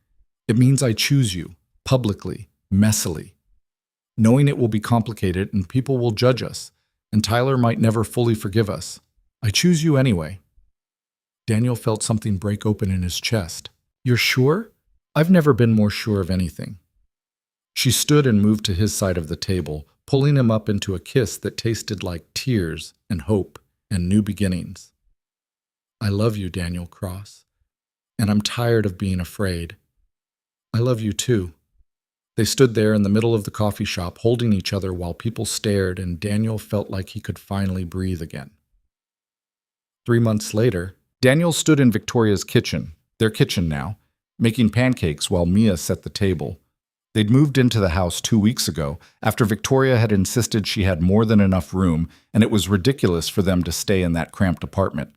It means I choose you, publicly, messily, knowing it will be complicated and people will judge us, and Tyler might never fully forgive us. I choose you anyway. Daniel felt something break open in his chest. You're sure? I've never been more sure of anything. She stood and moved to his side of the table, pulling him up into a kiss that tasted like tears and hope and new beginnings. I love you, Daniel Cross, and I'm tired of being afraid. I love you too. They stood there in the middle of the coffee shop, holding each other while people stared, and Daniel felt like he could finally breathe again. 3 months later, Daniel stood in Victoria's kitchen, their kitchen now, making pancakes while Mia set the table. They'd moved into the house 2 weeks ago, after Victoria had insisted she had more than enough room, and it was ridiculous for them to stay in that cramped apartment.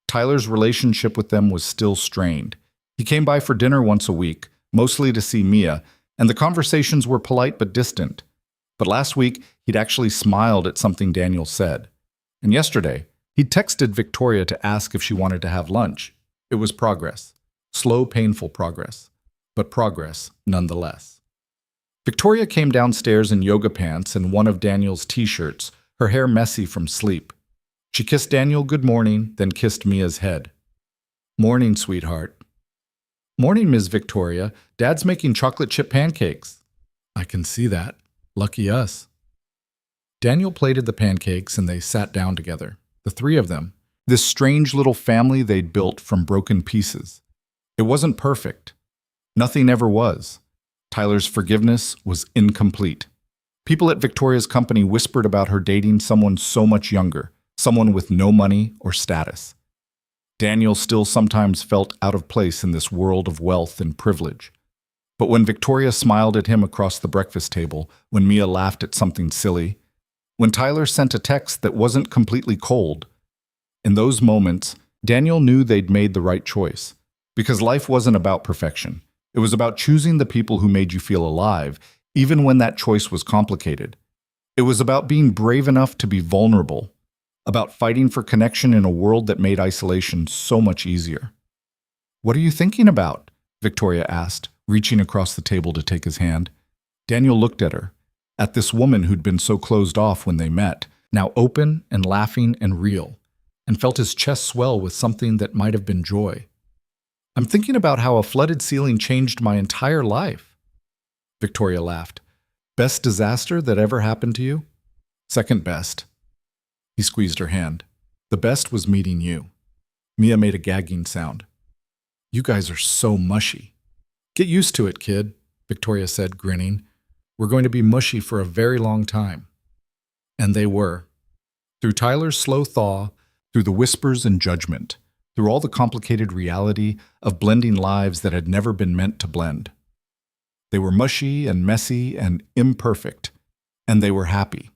Tyler's relationship with them was still strained. He came by for dinner once a week, mostly to see Mia, and the conversations were polite but distant. But last week, he'd actually smiled at something Daniel said. And yesterday, he'd texted Victoria to ask if she wanted to have lunch. It was progress. Slow, painful progress. But progress, nonetheless. Victoria came downstairs in yoga pants and one of Daniel's t-shirts, her hair messy from sleep. She kissed Daniel good morning, then kissed Mia's head. Morning, sweetheart. Morning, Ms. Victoria. Dad's making chocolate chip pancakes. I can see that. Lucky us. Daniel plated the pancakes and they sat down together, the three of them, this strange little family they'd built from broken pieces. It wasn't perfect. Nothing ever was. Tyler's forgiveness was incomplete. People at Victoria's company whispered about her dating someone so much younger, someone with no money or status. Daniel still sometimes felt out of place in this world of wealth and privilege. But when Victoria smiled at him across the breakfast table, when Mia laughed at something silly, when Tyler sent a text that wasn't completely cold, in those moments, Daniel knew they'd made the right choice. Because life wasn't about perfection. It was about choosing the people who made you feel alive, even when that choice was complicated. It was about being brave enough to be vulnerable, about fighting for connection in a world that made isolation so much easier. What are you thinking about? Victoria asked, reaching across the table to take his hand. Daniel looked at her, at this woman who'd been so closed off when they met, now open and laughing and real, and felt his chest swell with something that might have been joy. I'm thinking about how a flooded ceiling changed my entire life. Victoria laughed. Best disaster that ever happened to you? Second best. He squeezed her hand. The best was meeting you. Mia made a gagging sound. You guys are so mushy. Get used to it, kid, Victoria said, grinning. We're going to be mushy for a very long time. And they were. Through Tyler's slow thaw, through the whispers and judgment, through all the complicated reality of blending lives that had never been meant to blend. They were mushy and messy and imperfect, and they were happy.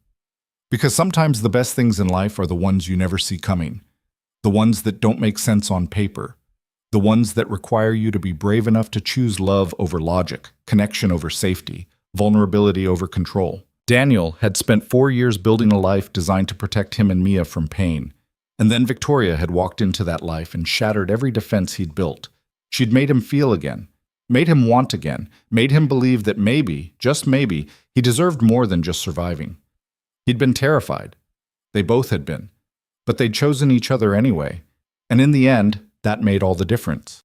Because sometimes the best things in life are the ones you never see coming, the ones that don't make sense on paper, the ones that require you to be brave enough to choose love over logic, connection over safety, vulnerability over control. Daniel had spent 4 years building a life designed to protect him and Mia from pain. And then Victoria had walked into that life and shattered every defense he'd built. She'd made him feel again, made him want again, made him believe that maybe, just maybe, he deserved more than just surviving. He'd been terrified. They both had been. But they'd chosen each other anyway. And in the end, that made all the difference.